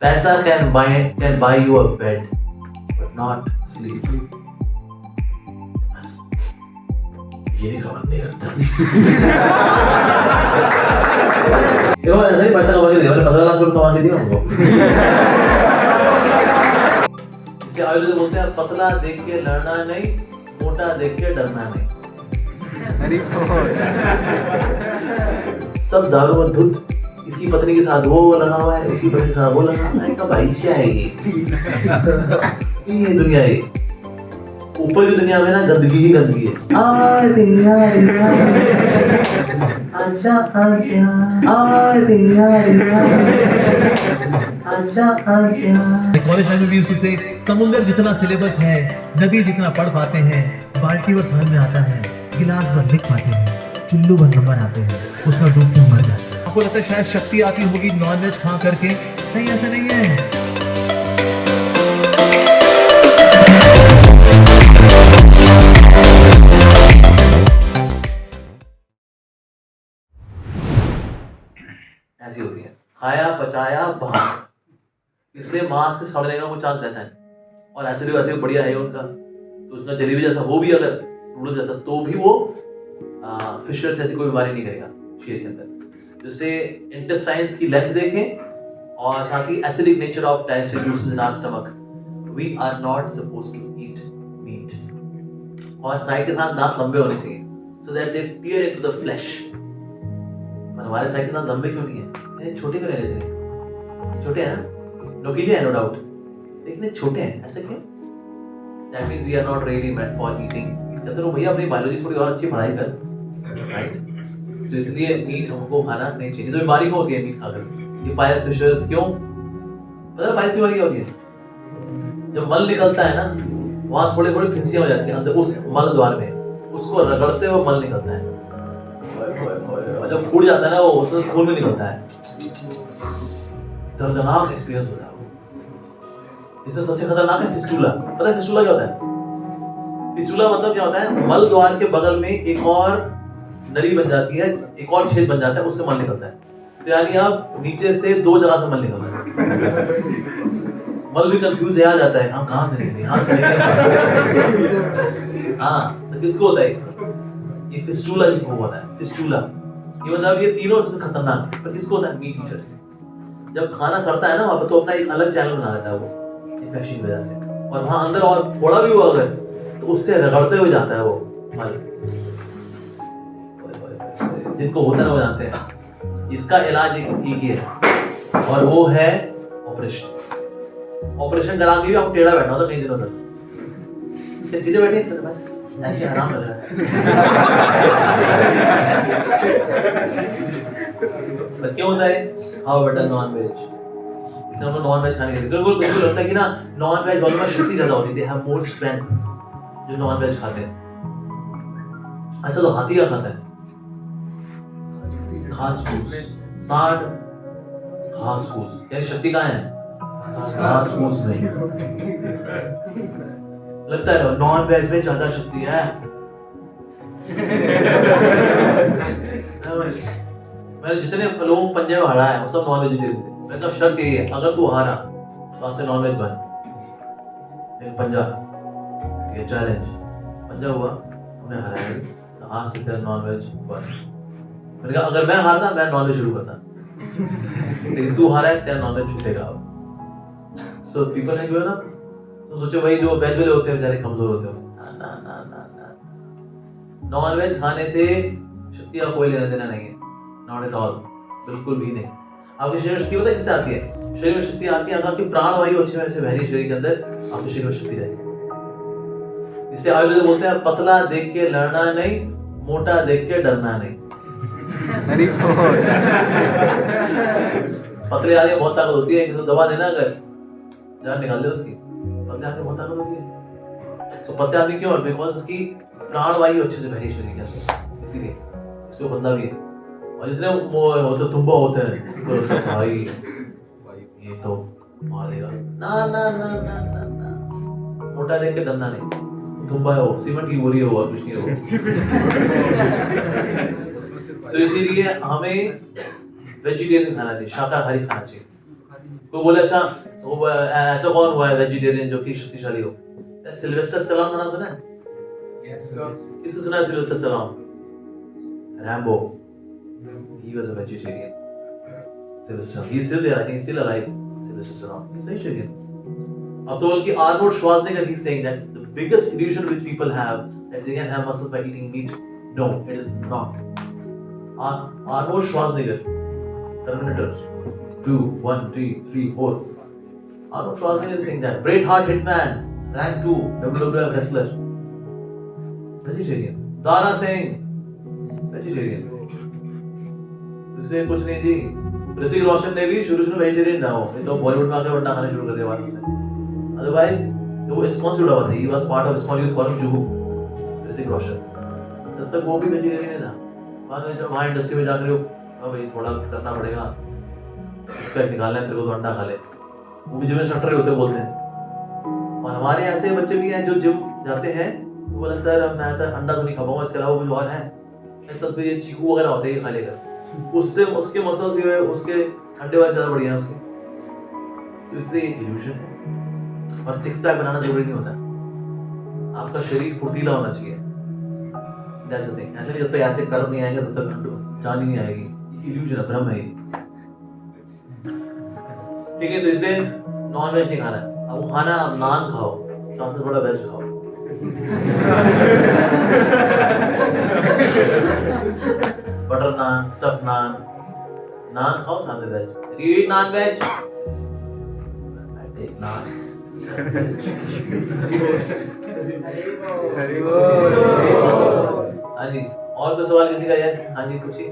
पैसा can buy you a bed, but not sleep. बस ये नहीं कमाल नहीं करता। ये बात ऐसा ही पैसा कमा के दिया, मैंने 15 लाख रुपए कमा के दिया उनको। इसलिए आयुर्वेद बोलते हैं पतला देख के लड़ना नहीं, मोटा देख के डरना नहीं। सब दारू में धुत, इसी पत्नी के साथ वो लगा हुआ है, उसी पत्नी के साथ वो लगा हुआ है। भाई क्या है ये दुनिया है। ऊपर की दुनिया में ना गंदगी ही गंदगी है। आजा आजा आजा। कॉलेज टाइम में भी उससे समुंदर जितना सिलेबस है, नबी जितना पढ़ पाते हैं, बाल्टी भर समझ में आता है, गिलास भर लिख पाते हैं, चुल्लू भर नंबर आते हैं, उसमें डूब के मर जाते हैं। आपको लगता है शायद शक्ति आती होगी नॉनवेज खा करके? नहीं, ऐसा नहीं है। ऐसी होती है, खाया पचाया बाहर, इसलिए मांस के सड़ने का कोई चांस रहता है। और ऐसे भी वैसे बढ़िया है उनका, तो उसमें जलेबी जैसा वो भी अगर नूडल्स जैसा तो भी वो फिशर्स ऐसी कोई बीमारी नहीं करेगा शेर के अंदर। जिससे इंटेस्टाइन्स की लेंथ देखें और साथ ही acidic nature of digestive juices in our stomach. We are not supposed to eat meat. और साइड के साथ दांत लंबे होने चाहिए so that they tear into the flesh. हमारे साइड के दांत लंबे क्यों नहीं है? ये छोटे क्यों रह गए? छोटे हैं ना, नोकीले हैं नो डाउट, लेकिन छोटे हैं, ऐसे क्यों? That means we are not ready meant for eating. जब तक भैया अपनी बायोलॉजी थोड़ी और अच्छी पढ़ाई कर, राइट? तो इसलिए मीट हमको खाना नहीं चाहिए। तो बीमारी को होती है मीट खाकर, ये पायल्स फिशर्स क्यों? पता है पायल्स बीमारी क्या होती है? जब मल निकलता है ना, वहाँ थोड़े थोड़े फिंसियाँ हो जाती हैं अंदर उस मल द्वार में, उसको रगड़ते हुए मल निकलता है। और जब फूट जाता है ना वो, उसमें खून भी निकलता है। दर्दनाक एक्सपीरियंस होता है वो। इसमें सबसे खतरनाक है फिस्टूला। पता है फिस्टूला क्या होता है? फिस्टूला मतलब क्या होता है? मल द्वार के बगल में एक और नली बन जाती है, एक और छेद बन जाता है, उससे मल निकलता है। तो यानी अब नीचे से दो जगह से मल निकल रहा है। मल भी कंफ्यूज है, आ जाता है हाँ कहाँ से निकले, यहाँ से निकले। हाँ तो किसको होता है ये? फिस्टूला जिनको होता है, फिस्टूला। ये मतलब ये तीनों सबसे खतरनाक है। पर किसको होता है? Meet eaters. जब खाना सड़ता है ना वहाँ पर, तो अपना एक अलग चैनल बना लेता है वो इन्फेक्शन की वजह से, और वहाँ अंदर और थोड़ा भी हुआ अगर तो उससे रगड़ते हुए जाता है वो मल। जिनको होता है वो जानते हैं। इसका इलाज एक ही है और वो है ऑपरेशन। ऑपरेशन करा के भी आपको टेढ़ा बैठना होता कई दिनों तक। सीधे बैठे बस ऐसे आराम लग रहा है। क्यों होता है? How better non veg. इसलिए हम लोग नॉन वेज खाने के बिल्कुल लगता है कि ना नॉन वेज वालों में शक्ति ज्यादा होती है, दे हैव मोर स्ट्रेंथ जो नॉन वेज खाते हैं। अच्छा तो हाथी क्या खाता है? घास फूस, सांड घास फूस, यानी शक्ति कहाँ है? घास फूस में। लगता है नॉन वेज में ज्यादा शक्ति है। मैंने जितने लोगों को पंजे में हरा है वो सब नॉन वेजिटेरियन थे। मैंने कहा शर्त यही है, अगर तू हारा तो आज से नॉन वेज बन। लेकिन पंजा ये चैलेंज, पंजा हुआ हमने हराया तो आज से तेरा नॉन वेज बन। मैंने कहा अगर मैं हारता मैं नॉन वेज शुरू करता, लेकिन तू हारा है तेरा नॉन वेज छूटेगा अब। सो पीपल है ना, तो सोचो भाई जो वेज वाले होते हैं बेचारे कमजोर होते हो। ना ना ना ना, नॉन वेज खाने से शक्ति का कोई लेना देना नहीं है, नॉट एट ऑल, बिल्कुल भी नहीं। आपके शरीर में शक्ति पता है किससे आती है? शरीर में शक्ति आती है अगर आपकी प्राणवायु अच्छे से बह रही है शरीर के अंदर, आपके शरीर में शक्ति रहेगी। इससे आयुर्वेद बोलते हैं पतला देख के लड़ना नहीं, मोटा देख के डरना नहीं। पतले आदमी बहुत ताकत होती है, किसी दबा देना अगर जान निकाल दे उसकी, पतले आदमी बहुत ताकत होती है। तो पतले आदमी क्यों? बिकॉज उसकी प्राणवायु अच्छे से बह रही है शरीर के अंदर, इसीलिए इसको बंदा भी है। और जितने होते तुम्बा होते हैं भाई ये तो मारेगा ना ना ना ना ना ना, मोटा देख के डरना नहीं। तुम्बा है वो, सीमेंट की बोरी है वो, कुछ नहीं है वो। तो इसीलिए हमें वेजिटेरियन खाना चाहिए, शाकाहारी खाना चाहिए। कोई बोले अच्छा वो ऐसा कौन हुआ है वेजिटेरियन जो कि शक्तिशाली हो? सिल्वेस्टर स्टैलोन का नाम सुना है? किसने सुना है Sylvester Stallone? Rambo. He was a vegetarian. Sylvester. He's still there. I think he's still alive. Sylvester Stallone. He's vegetarian. अब तो बल्कि Arnold Schwarzenegger he's saying that the biggest illusion which people have that they can have muscles by eating meat. No, it is not. Arnold Schwarzenegger, Terminator 2, 1, 2, 3, 4. Arnold Schwarzenegger is saying that. Bret Hart Hitman, rank 2, WWF wrestler. Vegetarian. Dara Singh, vegetarian. दूसरे कुछ नहीं जी. ऋतिक रोशन ने भी शुरू में vegetarian रहा हो, नहीं तो बॉलीवुड में आके वंडा खाना शुरू कर दिया बाद में. अदरवाइज तो वो इस्कॉन से जुड़ा हुआ था. He was part of ISKCON youth forum Juhu. Hrithik Roshan तब तक वो भी वेजिटेरियन था. बाद में जब वहाँ इंडस्ट्री में जाकर भाई थोड़ा करना पड़ेगा, उसका निकालना है तेरे को तो अंडा खा ले. वो भी जिम इंस्ट्रक्टर होते बोलते हैं. और हमारे ऐसे बच्चे भी हैं जो जिम जाते हैं, वो बोला सर मैं तो अंडा तो नहीं खा पाऊंगा, इसके अलावा कुछ और है. तो ये चीकू वगैरह होते हैं, ये खा लेकर उससे उसके मसल्स जो है उसके अंडे वाले ज्यादा बढ़िया है उसके. तो इसलिए एक इल्यूजन है. और सिक्स पैक बनाना जरूरी नहीं होता. आपका शरीर फुर्तीला होना चाहिए. That's the thing. ऐसे जब तक ऐसे कर्म नहीं आएंगे तब तक जान ही नहीं आएगी. ये इल्यूजन है, भ्रम है ये. ठीक है, तो इसलिए नॉन वेज नहीं खाना है. अब वो खाना आप नान खाओ, शाम से थोड़ा वेज खाओ. बटर नान, स्टफ नान, नान खाओ, साथ में veg. You eat non-veg? I take naan. हाँ जी, और कोई सवाल किसी का? यस, हाँ जी पूछिए.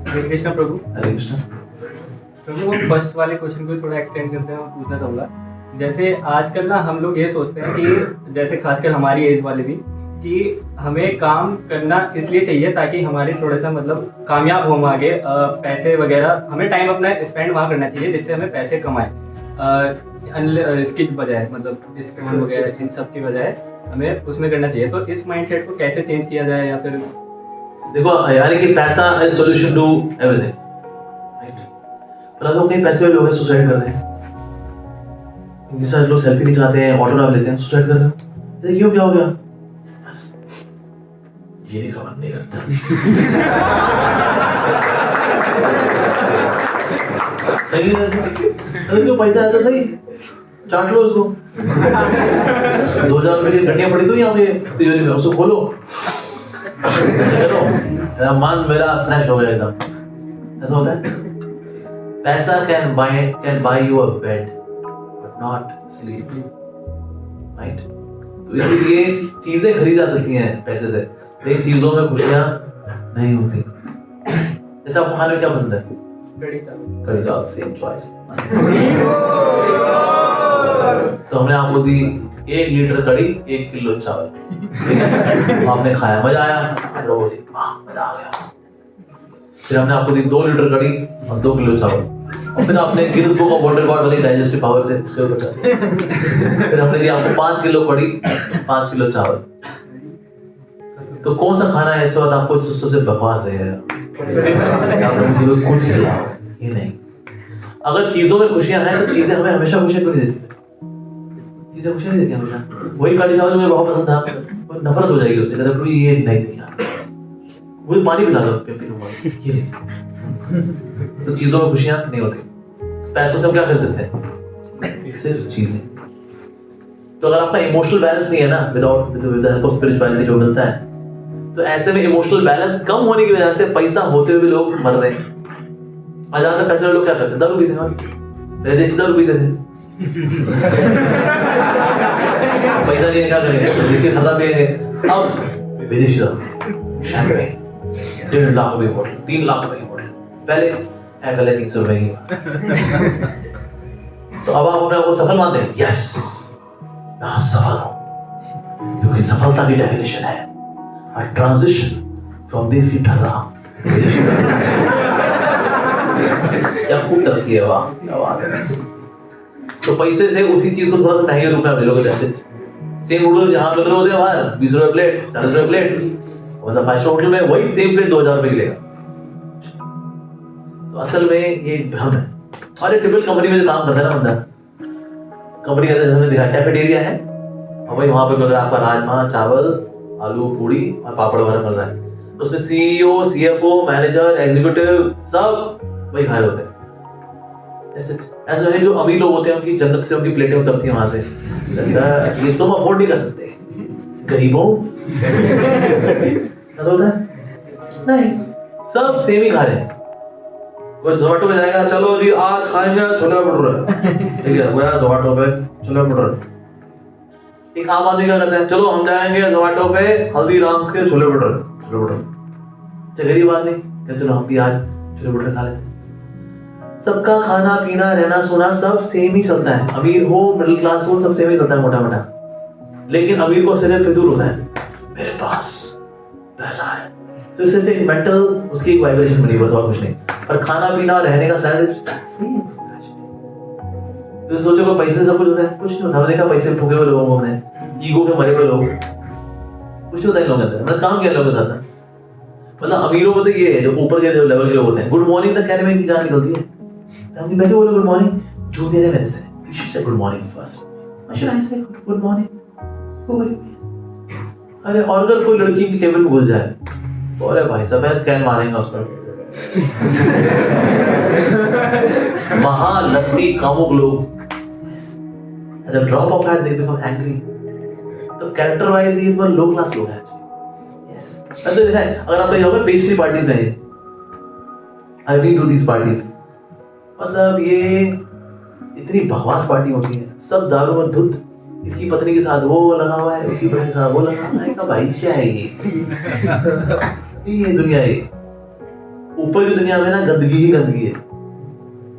हरे कृष्णा प्रभु. हरे कृष्णा प्रभु, हम फर्स्ट वाले क्वेश्चन को थोड़ा एक्सटेंड करते हैं और पूछना चाहूँगा. जैसे आजकल ना हम लोग ये सोचते हैं कि जैसे खासकर हमारी एज वाले भी कि हमें काम करना इसलिए चाहिए ताकि हमारे थोड़ा सा मतलब कामयाब हो हम आगे, पैसे वगैरह हमें टाइम अपना स्पेंड वहाँ करना चाहिए जिससे हमें पैसे कमाएं. इसकी बजाय मतलब डिस्काउंट वगैरह इन सब की बजाय हमें उसमें करना चाहिए. तो इस माइंडसेट को कैसे चेंज किया जाए? या फिर देखो यानी कि पैसा is solution to everything, right? पर अगर कई पैसे वाले लोग हैं सुसाइड कर रहे हैं. इतने सारे लोग सेल्फी खिंचाते हैं, ऑटोग्राफ लेते हैं, सुसाइड कर रहे हैं. ये क्यों? क्या हो गया? बस ये भी खबर नहीं करता. नहीं अरे क्यों? पैसा है तो सही, चाट लो उसको. 2000 रुपए की घटिया पड़ी तो यहाँ पे तिजोरी में, उसको खोलो. मन मेरा फ्रेश हो गया एकदम. ऐसा होता है. पैसा can buy you a bed but not sleep, right? तो इसलिए चीजें खरीदी जा सकती हैं पैसे से, लेकिन चीजों में खुशियां नहीं होती. जैसे आपको खाने में क्या पसंद है? कढ़ी चावल. Same choice. तो हमने आपको दी 1 लीटर कढ़ी, 1 किलो चावल. ठीक है, आपने खाया, मजा आया, रोज मजा आ गया. फिर हमने आपको दी 2 लीटर कढ़ी और 2 किलो चावल, और फिर आपने Guinness book of world record वाली डाइजेस्टिव पावर से उसके ऊपर. फिर हमने दी आपको 5 किलो कढ़ी, 5 किलो चावल. तो कौन सा खाना है इस वक्त आपको सबसे बकवास लगेगा? कुछ ये नहीं. अगर चीजों में खुशियां हैं तो चीजें हमें हमेशा खुशियां क्यों नहीं देती? चीजें खुशियां नहीं देती हमेशा. वही कढ़ी चावल मुझे बहुत पसंद था, नफरत हो जाएगी उससे. कहता कोई ये नहीं दिया, मुझे पानी पिला दो, ये नहीं. तो चीजों में खुशियां नहीं होती. पैसों से हम क्या कर सकते हैं? सिर्फ चीजें. तो अगर आपका इमोशनल बैलेंस नहीं है ना, with the help of spirituality जो मिलता है, तो ऐसे में इमोशनल बैलेंस कम होने की वजह से पैसा होते हुए भी लोग मर रहे हैं. आज ज्यादातर पैसे वाले लोग क्या करते हैं? दारू पीते हैं. पहले देसी दारू पीते थे, पैसा नहीं है क्या करेंगे? देसी ठंडा पिएंगे. अब विदेशी दारू, शैंपेन 1.5 लाख रुपए की बोतल, 3 लाख रुपए की बोतल. पहले है 300 रुपए की. तो अब आप अपने आप को सफल मानते हैं? यस, मैं सफल हूं, क्योंकि सफलता की डेफिनेशन है a transition from देसी ठर्रा क्या खूब तरक्की है. वाह क्या बात है. तो पैसे से उसी चीज को थोड़ा सा महंगे रूप में आप ले लोगे. जैसे सेम नूडल जहाँ पे होते हैं बाहर 20 रुपए प्लेट, 40 रुपए प्लेट, मतलब 5 होटल में वही सेम प्लेट 2000 रुपए की लेगा. तो असल में ये एक भ्रम है। और ये टिपिकल कंपनी में जो काम करता है ना बंदा, कंपनी के अंदर हमने दिखा कैफेटेरिया है और भाई वहाँ पे मिल रहा है आपका राजमा चावल आलू पूड़ी और पापड़ वगैरह मिल रहा है। तो उसमें सीईओ सीएफओ मैनेजर एग्जीक्यूटिव सब वही खाए होते हैं। ऐसे है जो अमीर लोग होते हैं उनकी जन्नत से उनकी प्लेटें उतरती हैं वहां से, ऐसा ये तुम अफोर्ड नहीं कर सकते गरीबों। ऐसा होता है नहीं, सब सेम ही खा रहे हैं। वो जोमेटो पे जाएगा, चलो जी आज खाएंगे छोले भटूरे, ठीक है वो यार जोमेटो पे छोले भटूरे। एक आम आदमी क्या करता है, चलो हम जाएंगे जोमेटो पे हल्दीराम्स के छोले भटूरे, छोले भटूरे। गरीब आदमी क्या चलो हम भी आज छोले भटूरे खा लेते हैं। सबका खाना पीना रहना सोना सब सेम ही चलता है, अमीर हो मिडिल क्लास हो सब सेम ही चलता है मोटा मोटा। लेकिन अमीर को सिर्फ फितूर होता है, मेरे पास पैसा है, तो सिर्फ एक मेंटल उसकी एक वाइब्रेशन बनी बस और कुछ नहीं। पर खाना पीना और रहने का स्टाइल सेम। तो सोचो को पैसे सब कुछ होता है, कुछ नहीं होता। हमने देखा पैसे फूके हुए लोगों को, हमने ईगो के मरे हुए लोग, कुछ नहीं होता इन लोगों के अंदर। मतलब काम किया लोगों के साथ, मतलब अमीरों को तो ये है जो ऊपर के लेवल के लोग होते हैं, गुड मॉर्निंग तक कहने में इनकी जान निकलती है। हम बैठे बोले गुड मॉर्निंग, जूनियर है मेरे से, you should say good morning first, why should I से गुड मॉर्निंग। अरे और अगर कोई लड़की की केबिन में घुस जाए, अरे भाई साहब मैं स्कैन मारेंगे उस पर। महालस्ती कामुक लोग, at the drop of hat they become angry. तो कैरेक्टर वाइज ये पर लो क्लास लोग हैं। यस मतलब देखा है, अगर आप यहाँ पे पेस्ट्री पार्टीज में है, आई वीन टू दीज पार्टीज, मतलब ये इतनी बकवास पार्टी होती है, सब दारू में धुत, इसकी पत्नी के साथ वो लगा हुआ है, उसकी पत्नी के साथ वो लगा हुआ है। भाई क्या है ये दुनिया है। ऊपर की दुनिया में ना गंदगी ही गंदगी है,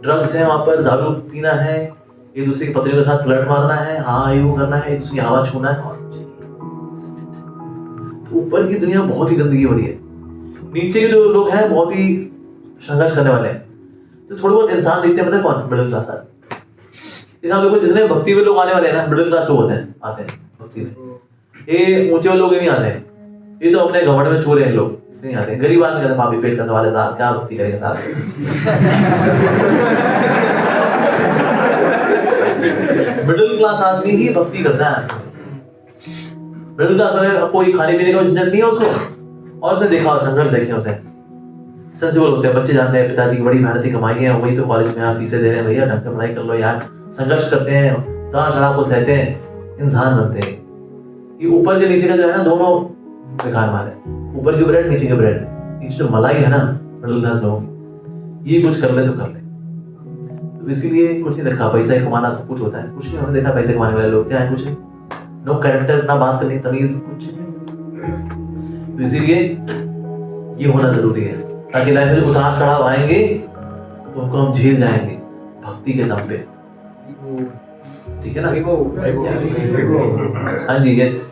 ड्रग्स है वहां पर, दारू पीना है, एक दूसरे की पत्नियों के साथ फ्लर्ट मारना है, हाँ ये वो करना है, एक दूसरे की हवा छूना है। तो ऊपर की दुनिया बहुत ही गंदगी हो रही है, नीचे के जो लोग हैं बहुत ही संघर्ष करने वाले हैं। तो थोड़े बहुत इंसान देखते हैं, पता है कौन? मिडिल क्लास आदमी। देखो जितने भक्ति में लोग आने वाले हैं ना, मिडिल क्लास लोग होते हैं, आते हैं भक्ति में। ये ऊंचे वाले लोग नहीं आते हैं, ये तो अपने घमंड में चोर हैं लोग, इसलिए आते हैं। गरीब आदमी कहते हैं पापी पेट का सवाल है साहब, क्या भक्ति करेंगे साहब। मिडिल क्लास आदमी ही भक्ति करता है। मिडिल क्लास वाले कोई खाने पीने का झंझट नहीं है उसको, और उसने देखा संघर्ष देखे होते हैं, सेंसिबल होते हैं। बच्चे जानते हैं पिताजी की बड़ी मेहनती कमाई है, वही तो कॉलेज में फीसें दे रहे हैं, भैया ढंग से पढ़ाई कर लो यार। संघर्ष करते हैं, ताना शराब को सहते हैं, इंसान बनते हैं। ये ऊपर के नीचे का जो है ना, दोनों बेकार मार है। ऊपर की ब्रेड नीचे की ब्रेड, नीचे जो मलाई है ना मिडिल क्लास लोगों की, ये कुछ कर ले तो कर ले। तो इसीलिए कुछ नहीं देखा, पैसा कमाना सब कुछ होता है, कुछ नहीं हमने देखा। पैसे कमाने वाले लोग क्या है? कुछ नहीं, नो कैरेक्टर, ना बात करनी तमीज, कुछ नहीं। तो इसीलिए ये होना जरूरी है, ताकि लाइफ में उतार चढ़ाव आएंगे तो उनको हम झेल जाएंगे भक्ति के दम पे। ठीक है ना? हाँ जी, यस।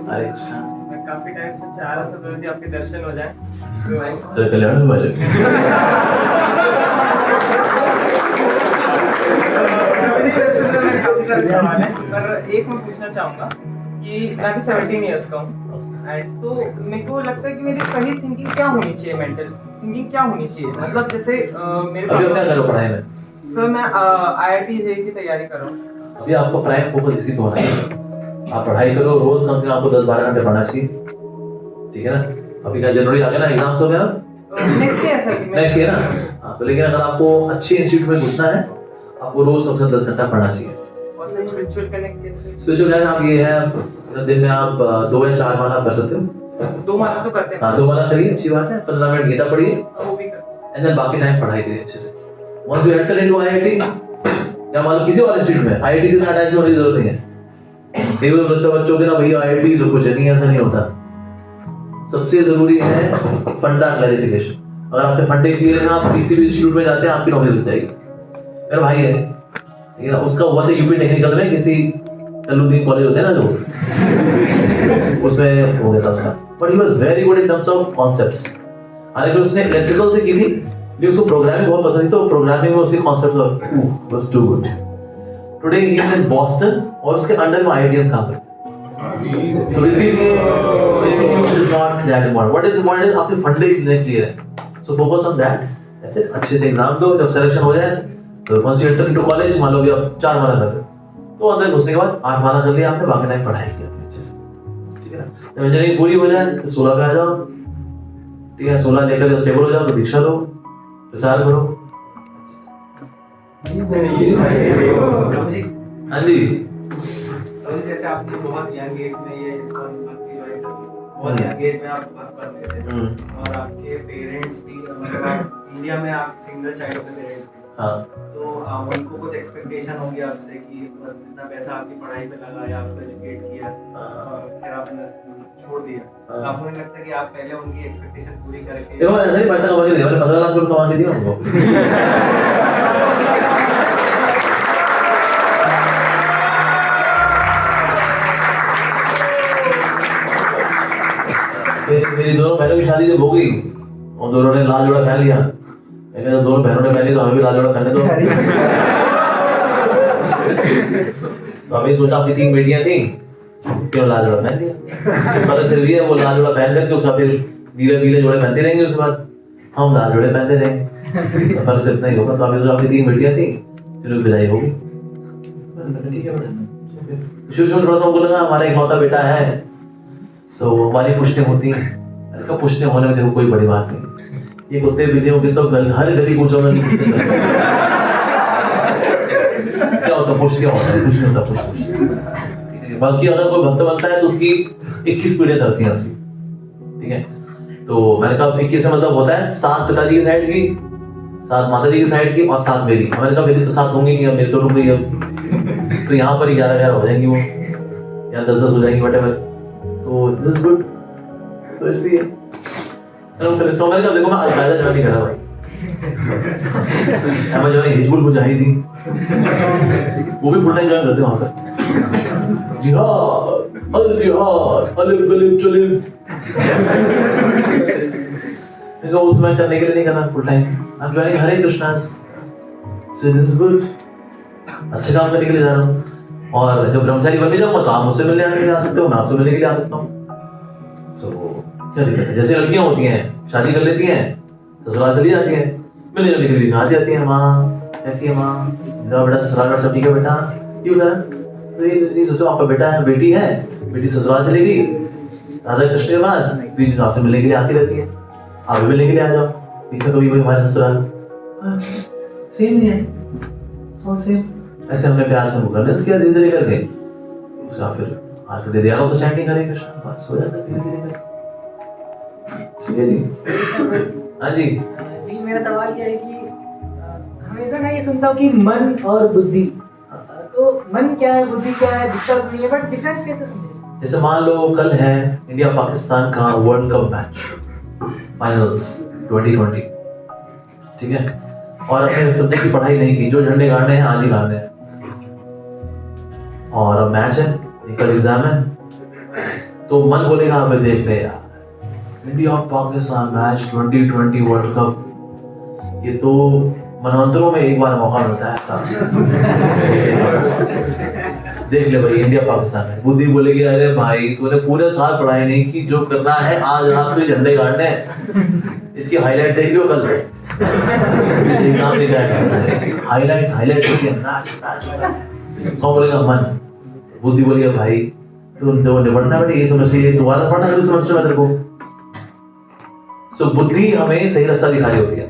हरे कृष्णा। मैं काफी टाइम से चाह रहा था थोड़े से आपके दर्शन हो जाए, तो कल्याण हो जाए। काफी सारे सवाल हैं, पर एक मैं पूछना चाहूंगा कि मैं भी 17 इयर्स का हूँ, एंड तो मेरे को लगता है कि मेरी सही थिंकिंग क्या होनी चाहिए, मेंटल थिंकिंग क्या होनी चाहिए। मतलब जैसे मेरे अभी क्या करो पढ़ाई में? सर मैं IIT JEE की तैयारी कर रहा हूँ। अभी आपको प्राइम फोकस इसी पे होना है। आप पढ़ाई करो, रोज कम से कम आपको 10-12 घंटे पढ़ना चाहिए, ठीक है ना? अभी क्या जनवरी आ गया ना, एग्जाम्स हो गए अब next year sir, next year ना। हाँ, तो लेकिन अगर आपको अच्छे इंस्टीट्यूट में घुसना है, आपको रोज कम से कम 10 घंटा पढ़ना चाहिए। और स्पिरिचुअल कनेक्ट कैसे? स्पिरिचुअल कनेक्ट आप ये है, दिन में आप 2 या 4 माला कर सकते हो। 2 माला तो करते हैं। हाँ 2 माला करिए, अच्छी बात है। 15 मिनट गीता पढ़िए, वो भी करते एंड देन बाकी टाइम पढ़ाई करिए अच्छे से। Once you enter into IIT या मान लो किसी और इंस्टीट्यूट में, IIT से अटैच होने की जरूरत नहीं है। कई बार बोलते बच्चों के ना भैया IIT सब कुछ नहीं, ऐसा नहीं होता। सबसे जरूरी है फंडा क्लैरिफिकेशन। अगर आपके फंडे क्लियर हैं, आप किसी भी इंस्टीट्यूट में जाते हैं, आपकी नौकरी लग जाएगी। मेरा भाई है, ठीक है, उसका हुआ था यूपी टेक्निकल में, किसी कलुद्दीन कॉलेज होते हैं ना जो, उसमें हो गया था उसका। But he was very good in terms of concepts. हालांकि उसने इलेक्ट्रिकल से की थी, लेकिन उसको प्रोग्रामिंग बहुत पसंद थी, तो प्रोग्रामिंग में उसके concepts was too good. Today he is in Boston और उसके अंडर में IITians काम करते हैं। तो इसीलिए institute is not that important. What is important is आपके फंडे कितने क्लियर है. So focus on that. That's it. अच्छे से एग्जाम दो. जब सिलेक्शन हो जाए तो once you enter into college, मान लो कि आप 4 माह कर रहे तो अंदर घुसने के बाद 8 माह कर लिया आपने, बाकी टाइम पढ़ाई की अपनी अच्छे से. ठीक है ना. जब इंजीनियरिंग पूरी हो जाए तो 16 पे आ जाओ. ठीक है. 16 लेकर जब स्टेबल हो जाओ तो दीक्षा लो, प्रचार करो. हाँ जी. अभी जैसे आपने बहुत यंग एज में ये इस्कॉन भक्ति ज्वाइन की, बहुत यंग एज में आप भक्त बन गए थे और आपके पेरेंट्स भी, मतलब आप इंडिया में आप सिंगल चाइल्ड में रेज किए. हाँ. तो उनको कुछ एक्सपेक्टेशन होगी आपसे कि इतना पैसा आपकी पढ़ाई में लगाया, आपको एजुकेट किया और फिर आपने छोड़ दिया. तो आपको नहीं लगता कि आप पहले उनकी एक्सपेक्टेशन पूरी करके. देखो ऐसा ही पैसा कमा के दिया. मैंने 15 लाख रुपए कमा के दिया उनको. मेरी दोनों बहनों की शादी जब हो गई और दोनों ने लाल जोड़ा पहन लिया, मैंने कहा दोनों बहनों ने पहन लिया तो हमें भी लाल जोड़ा पहनने दो. तो अभी सोचा आपकी 3 बेटियां थी, क्यों लाल जोड़ा पहन लिया. पर सिर्फ ये वो लाल जोड़ा पहन करके उसका फिर पीले जोड़े पहनते रहेंगे. उसके बाद हम लाल जोड़े पहनते रहेंगे. तो पर सिर्फ इतना ही होगा. तो अभी जो आपकी 3 बेटियां थी, चलो विदाई होगी. ठीक है. शुरू में थोड़ा सा उनको लगा हमारा इकलौता बेटा है तो हमारी पुष्टें होती हैं. मैंने कहा पुष्टें होने में देखो कोई बड़ी बात नहीं. ये कुत्ते बिल्लियों की तो हर गली पूछो मैं क्या होता पुष्ट, क्या होता है कुछ नहीं होता पुष्ट. बाकी अगर कोई भक्त बनता है तो उसकी 21 पीढ़ियां चलती हैं उसकी. ठीक है. तो मैंने कहा 21 से मतलब होता है 7 पिताजी की साइड की, 7 माता जी की साइड की और 7 मेरी. मैंने कहा मेरी तो 7 होंगी नहीं, अब मेरी तो रुक गई अब. तो यहाँ पर 11 हो जाएंगी वो, या 10 हो जाएंगी व्हाटएवर. तो दिस इज गुड. तो इसलिए मैंने कहा देखो मैं अलकायदा ज्वाइन नहीं कर रहा भाई. मैं जो है हिजबुल मुजाहिदीन वो भी फुल टाइम ज्वाइन करते हैं वहाँ पर. जिहाद अल जिहाद अलिफ गलिफ चलिफ. देखो वो तो मैं करने के लिए नहीं करना full time. I am joining Hare Krishna. So this is good. अच्छे काम करने के लिए जा रहा हूँ. और जब ब्रह्मचारी बन भी जाऊंगा तो आप मुझसे मिलने आने के लिए आ सकते हो, मैं आपसे मिलने के लिए आ सकता हूँ. सो क्या दिक्कत है. जैसे लड़कियां होती हैं शादी कर लेती हैं ससुराल चली जाती हैं, मिलने जुलने के लिए आ जाती हैं. माँ कैसी है माँ, मेरा बेटा ससुराल सब ठीक है बेटा. क्यों उधर तो ये सोचो आपका बेटा है बेटी है, बेटी ससुराल चली गई राधा कृष्ण के पास, बीच में आपसे मिलने के लिए आती रहती है. आप भी मिलने के लिए आ जाओ. पीछे कभी वही हमारे ससुराल सेम नहीं है. सेम ऐसे हमने प्यार से मुकर्रर किया धीरे धीरे करके. उसका फिर हाथ दे दिया उसे सेटिंग हरे कृष्ण, बस हो जाता धीरे धीरे करके. ठीक है जी. हाँ जी. जी मेरा सवाल ये है कि हमेशा मैं ये सुनता हूँ कि मन और बुद्धि, तो मन क्या है बुद्धि क्या है दिखता तो नहीं है, बट डिफरेंस कैसे समझे. जैसे मान लो कल है इंडिया पाकिस्तान का वर्ल्ड कप मैच फाइनल्स 2020. ठीक है. और अपने सब्जेक्ट की पढ़ाई नहीं की, जो झंडे गाड़ने हैं आज ही गाड़ने हैं. और अब मैच है, कल एग्जाम है, तो मन बोलेगा आप देख ले यार India Pakistan match 2020 world cup, ये तो मनवंतरों में एक बार मौका मिलता है ऐसा. देख ले भाई इंडिया पाकिस्तान में. बुद्धि बोलेगी अरे भाई तूने पूरे साल पढ़ाई नहीं की, जो करना है आज रात को झंडे गाड़ने हैं, इसकी हाईलाइट देख लो कल एग्जाम में जाएगा. हाईलाइट देखिए मैच मैच. कौन बोलेगा मन. बुद्धि बोलेगा भाई तू निपटना बेटे ये समझ ये दोबारा पढ़ना अगले सेमेस्टर में तेरे को. सो बुद्धि हमें सही रास्ता दिखा रही होती है,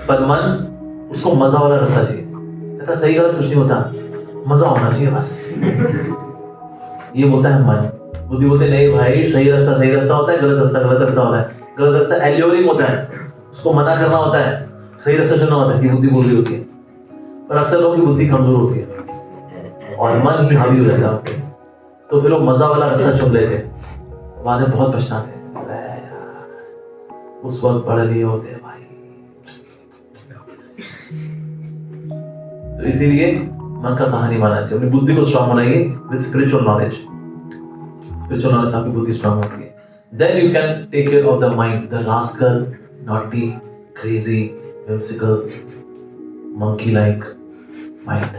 पर मन उसको मजा वाला रास्ता चाहिए. कहता सही गलत कुछ नहीं होता, मजा होना चाहिए बस. ये बोलता है मन. बुद्धि बोलते नहीं भाई सही रास्ता होता है, गलत रास्ता होता है. गलत रास्ता एल्योरिंग होता है, उसको मना करना होता है, सही रास्ता चुनना होता है. ये बुद्धि बोल रही होती है. पर अक्सर लोगों की बुद्धि कमजोर होती है और मन ही हावी हो जाता है, तो फिर वो मजा वाला रास्ता चुन लेते हैं. बाद में बहुत पछताते हैं उस वक्त पढ़ लिए होते हैं भाई. तो इसीलिए मन का कहानी मानना चाहिए. अपनी बुद्धि को स्ट्रांग बनाइए with spiritual knowledge. Spiritual knowledge से आपकी बुद्धि स्ट्रांग होती है. Then you can take care of the mind, the rascal, naughty, crazy, whimsical, monkey like mind.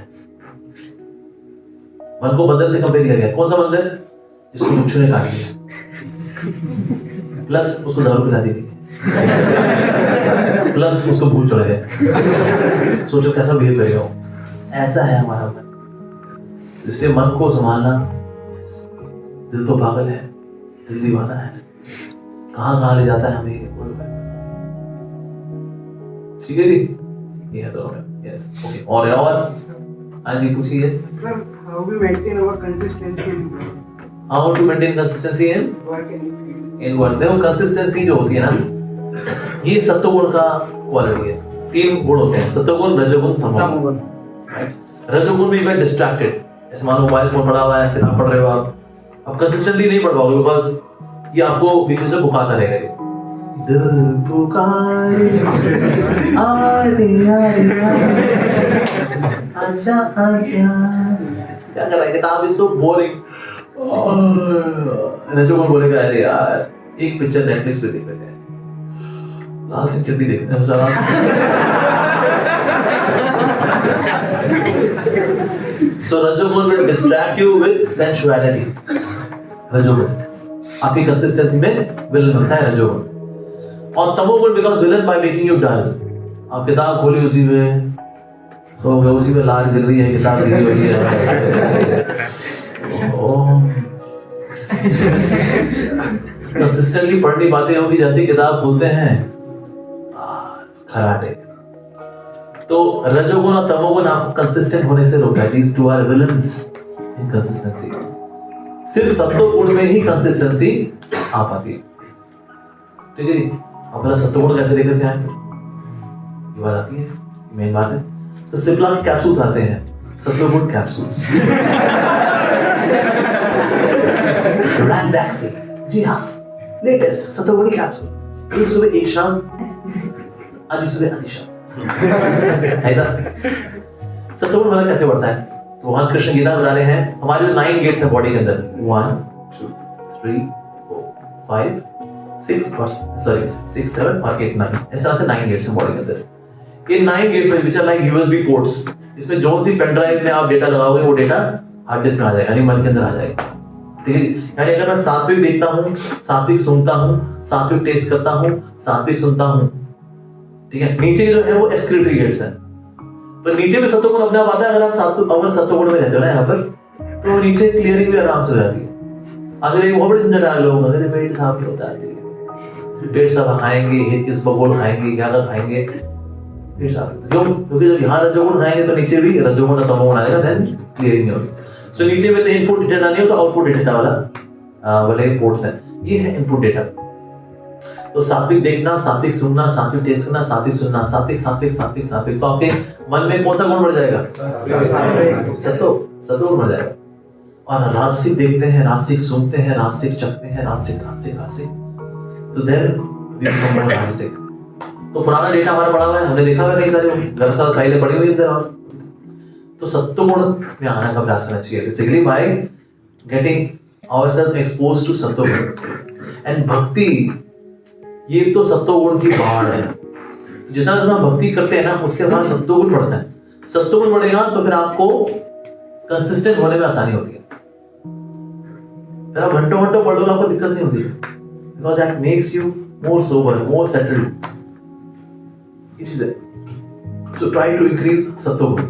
मन को बंदर से कंपेयर किया गया. कौन सा बंदर? जिसको मुच्छू ने काट लिया, प्लस उसको दारू पिला दी थी, प्लस उसको भूल चढ़ गए। सोचो कैसा बिहेव करेगा वो। ऐसा है हमारा मन। इसलिए मन को संभालना, दिल तो पागल है, दिल दीवाना है, कहाँ ले जाता है हमें। ठीक है जी, ये तो यस ओके। और हाँ जी पूछिए। Sir, how do you maintain our consistency in how to maintain consistency in work and field? Work. देखो कंसिस्टेंसी जो होती है ना, ये सत्वगुण का क्वालिटी है। 3 गुण होते हैं, सत्वगुण, रजोगुण, तमोगुण। राइट। रजोगुण में यू डिस्ट्रैक्टेड, जैसे मान लो मोबाइल फोन पड़ा हुआ है, किताब पढ़ रहे हो आप, अब कंसिस्टेंटली नहीं पढ़ पाओगे बिकॉज ये आपको बीच में बुखार करेगा। दिल पुकारे आजा आजा, क्या कर रहा है, किताब इज सो बोरिंग। रजोगुण बोलेगा अरे यार एक पिक्चर नेटफ्लिक्स पे देख लेते हैं, लाल सिंह चड्डी देखते हैं सारा। So रजोगुण will distract you with sensuality. रजोगुण आपकी कंसिस्टेंसी में विलन बनता है रजोगुण। और तमोगुण becomes villain by making you dull. आप किताब खोली उसी में तो उसी में लाल गिर रही है, किताब गिरी हुई है। कंसिस्टेंटली पढ़नी बातें होंगी, जैसी किताब खोलते हैं खराटे। तो रजोगुण और तमोगुण आपको कंसिस्टेंट होने से रोकता है। These two are villains in consistency. सिर्फ सत्वगुण में ही कंसिस्टेंसी आ पाती है। ठीक है जी, अपना सत्वगुण कैसे लेकर के आएंगे, ये बात आती है, मेन बात है। तो सिप्ला के कैप्सूल्स आते हैं, सत्वगुण कैप्सूल्स। रैंडैक्सी, जी हाँ, लेटेस्ट सत्वगुणी कैप्सूल, एक सुबह एक शाम, आधी सुबह आधी शाम। ऐसा सत्वगुण वाला कैसे बढ़ता है? तो वहां कृष्ण गीता बता रहे हैं, हमारे जो 9 गेट्स है बॉडी के अंदर, 1 2 3 4 5 6 6 7 और 8 9, ऐसा से 9 गेट्स हैं बॉडी के अंदर। ये 9 गेट्स में which are like USB ports, इसमें जो सी पेन ड्राइव में आप डेटा लगाओगे वो डेटा हार्ड डिस्क में आ जाएगा, यानी मन के अंदर आ जाएगा। ठीक है, यानी अगर मैं सात्विक देखता हूँ, सात्विक सुनता हूँ, सात्विक टेस्ट करता हूँ, सात्विक सुनता हूँ, ठीक है, नीचे जो है वो एक्सक्रीटरी गेट्स हैं, तो नीचे में सत्वगुण अपने आप आता है। अगर आप सत्वगुण में रहते हो ना यहाँ पर, तो नीचे क्लियरिंग भी आराम से हो जाती है। अगर एक बहुत बड़ी समझा डाल लोग, अगर पेट साफ नहीं होता है, पेट साफ खाएंगे, इस बगोल खाएंगे, क्या खाएंगे, पेट साफ, क्योंकि जब यहाँ रजोगुण खाएंगे तो नीचे भी रजोगुण और तमोगुण आएगा, देन क्लियरिंग नहीं होगी। सो नीचे में तो इनपुट डेटा नहीं होता, आउटपुट डेटा वाले पोर्ट्स हैं, ये है इनपुट डेटा। तो सात्विक देखना, सात्विक सुनना, सात्विक टेस्ट करना, सात्विक सुनना, सात्विक सात्विक सात्विक सात्विक, तो आपके मन में कौन सा गुण बढ़ जाएगा? सत्वगुण बढ़ जाएगा। और राजसिक देखते हैं, राजसिक सुनते हैं, राजसिक चखते हैं, राजसिक राजसिक राजसिक, तो देन वी बिकम मोर राजसिक। तो पुराना डेटा हमारा पड़ा हुआ है, हमने देखा है कई सारे दरअसल फाइलें पड़ी हुई अंदर। और तो सत्वगुण में आने का प्रयास करना चाहिए, basically by getting ourselves exposed to सत्वगुण। एंड भक्ति, ये तो सत्वगुण की बाढ़ है। जितना जितना भक्ति करते हैं ना, उससे हमारा सत्वगुण बढ़ता है। सत्वगुण बढ़ेगा तो फिर आपको कंसिस्टेंट होने में आसानी होती है। फिर आप घंटों घंटों पढ़ लो, आपको दिक्कत नहीं होती, because that makes you more sober, more settled. ये चीज है। सो ट्राई टू इंक्रीज सत्वगुण।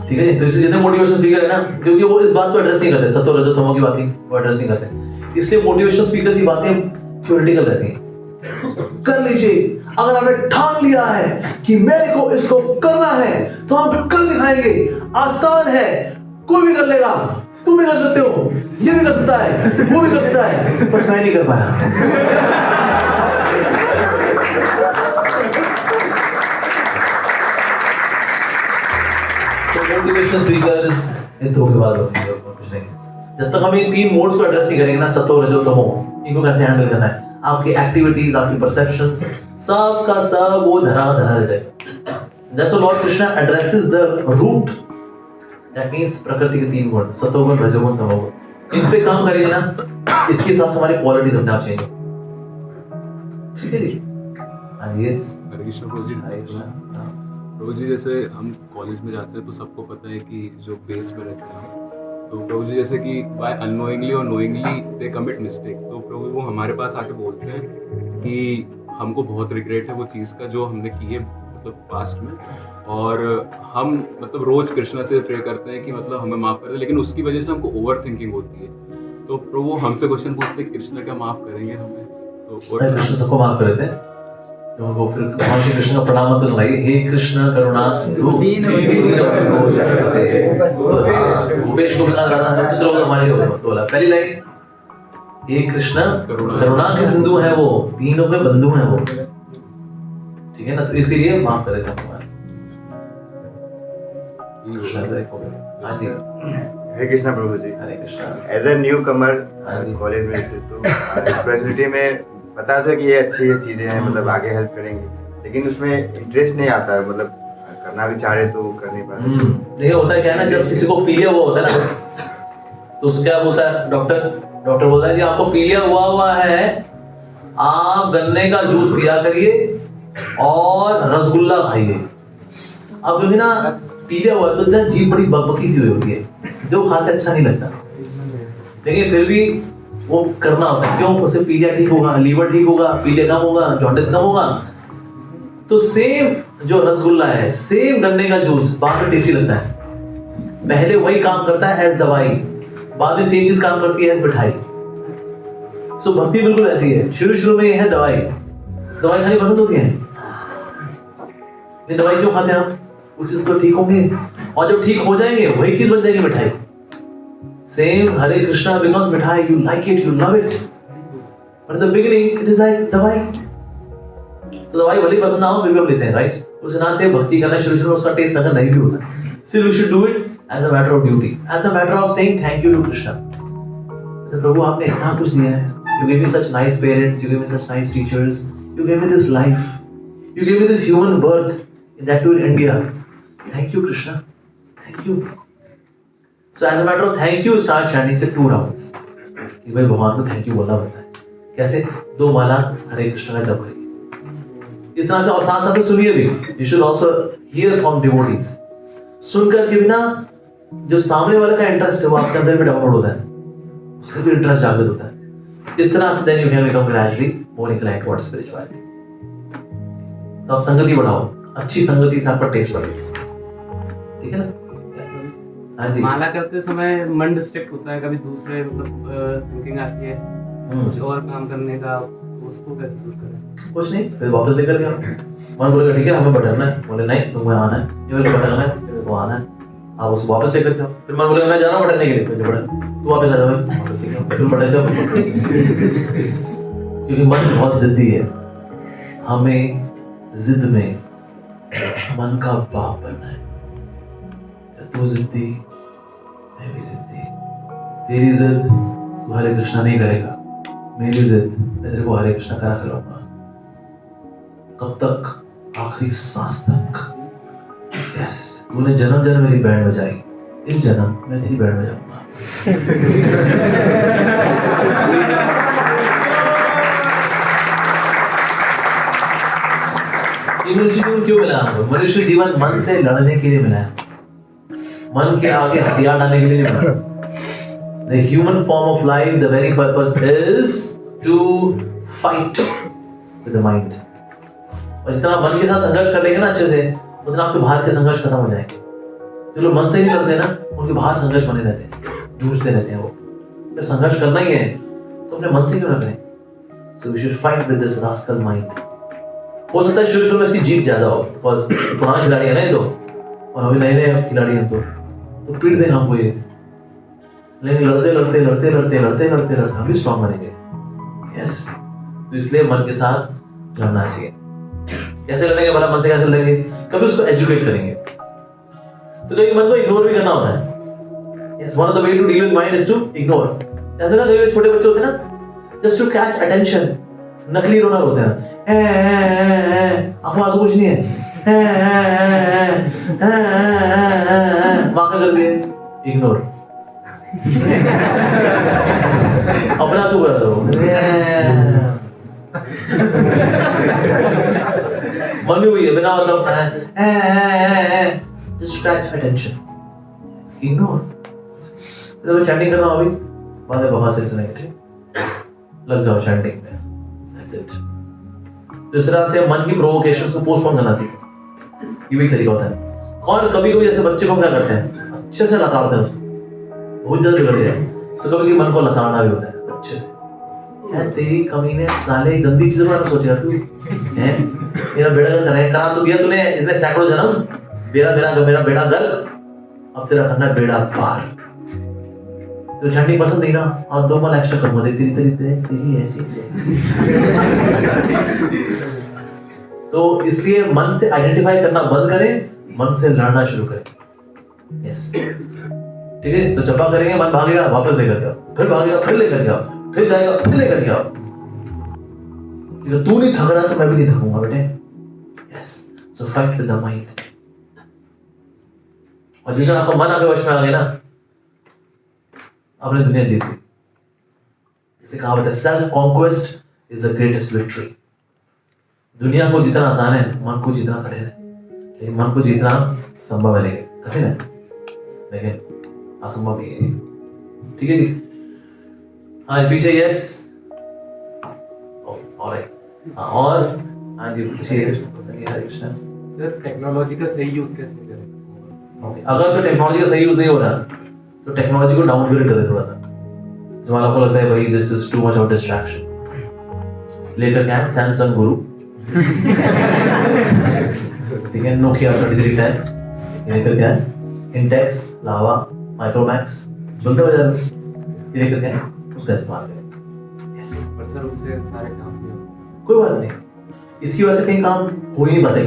ठीक है, तो इसलिए जितने मोटिवेशन स्पीकर है ना, क्योंकि वो इस बात को एड्रेस नहीं करते, सत्व रजो तमो की बात वो एड्रेस नहीं करते, इसलिए मोटिवेशन स्पीकर की बातें थ्योरेटिकल रहती हैं। कर लीजिए, अगर आपने ठान लिया है कि मेरे को इसको करना है तो हम कर दिखाएंगे, आसान है, कोई भी कर लेगा, तुम भी कर सकते हो, ये भी कर सकता है, वो भी कर सकता है, बस मैं नहीं कर पाया। मोटिवेशन स्पीकर्स ये धोखेबाज होंगे, कुछ नहीं। जब तक हम इन 3 मोड्स को एड्रेस नहीं करेंगे ना, सत्व रजो तमो, इनको कैसे हैंडल करना है, आपकी एक्टिविटीज, आपकी परसेप्शंस, सब का सब वो धरा रह जाएगा। जैसे Lord Krishna addresses the root, that means प्रकृति के 3 गुण, सत्वगुण, रजोगुण, तमोगुण, इन पे काम करेंगे ना, इसके साथ हमारी क्वालिटीज अपने आप चेंज होंगी। ठीक है जी। हां यस हरे कृष्ण प्रभु जी। प्रभु जी, जैसे हम कॉलेज में जाते हैं तो सबको पता है कि जो बेस में रहते हैं तो प्रभु जी जैसे कि बाय अननोइंगली और नोइंगली दे कमिट मिस्टेक, तो प्रभु वो हमारे पास आके बोलते हैं कि हमको बहुत रिग्रेट है वो चीज़ का जो हमने की है मतलब पास्ट में, और हम मतलब रोज़ कृष्णा से प्रे करते हैं कि मतलब हमें माफ़ कर दे, लेकिन उसकी वजह से हमको ओवर थिंकिंग होती है। तो प्रभु हमसे क्वेश्चन पूछते हैं कृष्णा क्या माफ़ करेंगे हमें? तो और कृष्ण सबको माफ कर देते हैं। तो फिर भगवान श्री कृष्ण का प्रणाम मंत्र सुनाइए, हे कृष्ण करुणा सिंधु भूपेश को मिला गाना चित्र होगा हमारे लोग तो बोला पहली लाइन, हे कृष्ण करुणा के सिंधु है वो, तीनों के बंधु हैं वो, ठीक है ना, तो इसीलिए माफ कर देते हैं भगवान। हाँ जी, हरे कृष्णा प्रभु जी। हरे कृष्णा। एज ए न्यू कमर हाँ जी। कॉलेज में से तो स्पेशलिटी में पता था कि ये अच्छी चीज़ें हैं, मतलब आगे हेल्प करेंगी, लेकिन उसमें इंटरेस्ट नहीं आता है, मतलब करना भी चाह रहे तो कर नहीं पा रहे। देखिए होता है क्या है ना, जब किसी को पीलिया हुआ होता है ना, तो उसको क्या बोलता है डॉक्टर बोलता है कि आपको पीलिया हुआ है, आप गन्ने का जूस पिया करिए और रसगुल्ला खाइए। अब जो है ना पीलिया हुआ तो ना जीभ बड़ी बकबकी सी हुई होती है, जो खाते अच्छा नहीं लगता, लेकिन फिर भी वो करना होता है। क्यों? उससे पीलिया ठीक होगा, लीवर ठीक होगा, पीलिया कम होगा, जॉन्डिस कम होगा। तो सेम जो रसगुल्ला है, सेम गन्ने का जूस बाद में टेस्टी लगता है, पहले वही काम करता है एज दवाई, बाद में सेम चीज काम करती है एज मिठाई। सो भक्ति बिल्कुल ऐसी है, शुरू में ये है दवाई खानी पसंद होती है, ये दवाई क्यों खाते हैं हम? उस चीज को ठीक होंगे और जब ठीक हो जाएंगे वही चीज बन जाएगी मिठाई। सेम हरे कृष्णा बिकॉज मिठाई, you like it, you love it, but in the beginning it is like दवाई। तो दवाई भले पसंद ना हो फिर भी हम लेते हैं, राइट? उस ना से भक्ति करना शुरू में उसका टेस्ट अगर नहीं भी होता, still we should do it as a matter of duty, as a matter of saying thank you to Krishna. तो प्रभु आपने इतना कुछ दिया है, you give me such nice parents, you give me such nice teachers, you give me this life, you give me this human birth, that too in India. Thank you Krishna, thank you. So as a matter of thank you, start chanting से 2 rounds कि भाई भगवान को thank you बोलना पड़ता है। कैसे? 2 माला हरे कृष्ण का जप करिए इस तरह से, और साथ साथ सुनिए भी। You should also hear from devotees। सुनकर के बिना जो सामने वाले का इंटरेस्ट है वो आपके अंदर भी डाउनलोड होता है, उससे भी इंटरेस्ट जागृत होता है। इस तरह से then you can become gradually more inclined towards spirituality। तो आप संगति बढ़ाओ, अच्छी संगति से आपका टेस्ट बढ़ेगा, ठीक है ना? हाँ जी। माला करते समय मन डिस्ट्रैक्ट होता है, कभी दूसरे मतलब थिंकिंग आती है कुछ और काम करने का, तो उसको कैसे दूर करें? कुछ नहीं, फिर वापस लेकर गया मन बोलेगा ठीक है हमें बढ़ना है, बोले नहीं तुमको आना है, ये बोले बढ़ना है, तेरे को आना है, आप उसको वापस लेकर जाओ। फिर मन बोलेगा मैं जा रहा हूँ बढ़ने के लिए, फिर बढ़ा तू वापस आ जा भाई, वापस सीख फिर बढ़े जाओ। क्योंकि मन बहुत जिद्दी है, हमें जिद में मन का बाप बनना है। तू जिद्दी, मैं भी जिद्दी, तेरी जिद तू हरे कृष्णा नहीं करेगा, मेरी जिद मैं तेरे को हरे कृष्णा करा कराऊंगा। कब तक? आखिरी सांस तक। यस, तूने जन्म जन्म मेरी बैंड बजाई, इस जन्म मैं तेरी बैंड बजाऊंगा। ये मनुष्य जीवन क्यों मिला हमको? मनुष्य जीवन मन से लड़ने के लिए मिला है, मन के आगे हथियार डालने के लिए नहीं मिला। The human form of life, the very purpose is to fight with the mind। और जितना मन के साथ संघर्ष कर लेंगे ना अच्छे से, उतना आपके बाहर के संघर्ष खत्म हो जाएंगे। जो लोग मन से ही नहीं करते ना, उनके बाहर संघर्ष बने रहते हैं, जूझते रहते हैं वो। फिर संघर्ष करना ही है तो अपने मन से क्यों ना करें? So we should fight with this rascal mind। हो सकता है शुरू में इसकी जीत ज्यादा हो, बिकॉज पुराना खिलाड़ी है ना ये तो, और अभी नए नए खिलाड़ी हैं तो पीट देगा हमको ये। लेकिन लड़ते हम भी स्ट्रॉन्ग बनेंगे। यस, तो इसलिए मन के साथ लड़ना चाहिए। कैसे लड़ेंगे भला? मन से कैसे लड़ेंगे? कभी उसको एजुकेट करेंगे, तो कभी मन को इग्नोर भी करना होता है। Yes, one of the way to deal with mind is to ignore. याद है कई छोटे बच्चे होते हैं ना, जस्ट टू कैच अटेंशन, नकली रोना होते हैं, आंखों आंसू कुछ नहीं है, वाका कर दिए, इग्नोर। अपना तू कर दो, मन में हुई है बिना मतलब just scratch attention, ignore। जब मैं चैटिंग कर रहा हूँ अभी बाद में बहुत से सुनेंगे, ठीक लग जाओ चैटिंग में, दैट्स इट। जिस तरह से मन की प्रोवोकेशंस को पोस्टपोन करना सीखो, ये भी तरीका होता है। और कभी कभी जैसे बच्चे को क्या करते हैं, अच्छे से लताड़ते हैं उसको, बहुत ज्यादा बिगड़ जाए, तो कभी मन को लताड़ना भी होता है अच्छे से। यार तेरी कमीने साले गंदी चीजों में सोचेगा तू हैं, मेरा बेड़ा गर्क करे, करा तो दिया तूने इतने सैकड़ों जन्म, मेरा बेड़ा गर्क, अब तेरा करना है बेड़ा पार। तो चटनी पसंद नहीं ना, और 2 माल एक्स्ट्रा कम दे, तेरी ऐसी तो इसलिए मन से आइडेंटिफाई करना बंद करें, मन से लड़ना शुरू करें। यस ठीक है, तो जब करेंगे मन भागेगा वापस लेकर जाओ, फिर भागेगा फिर लेकर जाओ, फिर जाएगा फिर लेकर जाओ। तू नहीं थक रहा तो मैं भी नहीं थकूंगा बेटे। Yes, so fight with the mind. और जिस दिन आपका मन आपके वश में आ गया ना, आपने दुनिया जीत ली। जैसे कहा होता है self conquest is the greatest victory. दुनिया को जीतना आसान है, मन को जीतना कठिन है। लेकिन मन को जीतना संभव है, लेकिन कठिन है, लेकिन असंभव नहीं है। ठीक है जी, हाँ पीछे यस, ऑलराइट, और हाँ जी पीछे yes. Hare Krishna sir, technology का सही यूज कैसे करें? अगर तो टेक्नोलॉजी का सही यूज नहीं हो रहा तो टेक्नोलॉजी को डाउनग्रेड कर दे थोड़ा सा। जब आपको लगता है भाई this is too much of distraction, लेकर क्या है सैमसंग गुरु, ठीक है, नोकिया 3310, लेकर क्या है इंटेक्स, लावा, माइक्रोमैक्स, सुनते हो ये लेकर क्या है उसका इस्तेमाल करें। यस, पर सर उससे सारे काम नहीं होते। कोई बात नहीं, इसकी वजह से कहीं काम हो ही नहीं पाते।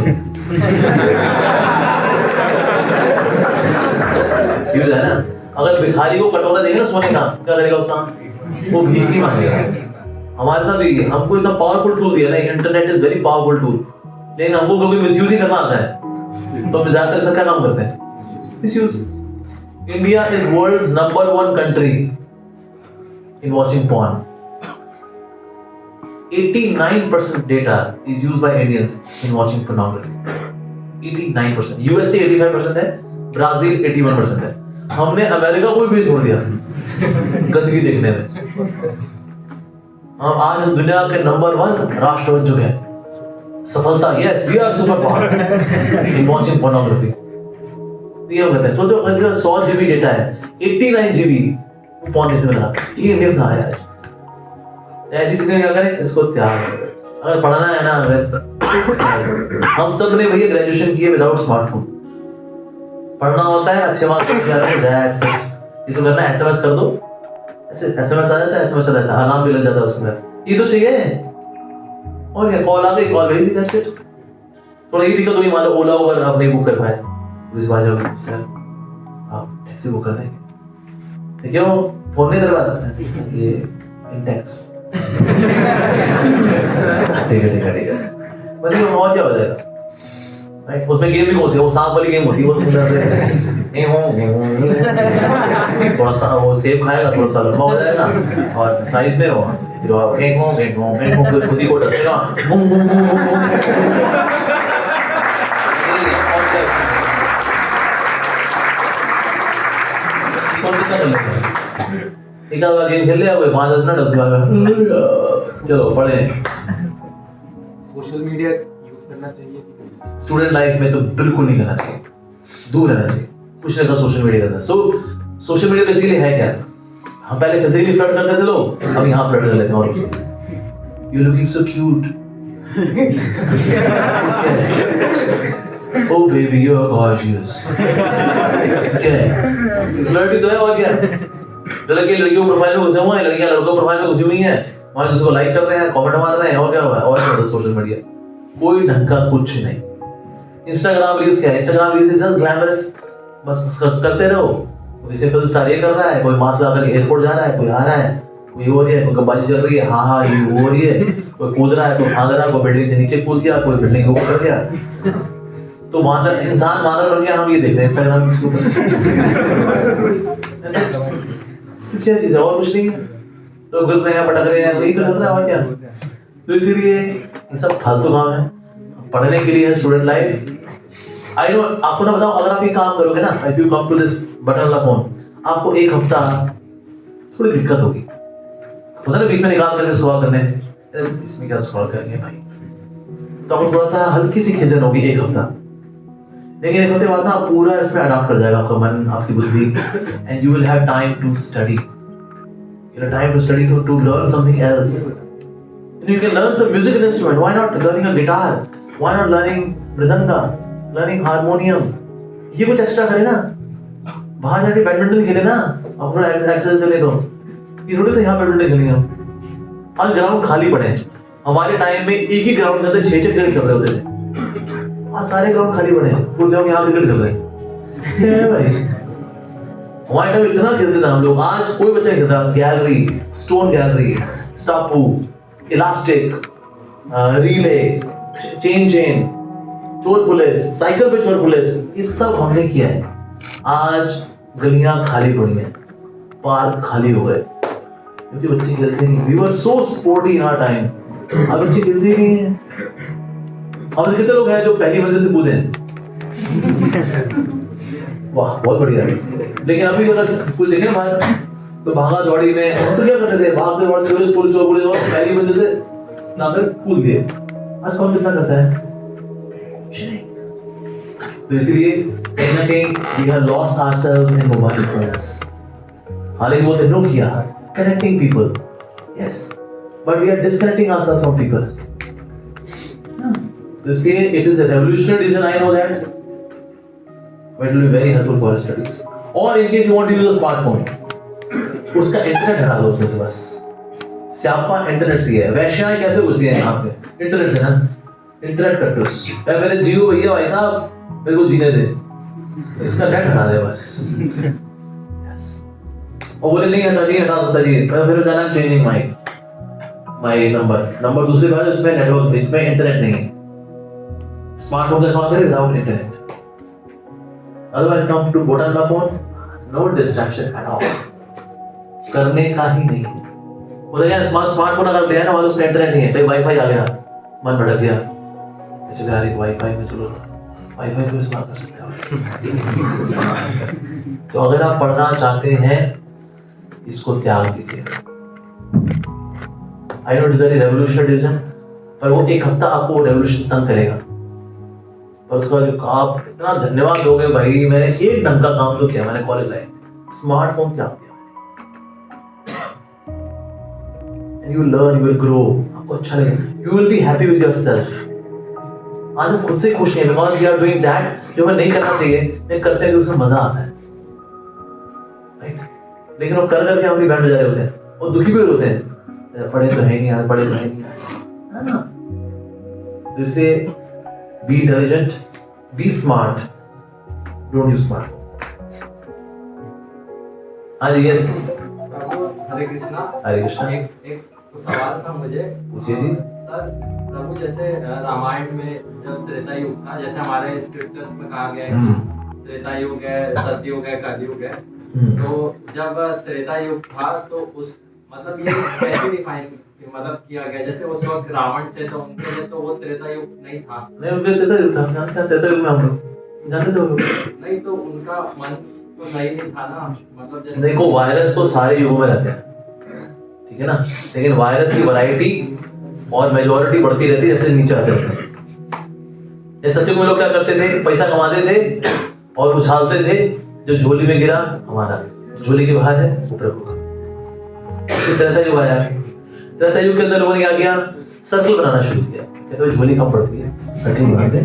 ये है ना, अगर भिखारी को कटोरा देंगे ना सोने का, क्या करेगा उसका? वो भीख ही मांगेगा। हमारे साथ भी हमको इतना पावरफुल टूल दिया ना, internet is very powerful tool, लेकिन हमको कभी मिसयूज ही करना आता है, तो हम ज्यादातर क्या काम करते हैं? Misuse. India is world's number 1 country in watching porn. 89% data is used by Indians in watching pornography. 89%. USA 85% है, ब्राजील 81% है। हमने अमेरिका को भी छोड़ दिया गंदगी देखने में। हम आज हम दुनिया के नंबर 1 राष्ट्र बन चुके हैं। सफलता, yes we are super power in watching pornography. ये हम कहते हैं, सोचो अगर 100 GB डेटा है, 89 GB पॉर्न देखने में लगा, ये इंडियन कहाँ है आज? ऐसी चीजें क्या करें, इसको त्याग करें। अगर पढ़ना है ना, अगर हम सब ने भैया ग्रेजुएशन किए विदाउट स्मार्टफोन, पढ़ना होता है अच्छे मार्क्स इसको करना है, SMS कर दो, SMS आ जाता है, SMS आ जाता है, अलार्म भी लग जाता है उसके अंदर, ये तो चाहिए। और क्या, कॉल आ गई, कॉल भेज दी, थोड़ा ये दिक्कत हुई, मान लो ओला उबर आप नहीं बुक कर पाए, इस बार जब सर आप टैक्सी बुक कर देंगे, क्यों फोन नहीं करवा सकते, ये इंटेक्स ठीक है बस ये और क्या हो जाएगा, राइट? उसमें गेम भी कौन सी, वो सांप वाली गेम होती है, वो थोड़ा सा वो सेब खाएगा, थोड़ा सा लंबा हो जाएगा और साइज में हो, फिर खुद ही को डसेगा, एक आध गेम खेल लिया, 5-10 मिनट, उसके बाद चलो पढ़े। सोशल मीडिया यूज करना चाहिए कि नहीं? स्टूडेंट लाइफ में तो बिल्कुल नहीं करना चाहिए, दूर रहना चाहिए, कुछ नहीं का सोशल मीडिया करना। सोशल मीडिया बेसिकली है क्या? हम पहले फिजिकली फ्लर्ट करते थे लोग, अब यहाँ फ्लर्ट कर लेते हैं। और you looking so cute, oh baby you are gorgeous, क्या है फ्लर्ट ही तो है, और क्या? लड़के लड़कियों प्रोफाइल में घुसे हुए हैं, लड़कियां लड़कों प्रोफाइल में घुसी हुई हैं, वहां जिसको लाइक कर रहे हैं, कमेंट मार रहे हैं, और क्या हुआ है? और सोशल मीडिया कोई ढंग का कुछ नहीं। इंस्टाग्राम रील्स क्या है? इंस्टाग्राम रील्स जस्ट ग्लैमरस, बस करते रहो। कोई फिल्म स्टार ये कर रहा है, कोई मास्क लगा कर एयरपोर्ट जा रहा है, कोई आ रहा है, कोई हो रही है, कोई कब्बाजी चल रही है, हाँ हाँ ये हो रही है, कोई कूद रहा है, कोई भाग रहा है, कोई बिल्डिंग से नीचे कूद गया, कोई बिल्डिंग के ऊपर कर गया, तो मानव इंसान मानव बन गया। हम ये देख रहे हैं इंस्टाग्राम के ऊपर, क्या चीज है, और कुछ नहीं है। लोग घूम रहे हैं, पटक रहे हैं, वही तो लग रहा है, और क्या? तो इसीलिए ये सब फालतू काम है। पढ़ने के लिए है स्टूडेंट लाइफ। आई नो, आपको ना बताऊं, अगर आप ये काम करोगे ना, if you come to this button वाला फोन, आपको एक हफ्ता थोड़ी दिक्कत होगी, पता ना बीच में निकाल करके स्क्रॉल करने, अरे इसमें क्या स्क्रॉल करेंगे भाई, तो आपको थोड़ा सा हल्की सी खिंचन होगी एक हफ्ता। लेकिन एक हफ्ते बाद ना आप पूरा इसमें अडॉप्ट कर जाएगा आपका मन, आपकी बुद्धि, and you will have time to study, you know, time to study to learn something else. You can learn some musical instrument. Why not learning a guitar? Why not learning mridanga? Learning harmonium? ये कुछ extra करे ना, बाहर जाके badminton खेले ना, अपना exercise कर ले तो ये थोड़ी तो यहाँ बैडमिंटन खेलेंगे हम। आज ग्राउंड खाली पड़े हैं, हमारे टाइम में एक ही ग्राउंड के अंदर 6-6 क्रिकेट चल रहे होते थे, आज सारे ग्राउंड खाली पड़े हैं, पूरे लोग यहाँ क्रिकेट खेल रहे हैं भाई। हमारे टाइम इतना खेलते थे हम लोग, आज कोई बच्चा नहीं खेलता। गैलरी, स्टोन गैलरी, स्टापू, इलास्टिक, रिले, चेन, चोर पुलिस, साइकिल पे चोर पुलिस, ये सब हमने किया है। आज गलियां खाली पड़ी हैं, पार्क खाली हो गए क्योंकि बच्चे खेलते नहीं। We were so sporty in our time, अब बच्चे खेलते ही नहीं है। हम कितने लोग हैं जो पहली मंजिल से कूदे हैं? वाह बहुत बढ़िया है। लेकिन अभी अगर कोई देखे ना बाहर तो भागा दौड़ी में हम तो क्या करते थे, भागते दौड़ते स्कूल चोर पुलिस और पहली मंजिल से ना कर कूद दिए। आज कौन कितना करता है? तो इसलिए कहीं ना कहीं we have lost ourselves in mobile phones. हालांकि बोलते Nokia connecting people, yes, but we are disconnecting ourselves from people. तो इसलिए it is a revolutionary decision, I know that, but it will be very helpful for studies. Or in case you want to use a smartphone, उसका internet हटा दो उसमें से बस। स्यापा internet से है, वैश्याएं कैसे घुसी हैं यहाँ पे? इंटरनेट से ना, इंटरनेट कट दो। मेरे जियो भैया भाई साहब मेरे को जीने दे, इसका नेट हटा दे बस। और बोले नहीं हटा सकता जी, फिर जाना चेंजिंग माई नंबर दूसरे बार इसमें नेटवर्क, इसमें इंटरनेट नहीं है। स्मार्टफोन का इस्तेमाल करें without internet, otherwise come to button का phone, no distraction at all, करने का ही नहीं। बोले यार स्मार्टफोन अगर लिया ना वाले उसमें इंटरनेट नहीं है, तो वाईफाई आ गया, मन भड़क गया, चलो यार एक वाईफाई में चलो वाईफाई को इस्तेमाल कर सकते हो। तो अगर आप पढ़ना चाहते हैं इसको त्याग दीजिए। I know it is a revolutionary decision, पर वो एक हफ्ता आपको रेवोल्यूशन तंग करेगा, पर उसके बाद आप इतना धन्यवाद दोगे भाई मैंने एक ढंग का काम तो किया, मैंने कॉलेज लाइफ स्मार्टफोन त्याग दिया मैंने। You learn, you will grow, आपको अच्छा लगेगा, you will be happy with yourself. आज हम खुद से खुश हैं because we are doing that जो हमें नहीं करना चाहिए, लेकिन करते हैं उसमें मजा आता है, राइट? लेकिन वो कर करके हम भी बैठ जा रहे होते हैं और दुखी भी होते हैं, पढ़े तो है नहीं यार, पढ़े तो है नहीं यार, है ना? इसलिए be intelligent, be smart, don't use smart. हाँ जी, यस, हरे कृष्णा। हरे कृष्णा। एक सवाल था मुझे, पूछिए जी। सर प्रभु जैसे रामायण में जब त्रेता युग था, जैसे हमारे स्क्रिप्चर्स में कहा गया है कि त्रेता युग है, सतयुग है, कलयुग है, तो जब त्रेता युग था तो उस मतलब ये कैसे डिफाइन मतलब किया गया? जैसे उस वक्त रावण थे तो उनके लिए तो वो त्रेता युग नहीं था। नहीं, उनके त्रेता युग था, जानते हैं त्रेता युग में हम लोग जानते थे वो लोग। नहीं तो उनका मन तो सही नहीं था ना, मतलब जैसे देखो वायरस तो सारे युगों में रहते हैं, ठीक है ना, लेकिन वायरस की वैरायटी और मेजॉरिटी बढ़ती रहती है जैसे नीचे आते रहते हैं। जैसे सत्युग में लोग क्या करते थे, पैसा कमाते थे और उछालते थे, जो झोली में गिरा हमारा, झोली के बाहर है वो प्रभु का। त्रेता युग आया, त्रेता युग के अंदर लोगों ने क्या किया, सर्कल बनाना शुरू किया, कहते हैं झोली कम पड़ती है, सर्कल बनाते,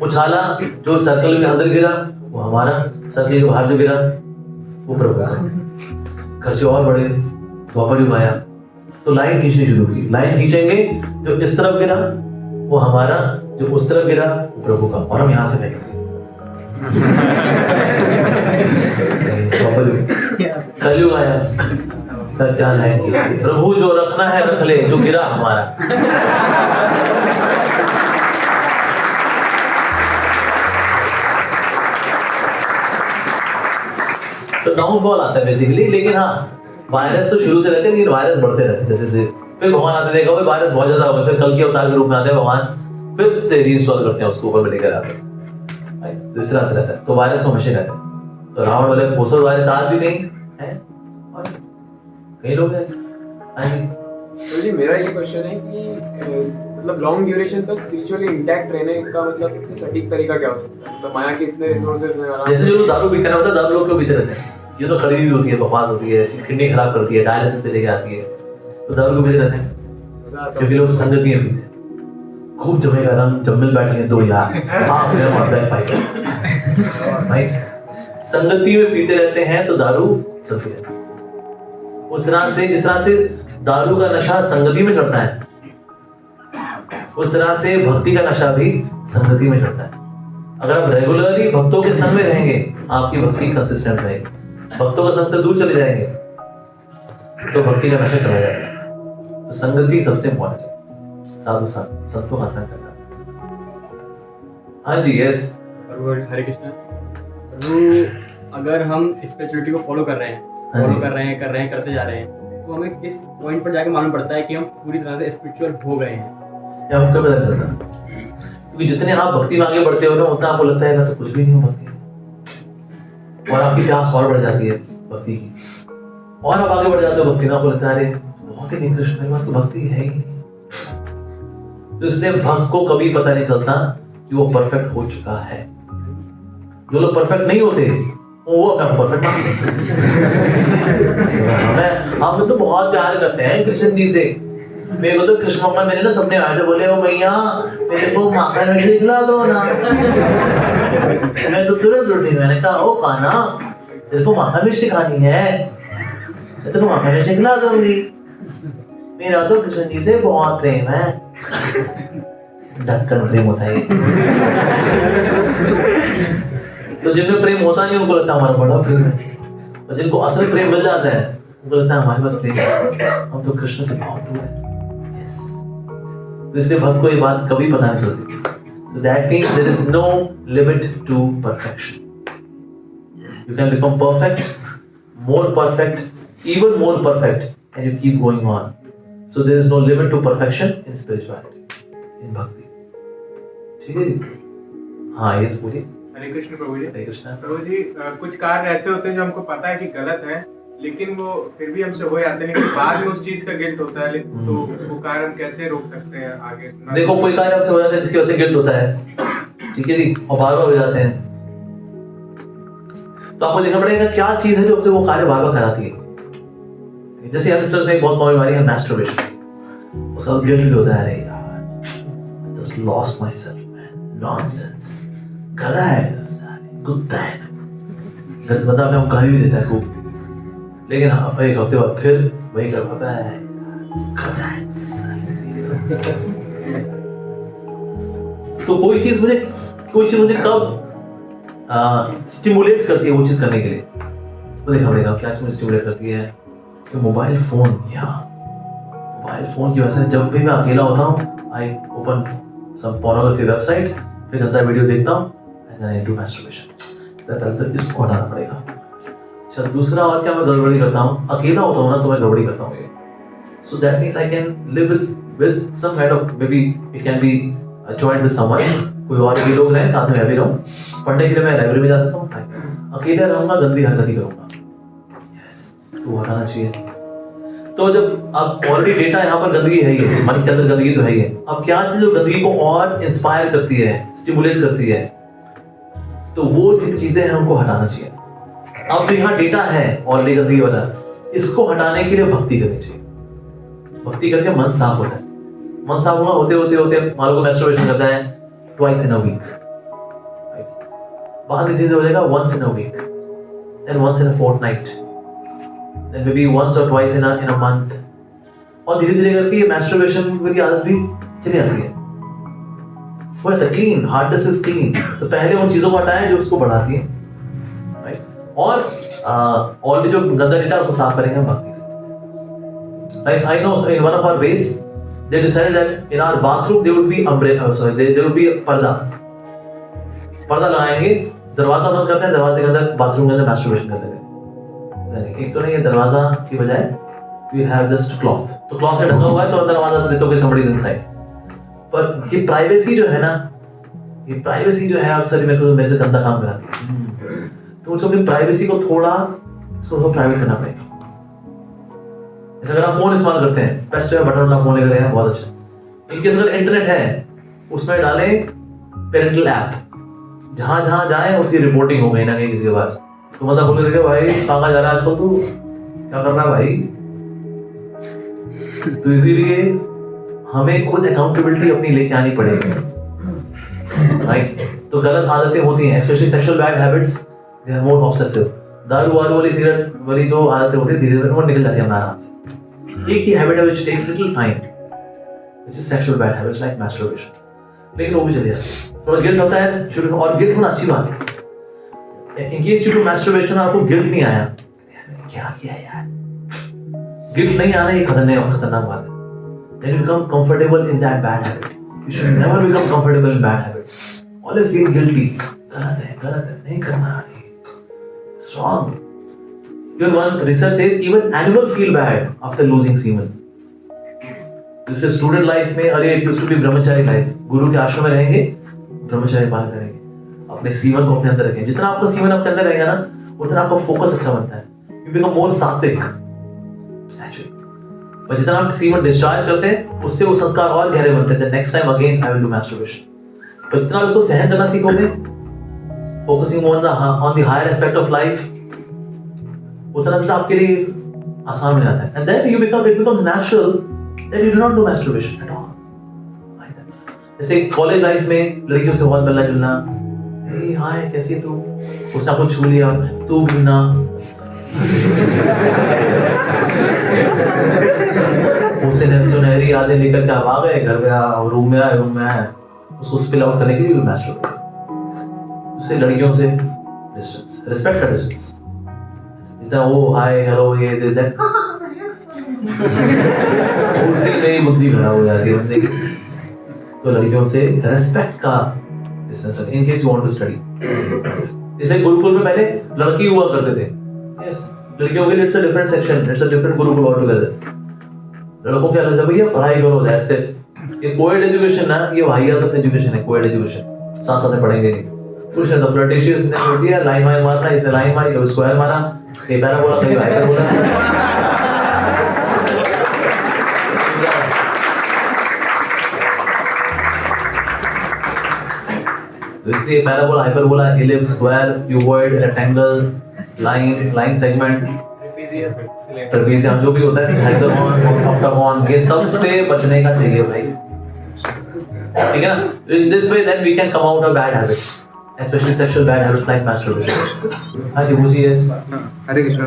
उछाला, जो सर्कल के अंदर गिरा वो हमारा, सर्कल के बाहर जो गिरा वो प्रभु का। खर्चे और बढ़े, द्वापर युग आया तो लाइन खींचनी शुरू की, लाइन खींचेंगे, जो इस तरफ गिरा वो हमारा, जो उस तरफ गिरा वो प्रभु का, और हम यहाँ से फेंकेंगे। कलयुग आया, तब क्या लाइन खींची, प्रभु जो रखना है रख ले, जो गिरा हमारा। तो डाउनफॉल आता है बेसिकली, लेकिन हाँ वायरस तो शुरू से रहते हैं, लेकिन वायरस बढ़ते रहते हैं जैसे फिर भगवान आते, देखो वायरस बहुत ज्यादा हो गया, फिर कल के अवतार के रूप में आते हैं भगवान, फिर से रीइंस्टॉल करते हैं उसको ऊपर में लेकर आते हैं, इस तरह से रहता है। तो वायरस हमेशा रहता है, तो रावण वाले पोस्टर वाले साथ भी नहीं है, और कई लोग ऐसे। हाँ जी, तो जी मेरा ये क्वेश्चन है कि मतलब लॉन्ग ड्यूरेशन तक स्पिरिचुअली इंटैक्ट रहने का मतलब सबसे सटीक तरीका क्या हो सकता है? मतलब माया के इतने रिसोर्सेज हैं, जैसे जो लोग दारू पीते हैं, मतलब दारू लोग क्यों पीते रहते हैं? ये तो खरीदी होती है, बकवास होती है, किडनी खराब करती है, डायलिसिस पे लेके आती है, तो दारू क्यों पीते रहते हैं? क्योंकि लोग संगतियां पीते हैं, खूब जमेगा रंग, जब मिल बैठे हैं दो यार, हाँ मैं मारता है भाई, राइट? संगति में पीते रहते हैं तो दारू चलती रहती है। उस तरह से जिस तरह से दारू का नशा संगति में चढ़ता है, उस तरह से भक्ति का नशा भी संगति में चढ़ता है। अगर आप रेगुलरली भक्तों के संग में रहेंगे, आपकी भक्ति कंसिस्टेंट रहेगी। भक्तों का संग से दूर चले जाएंगे तो भक्ति का नशा चला जाएगा। तो संगति सबसे इम्पोर्टेंट है, साधु संतों का संग करना। हाँ जी, यस प्रभु हरे कृष्ण। प्रभु अगर हम स्पिरिचुअलिटी को फॉलो कर रहे हैं, करते जा रहे हैं, तो हमें किस पॉइंट पर जाके मालूम पड़ता है कि हम पूरी तरह से स्पिरिचुअल हो गए हैं? या आपको पता नहीं चलता? क्योंकि जितने आप भक्ति में आगे बढ़ते हो ना, उतना आपको लगता है मैं तो कुछ भी नहीं हूँ भक्ति में, और आपकी प्यास और बढ़ जाती है भक्ति की, और आप आगे बढ़ जाते हो भक्ति में, आपको लगता है अरे बहुत ही नहीं, कृष्ण मेरे पास तो भक्ति है ही नहीं। तो इसलिए भक्त को कभी पता नहीं चलता कि वो परफेक्ट हो चुका है। जो लोग परफेक्ट नहीं होते वो अपना परफेक्ट मानते हैं। हम तो बहुत प्यार करते हैं कृष्ण जी से। मेरे को तो कृष्ण भगवान मेरे ना सपने आए थे, बोले ओ मैया मेरे को माखन में खिला दो ना। मैं तो तुरंत रोटी, मैंने कहा ओ काना तेरे को माखन मिर्ची खानी है, मैं तेरे को माखन मिर्ची खिला दूंगी। मेरा तो कृष्ण जी से बहुत प्रेम है। ढक्कन प्रेम होता है। तो जिनमें प्रेम होता नहीं उनको लगता है हमारा बड़ा प्रेम है, और जिनको असल प्रेम मिल जाता है उनको लगता है हमारे पास प्रेम है, हम तो कृष्ण से बहुत दूर है। तो इसलिए भक्त को ये बात कभी पता नहीं चलती। So that means there is no limit to perfection. You can become perfect, more perfect, even more perfect, and you keep going on. So there is no limit to perfection in spirituality, in bhakti. ठीक है जी? हाँ, ये बोलिए। हरे कृष्ण प्रभु जी। हरे कृष्ण प्रभु जी, कुछ कार्य ऐसे होते हैं जो हमको पता है कि गलत है, लेकिन वो फिर भी हमसे हो जाते हैं, लेकिन बाद में उस चीज का गिल्ट होता है, तो वो कार्य हम कैसे रोक सकते हैं आगे? देखो, कोई कार्य आपसे हो जाता है जिसकी वजह से गिल्ट होता है, ठीक है जी, और बार बार हो जाते हैं, तो आपको देखना पड़ेगा क्या चीज है जो आपसे वो कार्य बार बार कराती है। जैसे यंगस्टर्स में एक बहुत कॉमन बीमारी है मैस्टरबेशन। उसका गिल्ट भी होता है, अरे यार just lost my self man, nonsense, गधा है, कुत्ता है, बंदा अपने गाली भी देता है खूब, लेकिन हाँ एक हफ्ते बाद फिर वही कर पाता है। तो कोई चीज मुझे कब स्टिमुलेट करती है वो चीज करने के लिए, वो देखना पड़ेगा क्या चीज मुझे स्टिमुलेट करती है। कि मोबाइल फोन की वजह से जब भी मैं अकेला होता हूँ, I open some pornography website, फिर गंदा वीडियो देखता हूँ, and then I do masturbation. तो इसको हटाना पड़ेगा। अच्छा, दूसरा और क्या मैं गड़बड़ी करता हूँ, अकेला होता हूँ ना तो मैं गड़बड़ी करता हूँ। So that means I can live with some kind of, maybe it can be joint with someone, कोई और भी लोग रहें साथ में, मैं भी रहूँ। पढ़ने के लिए मैं लाइब्रेरी में जा सकता हूँ, अकेले रहूँगा गंदी हरकत करूँगा, तो हटाना चाहिए। तो जब अब ऑलरेडी डेटा यहाँ पर गंदगी है ही, मन के अंदर गंदगी तो है ही है, अब क्या चीज जो गंदगी को और इंस्पायर करती है, स्टिमुलेट करती है, तो वो चीजें हैं उनको हटाना चाहिए। अब जो यहाँ डेटा है ऑलरेडी गंदगी वाला, इसको हटाने के लिए भक्ति करनी चाहिए। भक्ति करके मन साफ होता है। मन साफ होगा, होते होते होते मान लो मैस्टरबेशन करता है ट्वाइस इन अ वीक, बाद धीरे धीरे हो जाएगा once in a week, then once in a fortnight, then maybe once और ट्वाइस इन अ मंथ, और धीरे धीरे करके ये मैस्टरबेशन की आदत भी चली जाती है। वो है क्लीन, हार्टनेस इज क्लीन। तो पहले उन चीजों को हटाएं जो उसको बढ़ाती है, राइट? और ऑलरेडी जो गंदा डेटा उसको साफ करेंगे हम भक्ति से, right? I know in one of our ways they decided that in our bathroom there would be there would be पर्दा लगाएंगे, दरवाजा बंद करते हैं, दरवाजे के अंदर बाथरूम के अंदर मैस्टरबेशन करते हैं। एक तो नहीं है, दरवाजा की बजाय वी हैव जस्ट क्लॉथ, तो क्लॉथ से ढका हुआ है तो दरवाजा तो कोई समबडी इनसाइड। पर ये प्राइवेसी जो है ना, ये प्राइवेसी जो है अक्सर मेरे से गंदा काम कराती है। तो मुझे अपनी प्राइवेसी को थोड़ा प्राइवेट करना पड़ेगा। जैसे अगर आप फोन इस्तेमाल करते हैं, बेस्ट है बटन वाला फोन लेकर हैं, बहुत अच्छा। इनकेस अगर इंटरनेट है उसमें डालें पेरेंटल ऐप, जहां जहां जाए उसकी रिपोर्टिंग हो गई ना कहीं किसी के पास, तो मतलब बोल रहे भाई कहाँ जा रहा है आजकल, तू क्या कर रहा है भाई। तो इसीलिए हमें खुद अकाउंटेबिलिटी अपनी लेके आनी पड़ेगी, राइट। तो गलत आदतें होती हैं, especially sexual bad habits, they are more obsessive. दारू वारू वाली, सिगरेट वाली जो आदतें होती है धीरे धीरे वो निकल जाती है आराम से। एक ही हैबिट है which takes little time, which is sexual bad habits like masturbation, लेकिन वो भी चली जाती है। थोड़ा गिल्ट होता है शुरू में, और गिल्ट होना अच्छी बात है। इन केस यू डू मैस्टरबेशन आपको गिल्ट नहीं आया, क्या किया यार, गिल्ट नहीं आना ये खतरनाक बात है। Then you become comfortable in that bad habit. You should never become comfortable in bad habits. Always feel guilty. गलत है, नहीं करना है। It's wrong. Even one research says even animals feel bad after losing semen. This is student life में, earlier it used to be Brahmachari life. गुरु के आश्रम में रहेंगे, ब्रह्मचारी पालन करेंगे, अपने सीमन को अपने अंदर रखेंगे। जितना आपका सीमन आपके अंदर रहेगा ना, उतना आपका फोकस अच्छा बनता है। You become more सात्विक. पर जितना आप सीमन डिस्चार्ज करते हैं उससे वो संस्कार और गहरे बनते हैं। Next time again I will do masturbation. पर जितना आप इसको सहन करना सीखोगे, focusing on the higher aspect of life, उतना ज़्यादा आपके लिए आसान हो जाता है। And then it becomes natural that you do not do masturbation at all. जैसे कॉलेज लाइफ में लड़कियों से बहुत मिलना जुलना, हे हाय कैसी है तू, उसने आपको छू लिया, तू भी ना उससे सुनहरी यादें लेकर के आ गए घर में, रूम में आए उसको स्पिल आउट करने के लिए मैस्टरबेट। उससे लड़कियों से डिस्टेंस, रिस्पेक्ट का डिस्टेंस। इतना वो हाय हेलो ये दिस दैट, उसी में बुद्धि खराब हो जाती है बंदे की। तो लड़कियों से रिस्पेक्ट का distance, in case you want to study. जैसे गुरुकुल में पहले लड़की हुआ करते थे, यस, लड़कियों के लिए it's a different section, it's a different Gurukul all together. लड़कों के अलग है भैया, पढ़ाई करो, दैट्स इट। ये कोएड एजुकेशन ना, ये वाहियात एजुकेशन है, कोएड एजुकेशन, साथ साथ में पढ़ेंगे नहीं कुछ नहीं। तो फ्लर्टेशियस ने होती है, लाइन वाइन मारना, इसे लाइन मारी, कभी स्क्वायर मारा, कहीं पैराबोला, कहीं हाइपरबोला। तो इसलिए parabola, hyperbola, ellipse, square, cuboid, rectangle, line segment, trapezium, जो भी होता है, हेक्सागोन, ऑक्टागोन, ये सब से बचने का चाहिए भाई, ठीक है ना। In this way then we can come out of bad habits, especially sexual bad habits like masturbation. हाँ जी मुझे यस। हरे कृष्ण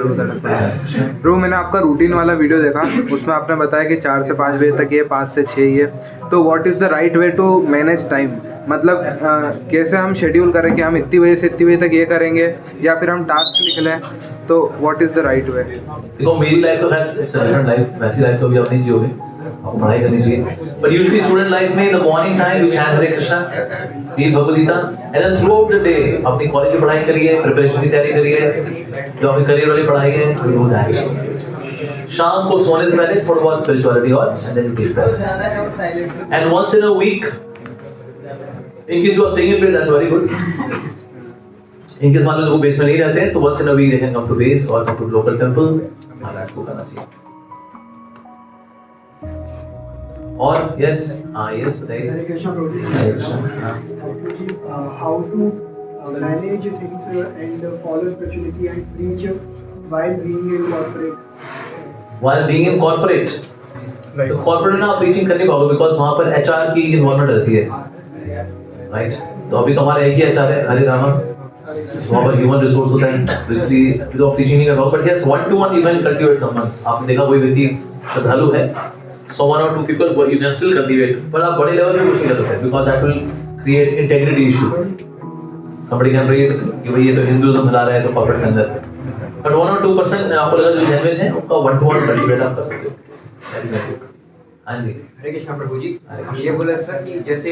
ब्रो, मैंने आपका रूटीन वाला वीडियो देखा, उसमें आपने बताया कि 4 से 5 बजे तक ये, 5 से 6 ये। तो what is the right way to manage time, मतलब कैसे हम शेड्यूल करें कि हम इतनी बजे से इतनी बजे तक ये करेंगे, या फिर हम टास्क लिख लें, तो व्हाट इज़ द राइट वे? देखो मेरी लाइफ तो है इट्स अ डिफरेंट लाइफ, वैसी लाइफ तो अभी आप नहीं जियोगे, आपको पढ़ाई करनी चाहिए। बट यूजुअली स्टूडेंट लाइफ में in the morning time you chant Hare Krishna, read Bhagavad Gita, and then throughout the day अपनी कॉलेज की पढ़ाई करिए, प्रिपरेशन की तैयारी करिए, जो अपनी करियर वाली पढ़ाई है वो रोज आएगी। शाम को सोने से पहले थोड़ा बहुत स्पिरिचुअलिटी और and then you take rest, and once in a week, in case you are staying in base that's very good. In case मान लो वो बेस में नहीं रहते हैं तो once in a week they can come to base और come to local temple, Maharaj को करना चाहिए। और यस यस बताइए। हरे कृष्णा प्रोजी, how to manage things and follow spirituality and preach while being in corporate? While being in corporate, तो corporate ना आप preaching कर नहीं पाओगे because वहाँ पर HR की involvement रहती है, right? तो अभी तो हमारा एक ही HR है, हरे रामा, वहाँ पर human resource होता है, तो इसलिए अभी तो आप preaching नहीं कर पाओगे। But yes, 1-to-1 you can cultivate someone. आपने देखा कोई व्यक्ति श्रद्धालु है, so 1 or 2 people you can still cultivate, but आप बड़े level पे कुछ नहीं कर सकते because that will create integrity issue. Somebody can raise कि भाई ये तो हिंदुज़म फैला रहा है तो corporate के अंदर, but 1 or 2% आपको लगा जो जेन्युइन है उसका 1-to-1 कल्टीवेट आप कर सकते हो। हाँ जी हरे कृष्णा प्रभु जी, हम ये बोले सर कि जैसे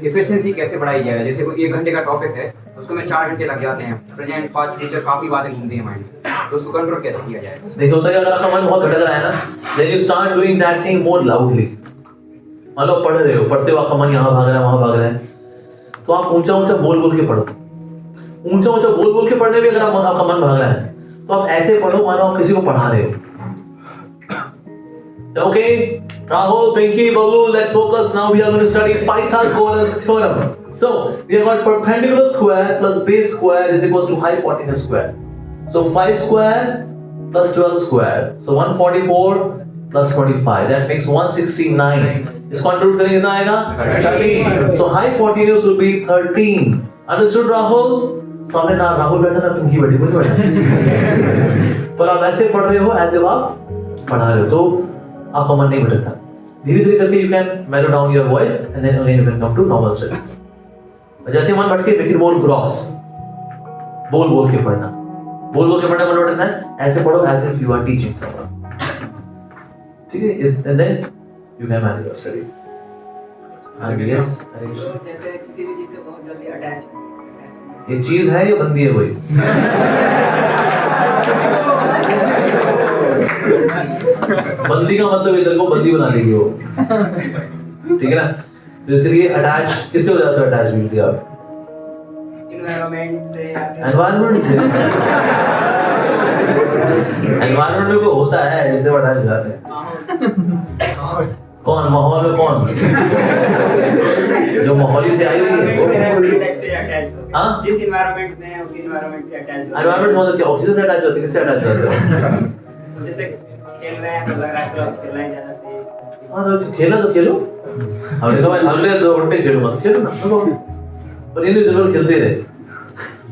एफिशिएंसी कैसे बढ़ाई जाए, जैसे कोई 1 घंटे का टॉपिक है उसको में 4 घंटे लग जाते हैं, प्रेजेंट पास्ट फ्यूचर काफी बातें घूमती हैं माइंड, तो उसको कंट्रोल कैसे किया जाए? देखो होता है अगर आपका मन बहुत भटक रहा है ना, then you start doing that thing more loudly। मान लो पढ़ रहे हो, पढ़ते हो आपका मन यहाँ भाग रहा है वहाँ भाग रहा है, तो आप ऊंचा ऊंचा बोल बोल के पढ़ो, ऊंचा ऊंचा बोल बोल के पढ़ने भी अगर आपका मन भाग रहा है तो आप ऐसे पढ़ो मानो आप किसी को पढ़ा रहे हो. Okay, Rahul, Pinky, Babu, let's focus. Now we are going to study Pythagoras theorem. So we have got perpendicular square plus base square is equals to hypotenuse square. So 5 square plus 12 square. So 144 plus 25. That makes 169. इसको under करेंगे कितना आएगा? 13. So hypotenuse will be 13. Understood, Rahul? सामने ना राहुल बैठा ना पिंकी बैठी कोई बैठा. पर आप ऐसे पढ़ रहे हो ऐसे आप पढ़ा रहे हो तो आपका मन नहीं भटकता. धीरे धीरे करके you can mellow down your voice and then again you can come to normal studies. जैसे मन भटके make it more gross. बोल बोल के पढ़ना. बोल बोल के पढ़ना मन भटकता है. ऐसे पढ़ो as if you are teaching someone. ठीक है? And then you can manage your studies. Yes. जैसे किसी भी चीज से बहुत जल्दी अटैच. ये चीज है या बंदी है कोई? बंदी का मतलब इधर को बंदी बना देगी वो. ठीक है ना? तो इसलिए अटैच किससे हो जाता है अटैचमेंट की आप? एनवायरनमेंट से. एनवायरनमेंट में कोई होता है जिससे अटैच हो जाते हैं. कौन माहौल में कौन? जो माहौली से आई हुई है वो उसी टाइप से अटैच हो. हाँ? जिस एनवायरनमेंट में है उसी एनवायरनमेंट से अटैच हो. एनवायरनमेंट मतलब क्या? ऑक्सीजन से अटैच होते हैं? किससे अटैच होते हैं? जैसे खेल रहे हैं तो लग रहा है चलो खेलना ही ज्यादा सही. हाँ तो खेलना तो खेलो. हमने कहा भाई अगले 2 घंटे खेलो मत खेलो ना. पर ये दिन भर खेलते रहे.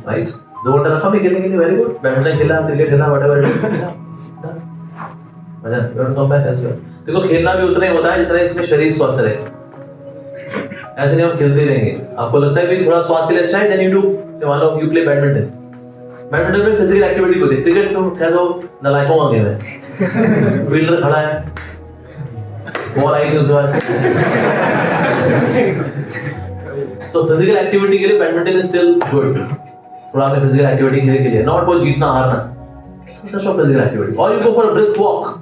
राइट? 2 घंटा रखा भी खेलने के लिए. Very good. बैडमिंटन खेला, क्रिकेट खेला, व्हाटएवर. मजा you come back as well. देखो खेलना भी उतना ही होता है जितना इसमें शरीर स्वस्थ रहे. ऐसे नहीं हम खेलते रहेंगे. आपको लगता है कि थोड़ा स्वास्थ्य के लिए अच्छा है देन यू डू मान लो यू प्ले बैडमिंटन. बैडमिंटन में फिजिकल एक्टिविटी होती है. क्रिकेट तो खैर दो नलायकों का गेम है. फील्डर खड़ा है, बॉल आई नहीं उसके बाद. सो फिजिकल एक्टिविटी के लिए बैडमिंटन इज स्टिल गुड. थोड़ा में फिजिकल एक्टिविटी खेलने के लिए, नॉट फॉर जीतना हारना. Such for physical activity. और you go for a brisk walk.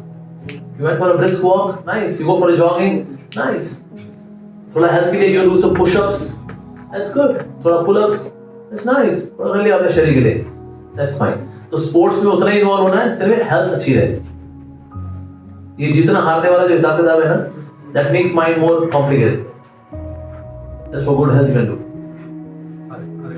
You went for a brisk walk, nice. You go for a jogging, nice. थोड़ा health के लिए you do some push-ups, that's good. थोड़ा pull-ups, that's nice. थोड़ा कर लिया अपने शरीर के लिए, that's fine. तो स्पोर्ट्स में उतना ही इन्वॉल्व होना है जितने में हेल्थ अच्छी रहे. ये जितना हारने वाला जो हिसाब किताब है ना, that makes mind more complicated. That's for good health you can do.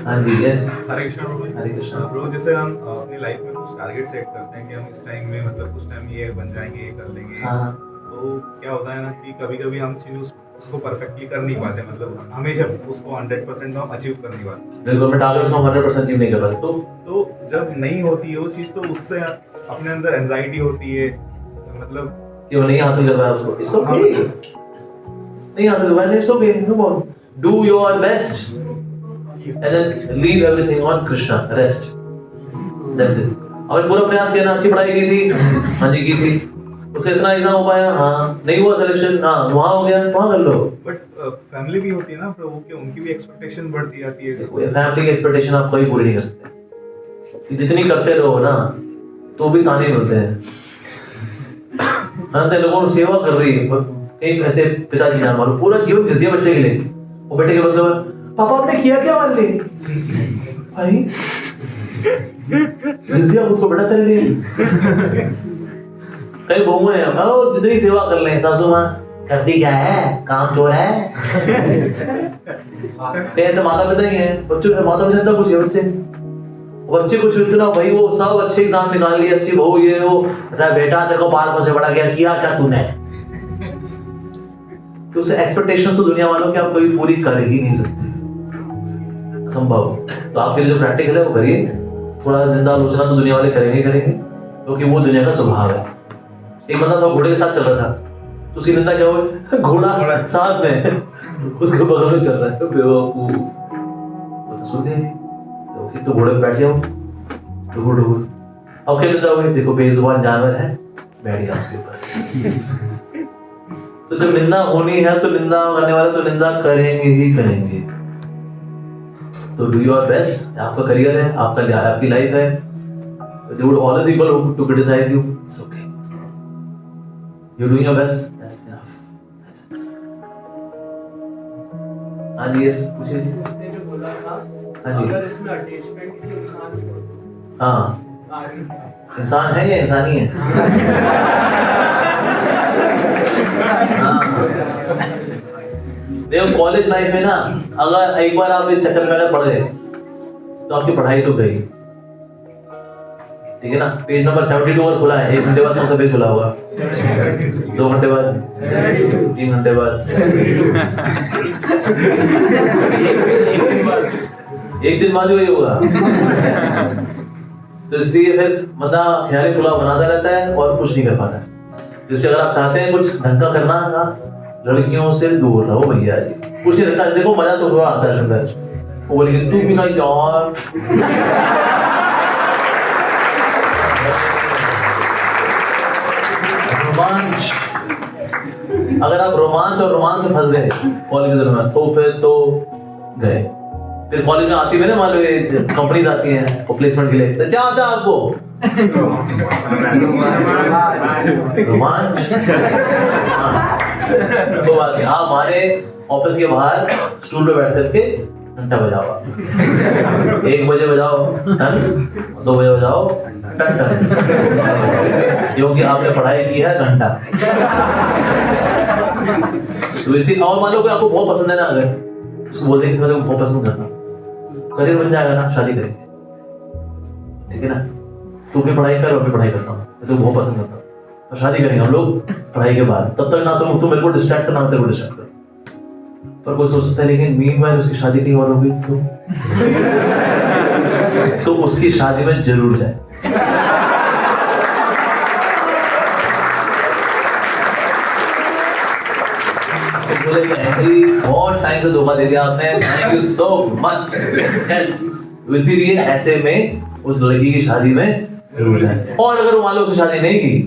हाँ जी, yes. हरे कृष्णा ब्रो. जैसे हम अपनी लाइफ में कुछ टारगेट सेट करते हैं कि हम इस टाइम में मतलब कुछ टाइम ये बन जाएंगे, ये कर लेंगे. तो क्या होता है ना कि कभी-कभी हम चीज उसको परफेक्टली कर नहीं पाते. मतलब हमेशा उसको 100% हम अचीव कर नहीं पाते. बिल्कुल. मैं टारगेट्स को 100% अचीव नहीं कर पाता. तो जब नहीं होती है वो चीज तो उससे अपने अंदर एंजाइटी होती है. मतलब कि वो नहीं हासिल कर रहा है उसको. It's okay. नहीं हासिल कर रहा है, it's okay. No problem. Do your best. And then leave everything on Krishna. Rest. That's it. हमने पूरा प्रयास किया ना, अच्छी पढ़ाई की थी, हाँ जी की थी. उससे इतना एग्जाम हो पाया, हाँ. नहीं हुआ सिलेक्शन, हाँ. वहाँ हो गया, वहाँ कर लो. बट फैमिली भी होती है ना प्रभु के, उनकी भी एक्सपेक्टेशन बढ़ती जाती है. फैमिली की एक्सपेक्टेशन आप कभी पूरी नहीं कर सकते. जितनी करते रहो ना, तो भी ताने मिलते हैं. हाँ तो लोगों को सेवा कर रही है, कहीं ऐसे पिताजी ना मारो, पूरा जीवन घिस दिया बच्चे के लिए. वो बेटे के बच्चे पापा आपने किया क्या हमारे लिए? भाई घिस दिया खुद को बेटा तेरे लिए. कई बहू हैं, जितनी सेवा कर लें. सासू माँ करती क्या है, काम चोर है. ऐसे माता पिता ही हैं. बच्चों माता पिता कुछ है बच्चे कुछ इतना भाई वो सब अच्छे एग्जाम निकाल लिए, अच्छी बहू ये वो. बेटा तेरे को पार्क से बड़ा किया क्या तूने? तो उसे एक्सपेक्टेशंस तो दुनिया वालों की आप कभी पूरी कर ही नहीं सकते. असंभव. तो आपके लिए जो प्रैक्टिकल है वो करिए. थोड़ा निंदा आलोचना तो दुनिया वाले करेंगे क्योंकि वो दुनिया का स्वभाव है. एक बंदा था घोड़े के साथ चल रहा था, तो उसकी निंदा क्या हुई? घोड़ा साथ में उसके बगल में चल रहा है. बेवकूफ. तो सुन ले तो घोड़े पे बैठ जाओ. डुगुर डुगुर. अब क्या निंदा हुई? देखो बेजुबान जानवर है, बैठ गया उसके ऊपर. तो जब निंदा होनी है तो निंदा करने वाले तो निंदा करेंगे ही करेंगे. तो डू योर बेस्ट. आपका करियर है, आपकी लाइफ है. They would always people to criticize you. It's okay. You're doing your best. That's enough. हाँ जी, yes, पूछिए जी. हाँ जी। अगर इसमें अटैचमेंट किसी इंसान से हो हाँ इंसान है या इंसानी है? हाँ देखो कॉलेज लाइफ में ना अगर एक बार आप इस चक्कर में अगर पड़ गए तो आपकी पढ़ाई तो गई, ठीक है ना। पेज नंबर 72 और खुला है, 1 घंटे बाद कौन सा पेज खुला होगा? 2 घंटे बाद, 3 घंटे बाद, 1 दिन बाद वही होगा। तो इसलिए फिर बंदा ख्याली पुलाव बनाता रहता है और कुछ नहीं कर पाता है। जैसे अगर आप चाहते हैं कुछ ढंग का करना ना, लड़कियों से दूर रहो भैया जी। कुछ नहीं रखा, देखो मजा तो थोड़ा आता है सुंदर, वो बोलेंगे तू भी ना यार। रोमांच, अगर आप रोमांच और रोमांच में फंस गए कॉलेज के दरमियान तो फिर तो गए। फिर कॉलेज में आती है ना, मान लो ये कंपनीज आती हैं और प्लेसमेंट के लिए, तो क्या आता है आपको? रोमांच। तो बात है, आप हमारे ऑफिस के बाहर स्टूल पे बैठ करके घंटा बजाओ। 1 बजे बजाओ टन, 2 बजे बजाओ टन टन, क्योंकि आपने पढ़ाई की है घंटा। तो इसी और मान लो कि आपको बहुत पसंद है ना, अगर उसको बोलते हैं कि मैं बहुत पसंद करता हूँ, करियर बन जाएगा ना, शादी करेंगे, ठीक है ना। तू अपनी पढ़ाई कर, अपनी पढ़ाई करता हूँ, मैं तो बहुत पसंद करता हूँ, तो शादी करेंगे हम लोग पढ़ाई के बाद। तब तक ना तो मेरे को डिस्ट्रैक्ट करना, तेरे को डिस्ट्रैक्ट कर। पर कोई सोचता है लेकिन मीनवाइल उसकी शादी नहीं और होगी तो उसकी शादी में जरूर जाए। बहुत टाइम से धोखा दे दिया आपने, thank you so much. Yes, इसीलिए ऐसे में उस लड़की की शादी में जरूर जाए। और अगर मान लो उसने शादी नहीं की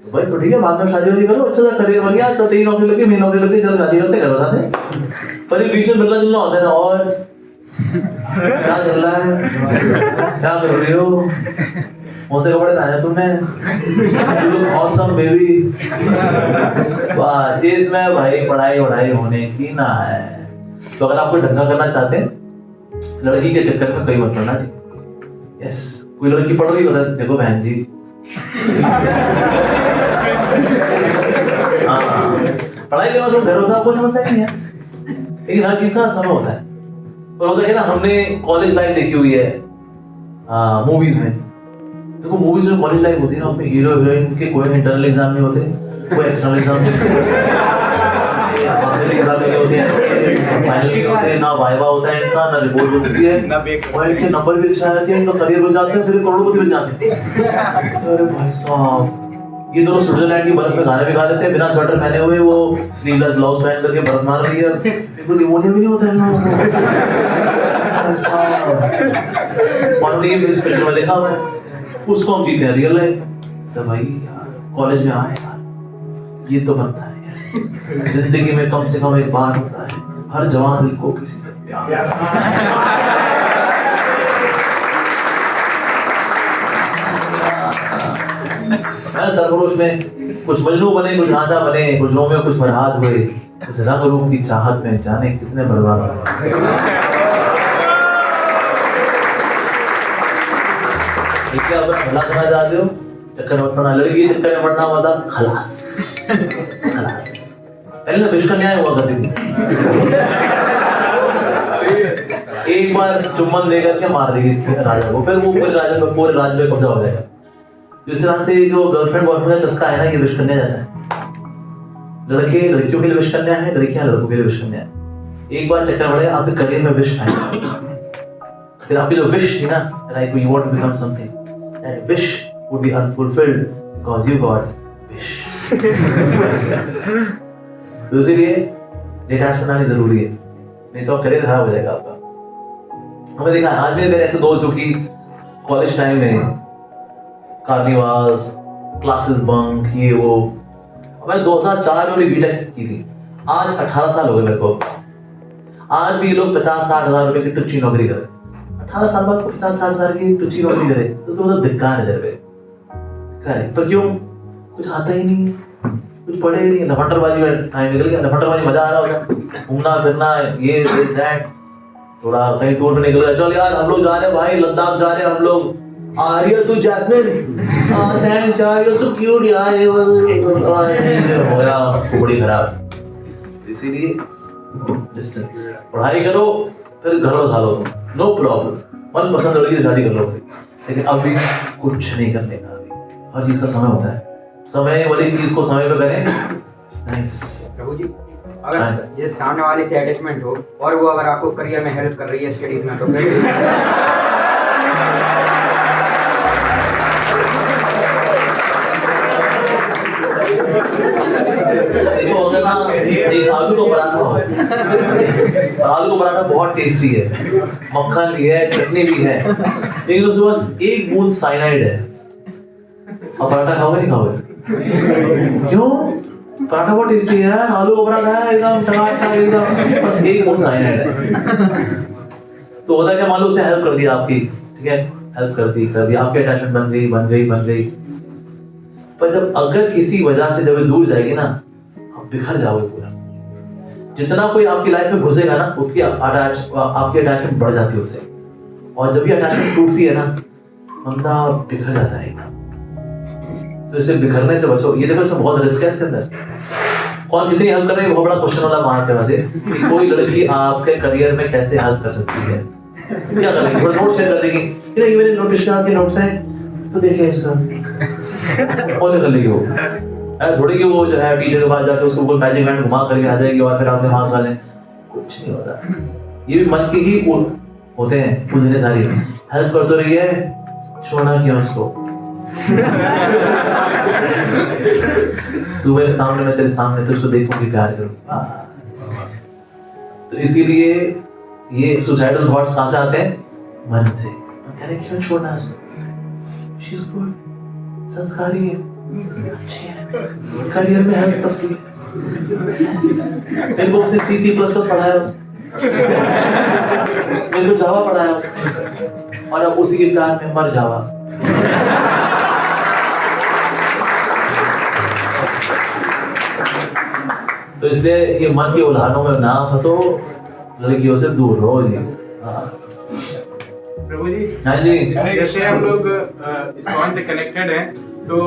तो भाई तो ठीक है, बाद में शादी वादी करो, अच्छा सा करियर बन गया, तेरी नौकरी लगी, मेरी नौकरी लगी, चलो शादी करते घर बताते। पर ये बीच में मिलना जुलना होता है ना, और क्या चल रहा है, क्या कर रही हो, कौन से कपड़े पहने तुमने, यू लुक ऑसम बेबी। वाह, इसमें भाई पढ़ाई वढ़ाई होने की ना है। तो अगर आप कोई धंधा करना चाहते हैं, लड़की के चक्कर में कहीं मत पड़ना चाहिए। यस, कोई लड़की पढ़ रही होता है, देखो बहन जी पढ़ाई के बाद तो भरोसा आपको समझता नहीं है, लेकिन हर चीज का समय होता है। और होता है ना, हमने कॉलेज लाइफ देखी हुई है मूवीज में। देखो मूवीज में कॉलेज लाइफ होती है ना, उसमें हीरो हीरोइन के कोई इंटरनल एग्जाम नहीं होते, कोई एक्सटर्नल एग्जाम नहीं होते, फाइनल नहीं होते, ना वाइवा होता है इनका, ना रिपोर्ट होती है, और इनके नंबर भी अच्छा रहते हैं, इनका करियर बन जाता है, फिर करोड़पति बन जाते हैं। अरे भाई साहब, ये दोनों स्विट्जरलैंड की बर्फ में गाने भी गा लेते हैं बिना स्वेटर पहने हुए, वो स्लीवलेस ब्लाउज पहन करके बर्फ मार रही है, बिल्कुल निमोनिया भी नहीं होता है इन लोगों को। और ये पिक्चर में लिखा हुआ है, उसको हम जीते हैं रियल लाइफ। तो भाई यार कॉलेज में आए यार, ये तो बनता है। यस, जिंदगी में कम से कम एक बार होता है, हर जवान दिल को किसी से प्यार। सरफरोश में कुछ मजनू बने, कुछ राजा बने, कुछ लोगों में कुछ फरहाद हुए, उस रंग रूप की चाहत में जाने कितने बर्बाद हुए। क्या भला करना चाहते हो, चक्कर मत पड़ना, लड़की के चक्कर में पड़ना होता खलास खलास। पहले ना विश्वकन्याएं हुआ करती थी, एक बार चुम्बन देकर के मार देगी राजा को, फिर वो पूरे राज पे कब्जा हो जाएगा। जिस तरह से जो गर्लफ्रेंड बॉयफ्रेंड का चस्का है ना, ये विश्वकन्या जैसा है। लड़के लड़कियों के लिए विश्वकन्या है, लड़कियां लड़कों के लिए विश्वकन्या है। एक बार चक्कर पड़ेगा, आपके करियर में विश आएगा, फिर आपकी जो विश थी ना, like you want to become something, that wish would be unfulfilled because you got wish. तो इसीलिए डिटैच बनानी जरूरी है, नहीं तो करियर खराब हो जाएगा आपका। हमने देखा आज भी मेरे ऐसे दोस्त जो कि कॉलेज टाइम में कार्निवाल्स, क्लासेस बंक, ये वो। मैंने 2004 में बीटेक की थी, आज 18 साल हो गए मेरे को। आज भी लोग 50-60 हजार रुपए की टुच्ची नौकरी करे, 18 साल बाद 50-60 हजार की टुच्ची नौकरी करे, तो मतलब धिक्कार है तेरे पे। करे पर क्यों, कुछ आता ही नहीं, कुछ पढ़े ही नहीं, लफंडरबाजी में टाइम निकल गया। लफंडरबाजी मजा आ रहा होता, घूमना फिरना, ये दैट, थोड़ा कहीं टूर में निकल गया, चल यार हम लोग जा रहे हैं भाई, लद्दाख जा रहे हैं हम लोग, आ रही है तू जैस्मिन, थैंक्स यार, यू सो क्यूट यार, ये हो गया बड़ी खराब। इसीलिए डिस्टेंस, पढ़ाई करो फिर घर बसा लो, नो प्रॉब्लम, मनपसंद लड़की से शादी कर लो, लेकिन अभी कुछ नहीं करने का, अभी हर चीज का समय होता है, समय वाली चीज को समय पे करें। नाइस प्रभु जी, अगर ये सामने वाले से अटैचमेंट हो और वो अगर आपको करियर में हेल्प कर रही है स्टडीज में, तो देखो अगर ना एक आलू का पराठा हो, आलू का पराठा बहुत टेस्टी है, मक्खन भी है, चटनी भी है, लेकिन उसके पास एक बूंद साइनाइड है, अब पराठा खाओगे नहीं खाओगे? क्यों? पराठा बहुत टेस्टी है यार, आलू का पराठा है एकदम टमाटर एकदम, बस एक बूंद साइनाइड है। तो होता क्या, मान लो उसे हेल्प कर दिया आपकी, ठीक है, हेल्प कर दी आपकी अटैचमेंट बन गई, पर जब अगर किसी वजह से जब दूर जाएगी ना, आप बिखर जाओगे पूरा। जितना कोई आपकी लाइफ में घुसेगा ना, उतनी आपकी अटैचमेंट बढ़ जाती है उससे, और जब ये अटैचमेंट टूटती है ना, बंदा बिखर जाता है एकदम। तो इसे बिखरने से बचो। ये देखो इसमें बहुत रिस्क है इसके अंदर, कौन जितनी हेल्प कर रही है बहुत बड़ा क्वेश्चन वाला वहां पे वैसे, कि कोई लड़की आपके करियर में कैसे हेल्प कर सकती है, क्या कर देगी, नोट शेयर कर देगी, ये मेरे नोटिस के नोट्स हैं तो देख ले इसका, और क्या कर लेगी वो, थोड़ी कि वो जो है टीचर के पास जाकर उसको कोई मैजिक बैंड घुमा करके आ जाएगी और फिर आपके मार्क्स आ जाए, कुछ नहीं होता। ये भी मन के ही होते हैं उलझने सारी, हेल्प कर तो रही है, छोड़ना क्यों उसको। तू मेरे सामने, मैं तेरे सामने, तो उसको देखूंगी, प्यार करूंगी। तो इसीलिए ये सुसाइडल थॉट्स कहां से आते हैं? मन से। क्यों छोड़ना है? शी इज गुड, संस्कारी है, अच्छी है, करियर में हेल्प करती है, मेरे को उसने C++ पढ़ाया, मेरे को जावा पढ़ाया उसने, और अब उसी के प्यार में मर जावा। तो इसलिए ये मन के उल्हानों में ना फंसो, लड़कियों से दूर रहो जी। प्रभु जी, हाँ जी, जैसे हम लोग इस्कॉन से कनेक्टेड हैं, तो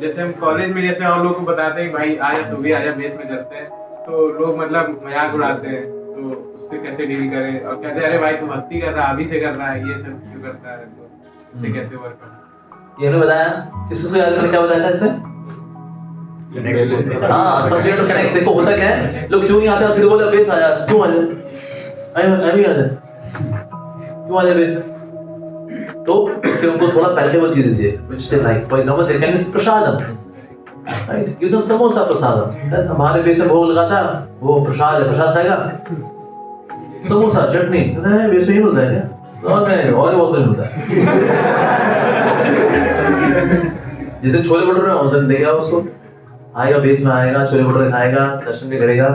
जैसे हम कॉलेज में जैसे और लोगों को बताते हैं भाई आजा तू भी आजा, बेस में चलते हैं, तो लोग मतलब मजाक उड़ाते हैं, तो उससे कैसे डील करें, और कहते हैं अरे भाई तू भक्ति कर रहा है, अभी से कर रहा है, ये सब क्यों करता है, तो इससे कैसे वर्क करना? ये हमने बताया, किसको याद करके क्या बताया था इसमें? हाँ, फर्स्ट ईयर टू कनेक्ट। देखो होता क्या है, लोग क्यों नहीं आते, फिर बोले बेस आ जा, क्यों आ जा, अभी आ जा, क्यों आ जा बेस में? तो इससे उनको थोड़ा पहले वो चीज दीजिए which they like. For example, they can prasadam, right? give them samosa प्रसादम। हमारे बेस में भोग लगा था, वो प्रसाद है, प्रसाद खाएगा, समोसा चटनी, बेस में ही मिलता है क्या? और नहीं, और बहुत नहीं मिलता है। जिस दिन छोले भटूरे उस दिन देखेगा उसको, आएगा बेस में, आएगा छोले भटूरे खाएगा, दर्शन भी करेगा,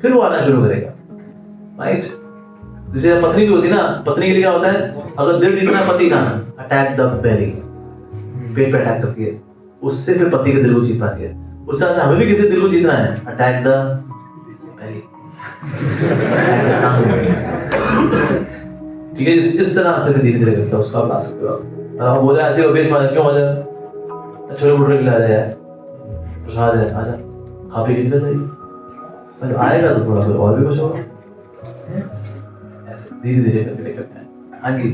फिर वो आना शुरू करेगा, राइट? जैसे पत्नी भी होती ना, पत्नी के लिए क्या होता है, अगर दिल जीतना है पति का, अटैक द बेली, पेट पे अटैक करती है, उससे फिर पति के दिल को जीत पाती है। उस तरह से हमें भी किसी दिल को जीतना है, अटैक द बेली, ठीक है? जिस तरह से धीरे धीरे करके उसको आप ला सकते हो। और हम बोले ऐसे बेस में क्यों मजा, छोले भटूरे के लिए आ जाए, प्रसाद है, आजा खा पी के निकल जाइए, आएगा तो थोड़ा और भी कुछ होगा, धीरे धीरे करके लेकर आए। हाँ जी,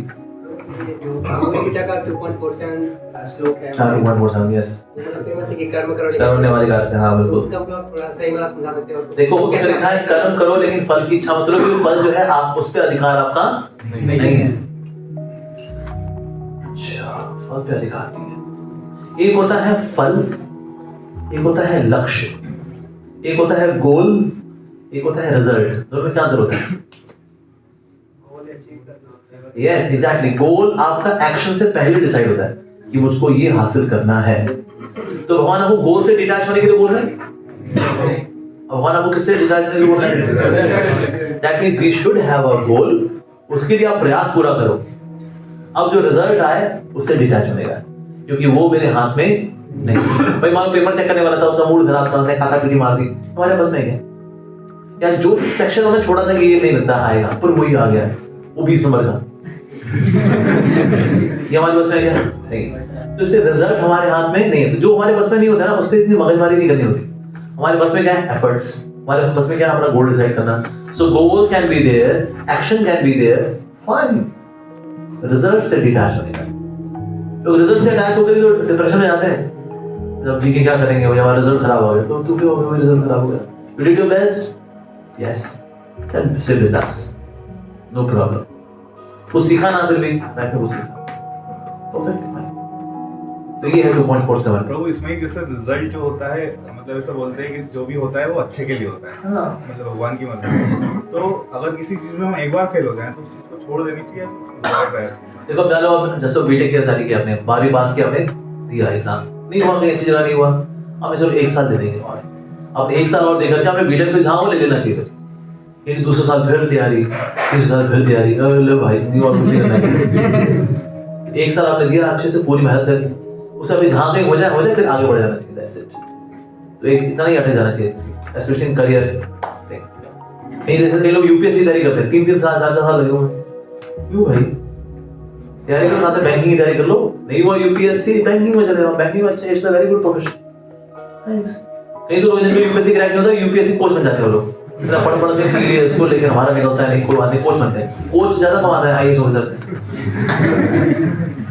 गीता का 2.47 श्लोक है, 2.47, यस, कर्म करो करने वाली बात है। हाँ बिल्कुल, उसका थोड़ा सही बात समझा सकते हो? देखो उसमें लिखा है कर्म करो लेकिन फल की इच्छा मत करो, क्योंकि फल जो है आप उस पे अधिकार आपका नहीं है। अच्छा, फल पे अधिकार नहीं है। एक होता है फल, एक होता है लक्ष्य, एक होता है गोल, एक होता है रिजल्ट। दोनों में क्या अंतर होता है? यस एग्जैक्टली, गोल आपका एक्शन से पहले डिसाइड होता है कि मुझको ये हासिल करना है, तो भगवान आपको गोल से डिटैच होने के लिए बोल रहे हैं। भगवान आपको किससे डिटैच होने के लिए बोल रहे हैं? That means we should have a goal, उसके लिए आप प्रयास पूरा करो। अब जो रिजल्ट आए उससे डिटैच होने का, क्योंकि वो मेरे हाथ में नहीं। भाई मान पेपर चेक करने वाला था, उसका मूड खराब था, उसने खाता पीटी मार दी, हमारे पास में क्या यार, जो सेक्शन हमने छोड़ा था कि ये नहीं लगता आएगा, पर वही आ गया, वो 20 नंबर का। ये हमारे बस में क्या नहीं, तो इससे रिजल्ट हमारे हाथ में नहीं है। तो जो हमारे बस में नहीं होता है ना, उस पर इतनी मगजमारी नहीं करनी होती। हमारे बस में क्या है? एफर्ट्स। हमारे बस में क्या है? अपना गोल डिसाइड करना। So goal can be there, action can be there, fine. Result से डिटैच होने का, लोग रिजल्ट से अटैच होकर तो डिप्रेशन में जाते हैं। जब जी के क्या करेंगे भाई, हमारा रिजल्ट खराब हो गया, तो तू क्यों हो गया? रिजल्ट खराब हो गया, you did your best, yes, then stay with us, no problem. कुछ सीखा ना, फिर भी मैं कुछ सीखा, परफेक्ट। तो ये है 2.47। प्रभु इसमें जैसे रिजल्ट जो होता है, मतलब ऐसा बोलते हैं कि जो भी होता है वो अच्छे के लिए होता है, मतलब भगवान की मर्जी। तो अगर किसी चीज में हम एक बार फेल हो जाए तो उस चीज को छोड़ देनी चाहिए, उसको दोबारा प्रयास करना। देखो अब जानो, अब जैसे बीटेक की तैयारी की आपने, 12वीं पास किया आपने, दिया एग्जाम, नहीं हुआ, कहीं अच्छी जगह नहीं हुआ, हमें चलो 1 साल दे देंगे और अब 1 साल और देकर के हमने बीटेक पे जहाँ वो ले लेना चाहिए। फिर दूसरे साल फिर तैयारी, तीसरे साल फिर तैयारी, अरे भाई नहीं और कुछ नहीं करना। 1 साल आपने दिया अच्छे से, पूरी मेहनत करके, उसे अभी जहाँ कहीं हो जाए फिर आगे बढ़ जाना चाहिए। That's it. तो एक इतना ही अटक जाना चाहिए, स्पेशली इन करियर। कहीं जैसे कई लोग यूपीएससी तैयारी करते हैं, 3 साल 4 साल लगे हुए, क्यों भाई? तैयारी करो, साथ में बैंकिंग की तैयारी कर लो। नहीं हुआ यूपीएससी, बैंकिंग में चले जाओ, बैंकिंग में अच्छा, it's a very good profession. कई तो लोग जिनको यूपीएससी क्रैक नहीं होता, यूपीएससी कोच बन जाते हैं वो लोग, इतना पढ़ के फिर इसको लेकर हमारा निकलता है नहीं, कोई बात नहीं, कोच बनते हैं। कोच ज्यादा कमाता है आईएएस ऑफिसर।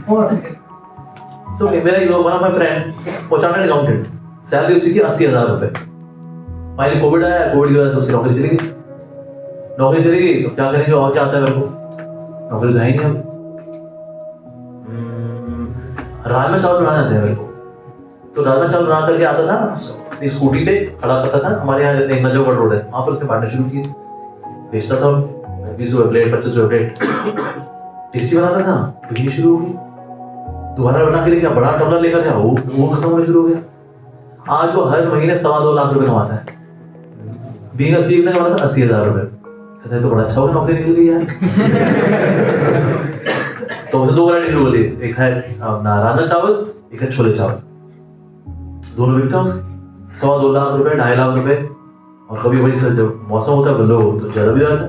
और तो मेरा एक वन ऑफ माय फ्रेंड, वो चार्टर्ड अकाउंटेंट, सैलरी उसकी थी 80,000 रुपए। फाइनली कोविड आया, कोविड की वजह से उसकी नौकरी चली गई। नौकरी चली गई तो क्या करेंगे, और क्या आता है मेरे को, नौकरी तो है ही नहीं। अब राजमा चावल बनाना आता है मेरे को, तो राजमा चावल बना करके आता था, स्कूटी पे खड़ा करता था, हमारे यहाँ एक नजफगढ़ रोड है, वहां पर उसने बांटना शुरू किए, बेचता था 20 रुपए प्लेट, 25 रुपए प्लेट, टेस्टी बनाता था, बिजली शुरू हो गई। दोबारा बना के लेके बड़ा टमला लेकर गया, वो खत्म होना शुरू हो गया। आज वो हर महीने 2.25 लाख रुपए कमाता है। बीइंग अ सीखने का मतलब 80,000 रुपए, कहते हैं तो बड़ा अच्छा हो, नौकरी निकल गई यार। तो उसे 2 वैरायटी शुरू कर दी, एक है अपना राजमा चावल, एक है छोले चावल, दोनों बिकता है उसका 2.25 लाख रुपए, 2.5 लाख रुपए। और कभी बड़ी सर जब मौसम होता है लोग तो ज्यादा भी जाता है।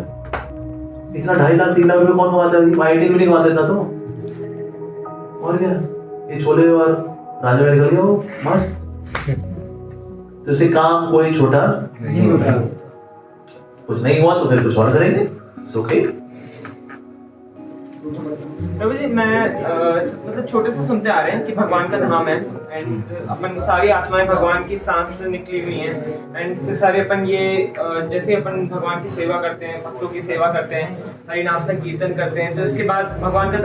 इतना 2.5 लाख 3 लाख रुपए कौन कमाता है? आईटी में नहीं कमाता इतना तो। और क्या, ये छोले और राजमा में निकल गया वो मस्त। तो इसे काम कोई छोटा नहीं होता। कुछ नहीं हुआ तो फिर कुछ और करेंगे, ओके। प्रभु जी, मैं मतलब छोटे से सुनते आ रहे हैं कि भगवान का धाम है, एंड अपन सारी आत्माएं भगवान की सांस से निकली हुई हैं, एंड फिर सारे अपन ये जैसे अपन भगवान की सेवा करते हैं, भक्तों की सेवा करते हैं, हरि नाम संकीर्तन करते हैं, तो इसके बाद भगवान के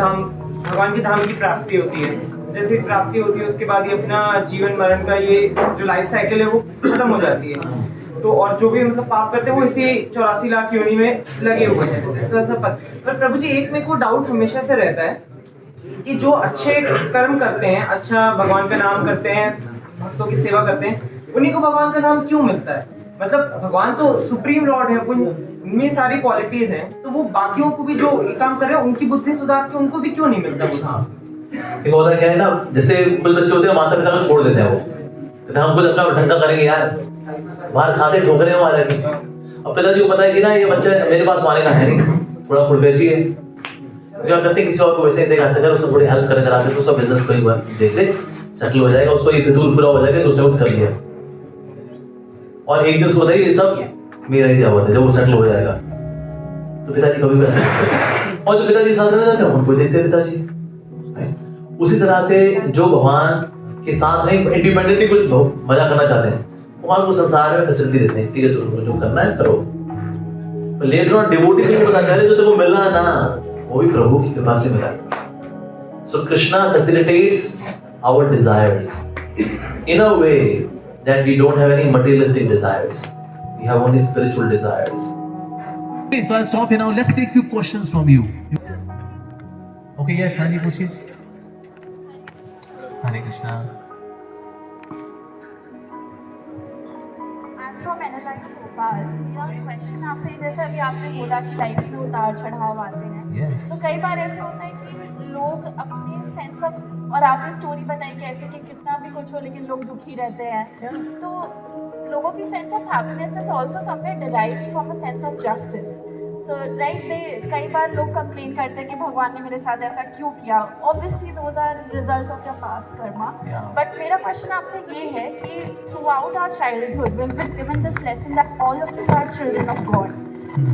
धाम की प्राप्ति होती है। जैसे प्राप्ति होती है उसके बाद ये अपना जीवन मरण का ये जो लाइफ साइकिल है वो खत्म हो जाती है। तो और जो भी मतलब पाप करते हैं वो इसी 84 लाख योनि में लगे हुए हैं, ऐसा सब। पर प्रभु जी, एक मेरे को डाउट हमेशा से रहता है कि जो अच्छे कर्म करते हैं, अच्छा भगवान का नाम करते हैं, भक्तों की सेवा करते हैं, उन्हीं को भगवान का नाम क्यों मिलता है? मतलब भगवान तो सुप्रीम लॉर्ड है, उनमें सारी क्वालिटीज हैं, तो वो बाकियों को भी जो काम कर रहे हैं उनकी बुद्धि सुधार के उनको भी क्यों नहीं मिलता वो धाम? देखो होता क्या है ना, जैसे कुछ बच्चे होते हैं माता पिता को छोड़ देते हैं, वो कहते हैं हम कुछ अपना ढंगा करेंगे यार, बाहर खाते ठोकरे हैं हमारे की। अब पिताजी को पता है कि ना ये बच्चा मेरे पास आने का है नहीं, थोड़ा फुलबेची है, तो क्या करते हैं किसी और को वैसे देखा सके, उसको थोड़ी हेल्प कर कराते तो उसका बिजनेस कोई बार देख ले सेटल हो जाएगा, उसको ये फितूर पूरा हो जाएगा तो उसने कुछ कर लिया। और एक दिन उसको बताइए ये सब मेरा ही दिया हुआ था, जब वो सेटल हो जाएगा तो पिताजी कभी भी ऐसा, और जो पिताजी साथ रहते हैं उनको देखते हैं पिताजी। उसी तरह से जो भगवान के साथ नहीं इंडिपेंडेंटली कुछ मजा करना चाहते हैं, भगवान को संसार में फैसिलिटी देते हैं, ठीक है तुमको जो करना है करो। लेटर ऑन डिवोटी से बताते हैं जो तुमको मिलना ना वो भी प्रभु की कृपा से मिला। So Krishna facilitates our desires in a way that we don't have any materialistic desires, we have only spiritual desires. Okay, so I'll stop here now. Let's take few questions from you. Okay, yes, Shani, पूछिए। Hare Krishna. I'm from NLI Bhopal. मेरा question आपसे, जैसे अभी आपने बोला कि life में उतार चढ़ाव आते हैं, Yes. तो कई बार ऐसे होता है कि लोग अपने सेंस ऑफ, और आपने स्टोरी बताई कि ऐसे कि कितना भी कुछ हो लेकिन लोग दुखी रहते हैं, तो लोगों की sense of happiness is also somewhere derived from a sense of justice. So right they कई बार लोग कंप्लेन करते हैं कि भगवान ने मेरे साथ ऐसा क्यों किया. Obviously those are results of your past karma. But मेरा क्वेश्चन आपसे ये है कि throughout our childhood we have given this lesson that all of us are children of God.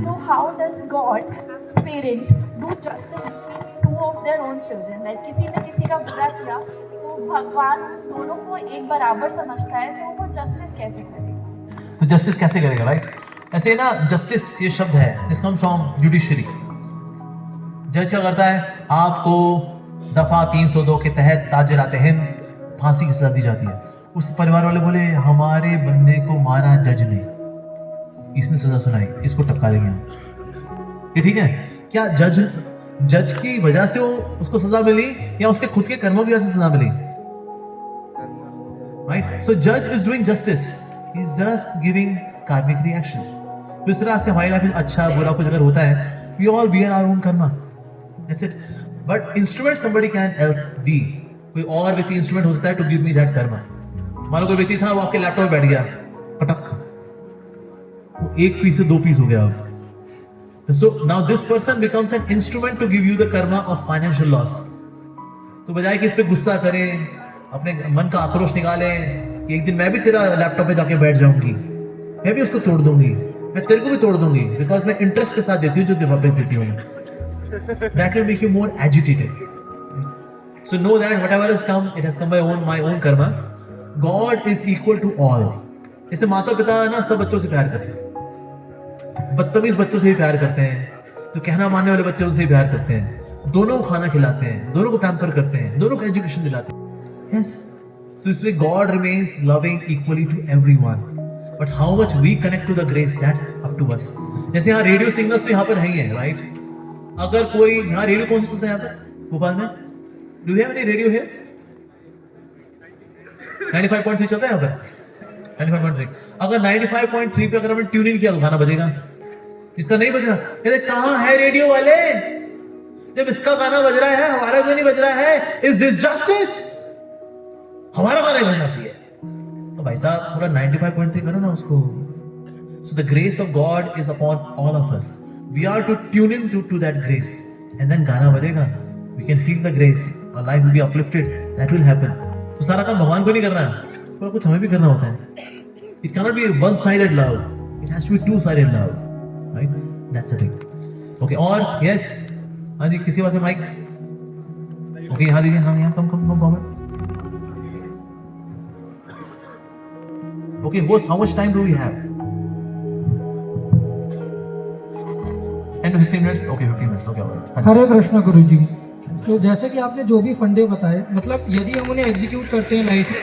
So how does God parent do justice between two of their own children? Like किसी ने किसी का बुरा किया तो भगवान दोनों को एक बराबर समझता है, तो वो जस्टिस कैसे करेगा? तो जस्टिस कैसे करेगा, राइट? ऐसे ना, जस्टिस ये शब्द है, दिस कम्स फ्रॉम जुडिशरी. जज क्या करता है? आपको दफा 302 के तहत ताजरात हिंद फांसी की सजा दी जाती है. उस परिवार वाले बोले हमारे बंदे को मारा जज ने, इसने सजा सुनाई, इसको टपका देंगे हम. ये ठीक है क्या? जज की वजह से उसको सजा मिली या उसके खुद के कर्मों की वजह से सजा मिली? राइट. सो जज is doing justice, he is just giving कार्मिक रिएक्शन. तो इस तरह से हमारी लाइफ में अच्छा बुरा कुछ अगर होता है, we all bear our own karma, that's it. But instrument somebody can else be. कोई और व्यक्ति इंस्ट्रूमेंट हो सकता है to give me that karma. मान लो कोई व्यक्ति था, वो आपके लैपटॉप में बैठ गया, पटक, वो 1 पीस से 2 पीस हो गया अब. So now this person becomes an instrument to give you the karma of financial loss. तो बजाय कि इस पे गुस्सा करें, अपने मन का आक्रोश निकालें कि एक दिन मैं भी तेरा लैपटॉप पे जाके बैठ जाऊंगी, मैं भी उसको तोड़ दूंगी, मैं तेरे को भी तोड़ दूंगी, बिकॉज मैं इंटरेस्ट के साथ देती हूँ जो वापस देती हूँ. That will make you more agitated. So know that whatever has come, it has come by my own karma. God is equal to all. इससे माता पिता ना सब बच्चों से प्यार करते हैं. बदतमीज बच्चों से ही प्यार करते हैं, जो कहना मानने वाले बच्चों से ही प्यार करते हैं. दोनों को खाना खिलाते हैं, दोनों को पैम्पर करते हैं, दोनों को एजुकेशन दिलाते हैं. यस. सो इसलिए God remains loving equally to everyone. But how much we connect to the grace, that's up to us. जैसे यहाँ रेडियो सिग्नल्स तो यहाँ पर नहीं है, राइट? अगर कोई यहाँ रेडियो कौन सा चलता है यहाँ पर भोपाल में? Do you have any radio here? 95.3 चलता है यहाँ पर. 95.3. अगर 95.3 पे अगर हमने ट्यून इन किया तो गाना बजेगा. जिसका नहीं बज रहा कहते कहाँ है रेडियो वाले? जब इसका गाना बज रहा है हमारा क्यों नहीं बज रहा है? Is this justice? हमारा गाना ही बजना चाहिए. तो भाई साहब थोड़ा 95.3 करो ना उसको. So the grace of God is upon all of us. We are to tune in to that grace and then गाना बजेगा. We can feel the grace, our life will be uplifted. That will happen. तो सारा काम भगवान को नहीं करना है, थोड़ा कुछ हमें भी करना होता है. It cannot be one-sided love. It has to be two-sided love, right? That's the thing. Okay. और yes, हाँ जी, किसके पास है माइक? Okay, यहाँ दीजिए. हाँ, यहाँ come forward. Okay, host, how much time do we have? 10 to 15 minutes. Okay, 15 minutes. Okay, alright. हरे कृष्ण गुरु जी. तो जैसे कि आपने जो भी फंडे बताए, मतलब यदि हम उन्हें एग्जीक्यूट करते हैं लाइफ,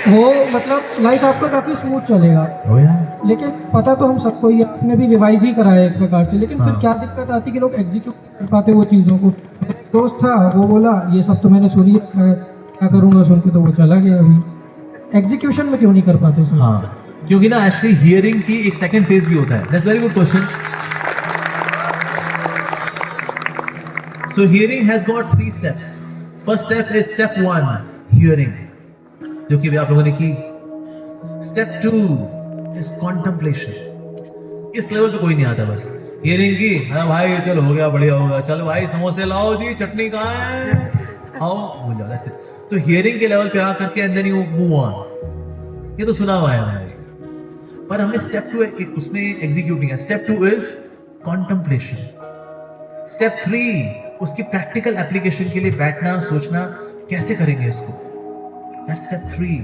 वो मतलब लाइफ आपका काफ़ी स्मूथ चलेगा. लेकिन पता तो हम सबको ही, आपने भी रिवाइज ही करा है एक प्रकार से. लेकिन फिर क्या दिक्कत आती है कि लोग एग्जीक्यूट कर पाते वो चीज़ों को. दोस्त था, वो बोला ये सब तो मैंने सुनी है, क्या करूँगा सुन के, तो वो चला गया. अभी एग्जीक्यूशन में क्यों नहीं कर पाते सर? हाँ, क्योंकि ना एक्चुअली हियरिंग की एक सेकंड फेज भी होता है. That's very good question. So hearing has got 3 steps. First step is step 1, hearing, जो कि आप लोगों ने की. Step 2 is contemplation. इस लेवल पे कोई नहीं आता. बस हियरिंग की, हाँ भाई चलो हो गया, बढ़िया होगा, चलो भाई समोसे लाओ जी, चटनी कहाँ है, आओ, हो जाओ, दैट्स इट. तो हियरिंग के लेवल पे आ करके and then you move on. ये तो सुना हुआ है भाई, पर हमने स्टेप 2 उसमें एग्जीक्यूट नहीं किया. Step 2 is contemplation. स्टेप 3 उसकी प्रैक्टिकल एप्लीकेशन के लिए बैठना, सोचना कैसे करेंगे इसको. That's step 3.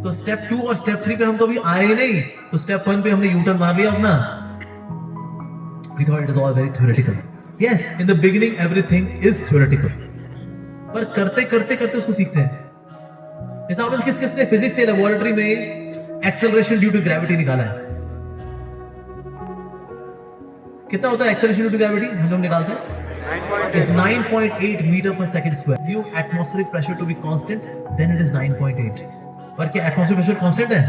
तो स्टेप 2 और स्टेप 3 पे हम कभी आए नहीं, तो स्टेप 1 पे हमने यूटर्न मार लिया अपना. We thought it is all very theoretical. Yes, in the beginning everything is theoretical. पर करते करते करते उसको सीखते हैं. जैसे आपने किसने फिजिक्स के लेबोरेटरी में एक्सेलरेशन ड्यू टू ग्रेविटी निकाला है? कितना होता है एक्सेलरेशन ड्यू टू ग्रेविटी? हम लोग निकालते हैं is 9.8 meter per second square. Assume atmospheric pressure to be constant, then it is 9.8. पर क्या atmospheric pressure constant है?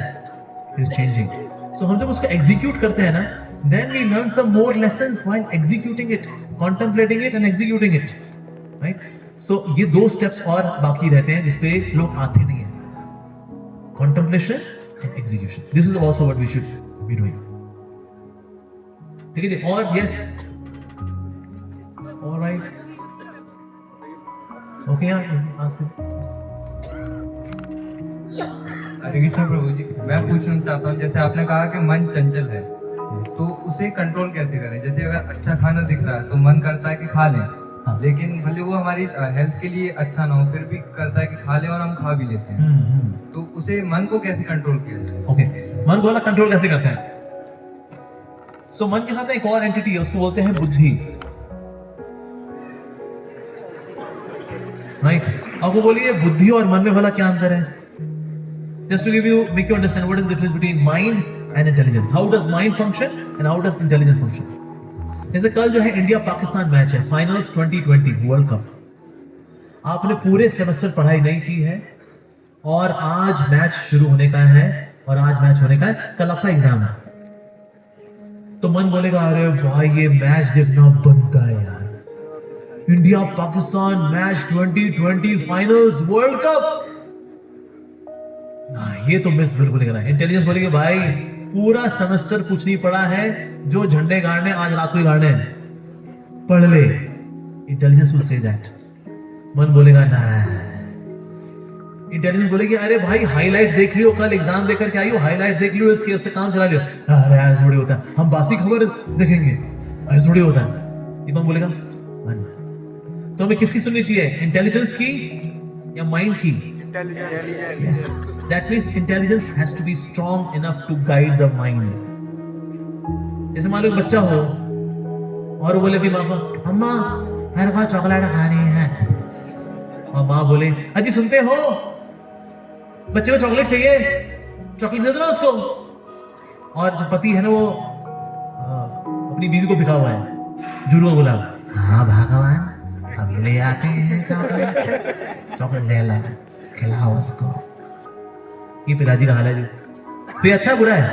It is changing. So हम जब उसको execute करते हैं ना, then we learn some more lessons while executing it, contemplating it and executing it, right? So ये 2 steps और बाकी रहते हैं जिसपे लोग आते नहीं हैं. Contemplation and execution. This is also what we should be doing. ठीक है जी. और yes, right? Okay, yeah, ask it. हरे कृष्ण प्रभु जी, मैं पूछना चाहता हूँ, जैसे आपने कहा कि मन चंचल है, तो उसे कंट्रोल कैसे करें? जैसे अगर अच्छा खाना दिख रहा है तो मन करता है कि खा लें, लेकिन भले वो हमारी हेल्थ के लिए अच्छा ना हो, फिर भी करता है कि खा लें और हम खा भी लेते हैं। तो उसे मन को कैसे कंट्रोल किया जाए? ओके, मन को वाला कंट्रोल कैसे करते हैं? सो मन के साथ एक और एंटिटी है, उसको बोलते हैं बुद्धि, राइट? अब वो बोलिए बुद्धि और मन में भला क्या अंतर है? Just to make you understand what is the difference between mind and intelligence. How does mind function and how does intelligence function? जैसे कल जो है इंडिया पाकिस्तान मैच है, फाइनल्स 2020 वर्ल्ड कप। आपने पूरे सेमेस्टर पढ़ाई नहीं की है और आज मैच शुरू होने का है और आज मैच होने का है, कल आपका एग्जाम है। तो मन बोलेगा अरे भाई ये मैच देखना बनता है यार, India Pakistan match 2020 finals world cup, ये तो मिस बिल्कुल नहीं करना। इंटेलिजेंस बोलेगी भाई पूरा सेमेस्टर कुछ नहीं पढ़ा है, जो झंडे गाड़ने आज रात को ही गाड़ने पढ़ ले। Intelligence will say that. मन बोलेगा ना, इंटेलिजेंस बोलेगी अरे भाई हाइलाइट्स देख लियो, कल एग्जाम देकर के आई हो, हाइलाइट्स देख लियो, इसके उससे काम चला लियो। अरे ऐसा थोड़ी होता है, हम बासी खबर देखेंगे, ऐसा थोड़ी होता है। ये कौन बोलेगा? मन। तो हमें किसकी सुननी चाहिए, इंटेलिजेंस की या माइंड की? Yes. That means intelligence has to be strong enough to guide the mind. जैसे मान लो एक बच्चा हो और वो बोले अपनी माँ को अम्मा मेरे को चॉकलेट खानी है, और माँ बोले अजी सुनते हो बच्चे को चॉकलेट चाहिए, चॉकलेट दे दो ना उसको। और जो पति है ना वो अपनी बीवी को बिका हुआ है, जुरू को बोला हाँ भगवान अभी ले आते हैं चॉकलेट, चॉकलेट ले ला खिलाओ उसको। ये पिताजी का हाल है जी। तो ये अच्छा बुरा है?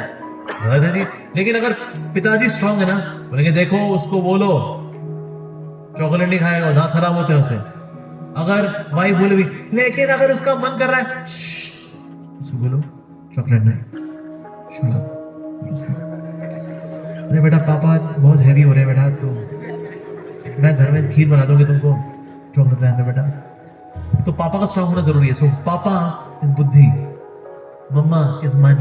गलत है जी। लेकिन अगर पिताजी स्ट्रांग है ना, बोलेंगे देखो उसको बोलो चॉकलेट नहीं खाएगा, दांत खराब होते हैं उसे। अगर भाई बोले भी लेकिन अगर उसका मन कर रहा है उसको बोलो चॉकलेट नहीं, अरे बेटा पापा बहुत हैवी हो रहे हैं बेटा, तो मैं घर में खीर बना दूंगी तुमको, चॉकलेट रहने दो बेटा। तो पापा का स्ट्रांग होना जरूरी है। सो पापा इज बुद्धि, मम्मा इज मन,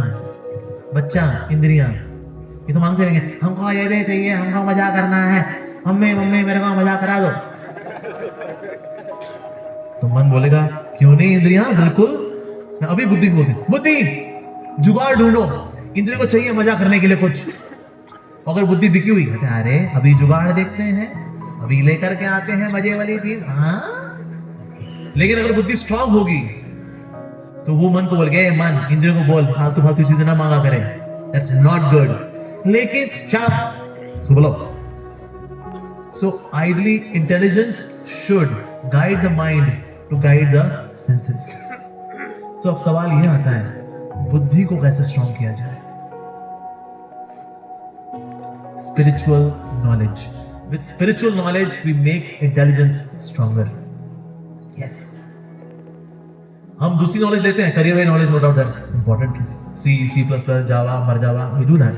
बच्चा इंद्रियां। ये तो मांगते रहेंगे हमको ये भी चाहिए, हमको मजा करना है, मम्मी मम्मी मेरे को मजा करा दो। तो मन बोलेगा क्यों नहीं इंद्रियां, बिल्कुल। मैं अभी बुद्धि बोलती, बुद्धि जुगाड़ ढूंढो, इंद्रियों को चाहिए मजा करने के लिए कुछ। अगर बुद्धि दिखी हुई कहते अरे अभी जुगाड़ देखते हैं, अभी लेकर के आते हैं मजे वाली चीज। हाँ, लेकिन अगर बुद्धि स्ट्रांग होगी तो वो मन को बोल गए मन इंद्रियों को बोल फालतू फालतू चीजें ना मांगा करें, दैट्स नॉट गुड। लेकिन शाप सो बोलो। So ideally intelligence should guide the mind to guide the senses. So अब सवाल यह आता है बुद्धि को कैसे स्ट्रांग किया जाए? Spiritual knowledge. With spiritual knowledge we make intelligence stronger. Yes. हम दूसरी नॉलेज लेते हैं, career wise knowledge, no doubt that's important, C++, Java, मर जावा, we do that.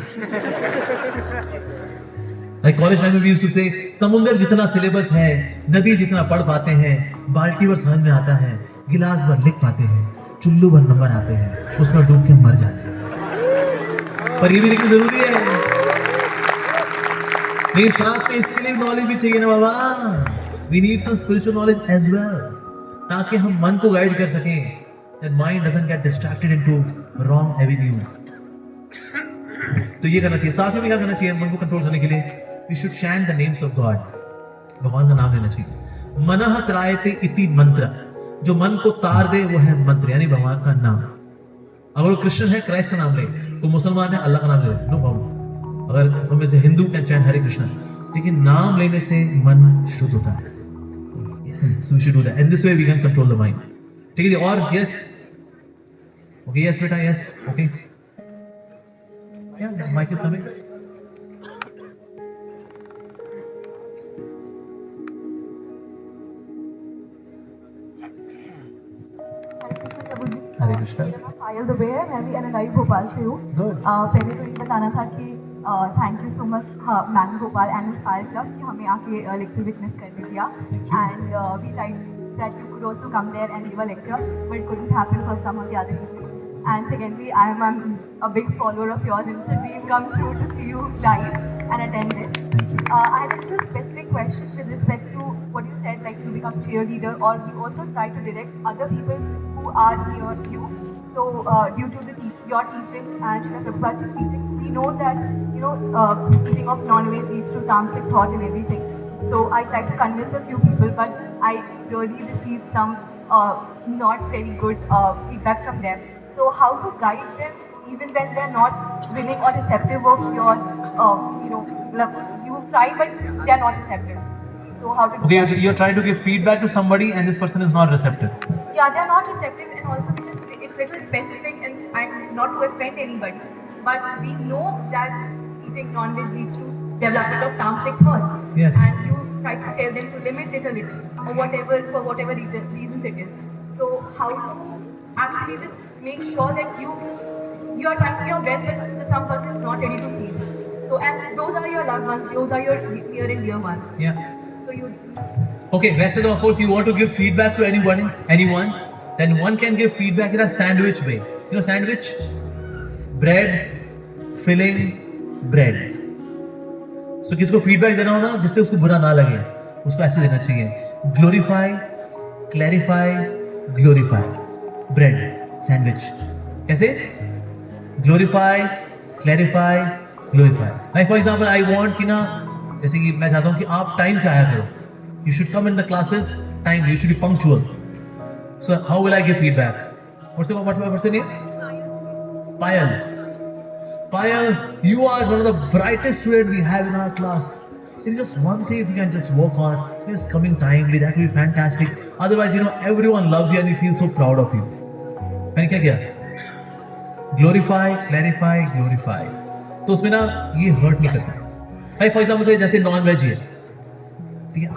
Like college time में वी यूज्ड टू से समुंदर जितना सिलेबस है, नदी जितना पढ़ पाते हैं, बाल्टी भर समझ में आता है, गिलास भर लिख पाते हैं, चुल्लू भर नंबर आते हैं, उसमें डूब के मर जाते हैं। पर ये भी लिखना जरूरी है, नहीं साथ में इसके लिए नॉलेज भी चाहिए ना बाबा। We need some spiritual knowledge as well, ताकि हम मन को गाइड कर सकें, that mind doesn't get distracted into wrong avenues। तो ये करना चाहिए। साथ में क्या करना चाहिए मन को कंट्रोल करने के लिए? We should chant the names of God, भगवान का नाम लेना चाहिए। मनः त्रायते इति मंत्र, जो मन को तार दे वो है मंत्र, यानी भगवान का नाम। अगर वो कृष्ण है क्राइस्ट का नाम ले, वो मुसलमान है अल्लाह का नाम ले, नो प्रॉब्लम। अगर समझ से हिंदू कैन चैंट हरे कृष्णा, लेकिन नाम लेने से मन शुद्ध होता है। So we should do that. And this way we can control the mind. ठीक है? और yes, okay, yes बेटा, yes, okay. Yeah, mic is coming. हरे कृष्णा। पायल दुबे है, मैं भी एनआई भोपाल से हूँ। पहले तो ये बताना था कि thank you so much ma'am Gopal and inspire club कि हमें आके लेक्चर विटनेस करने दिया and we tried that you could also come there and give a lecture but it couldn't happen for some of the other people and secondly I am a big follower of yours and so we've come through to see you live and attend this. I had a little specific question with respect to what you said, like you become cheerleader or you also try to direct other people who are near you. So due to your teachings and Srila Prabhupada's teachings, we know that eating of non-veg leads to tamasic thought and everything. So I tried to convince a few people, but I really received some not very good feedback from them. So how to guide them even when they're not willing or receptive of your, you try but they're not receptive. So how to? Okay, you're trying to give feedback to somebody and this person is not receptive. Yeah, they're not receptive, and also because it's little specific, and I'm not to offend anybody, but we know that eating non-veg leads to development of tamasic thoughts. Yes. And you try to tell them to limit it a little, or whatever, for whatever reasons it is. So how to actually just make sure that you are trying your best, but some person is not ready to change. So, and those are your loved ones, those are your near and dear ones. Yeah. So you. Okay, वैसे तो of course you want to give feedback to anyone, then one can give feedback in a sandwich way. You know sandwich? Bread, filling, bread. So किसको feedback देना हो ना जिससे उसको बुरा ना लगे, उसको ऐसे देना चाहिए. Glorify, clarify, glorify. Bread, sandwich. कैसे? Glorify, clarify, glorify. Like for example, I want कि ना जैसे कि मैं चाहता हूँ कि आप टाइम से आया करो. You should come in the classes time. You should be punctual. So how will I give feedback? What's your name? Payal. Payal, you are one of the brightest students we have in our class. It is just one thing if you can just work on. Just coming timely. That will be fantastic. Otherwise, everyone loves you and we feel so proud of you. मैंने क्या किया? Glorify, clarify, glorify. तो उसमें ना ये hurt नहीं करता. Like for example, say जैसे non-veg है.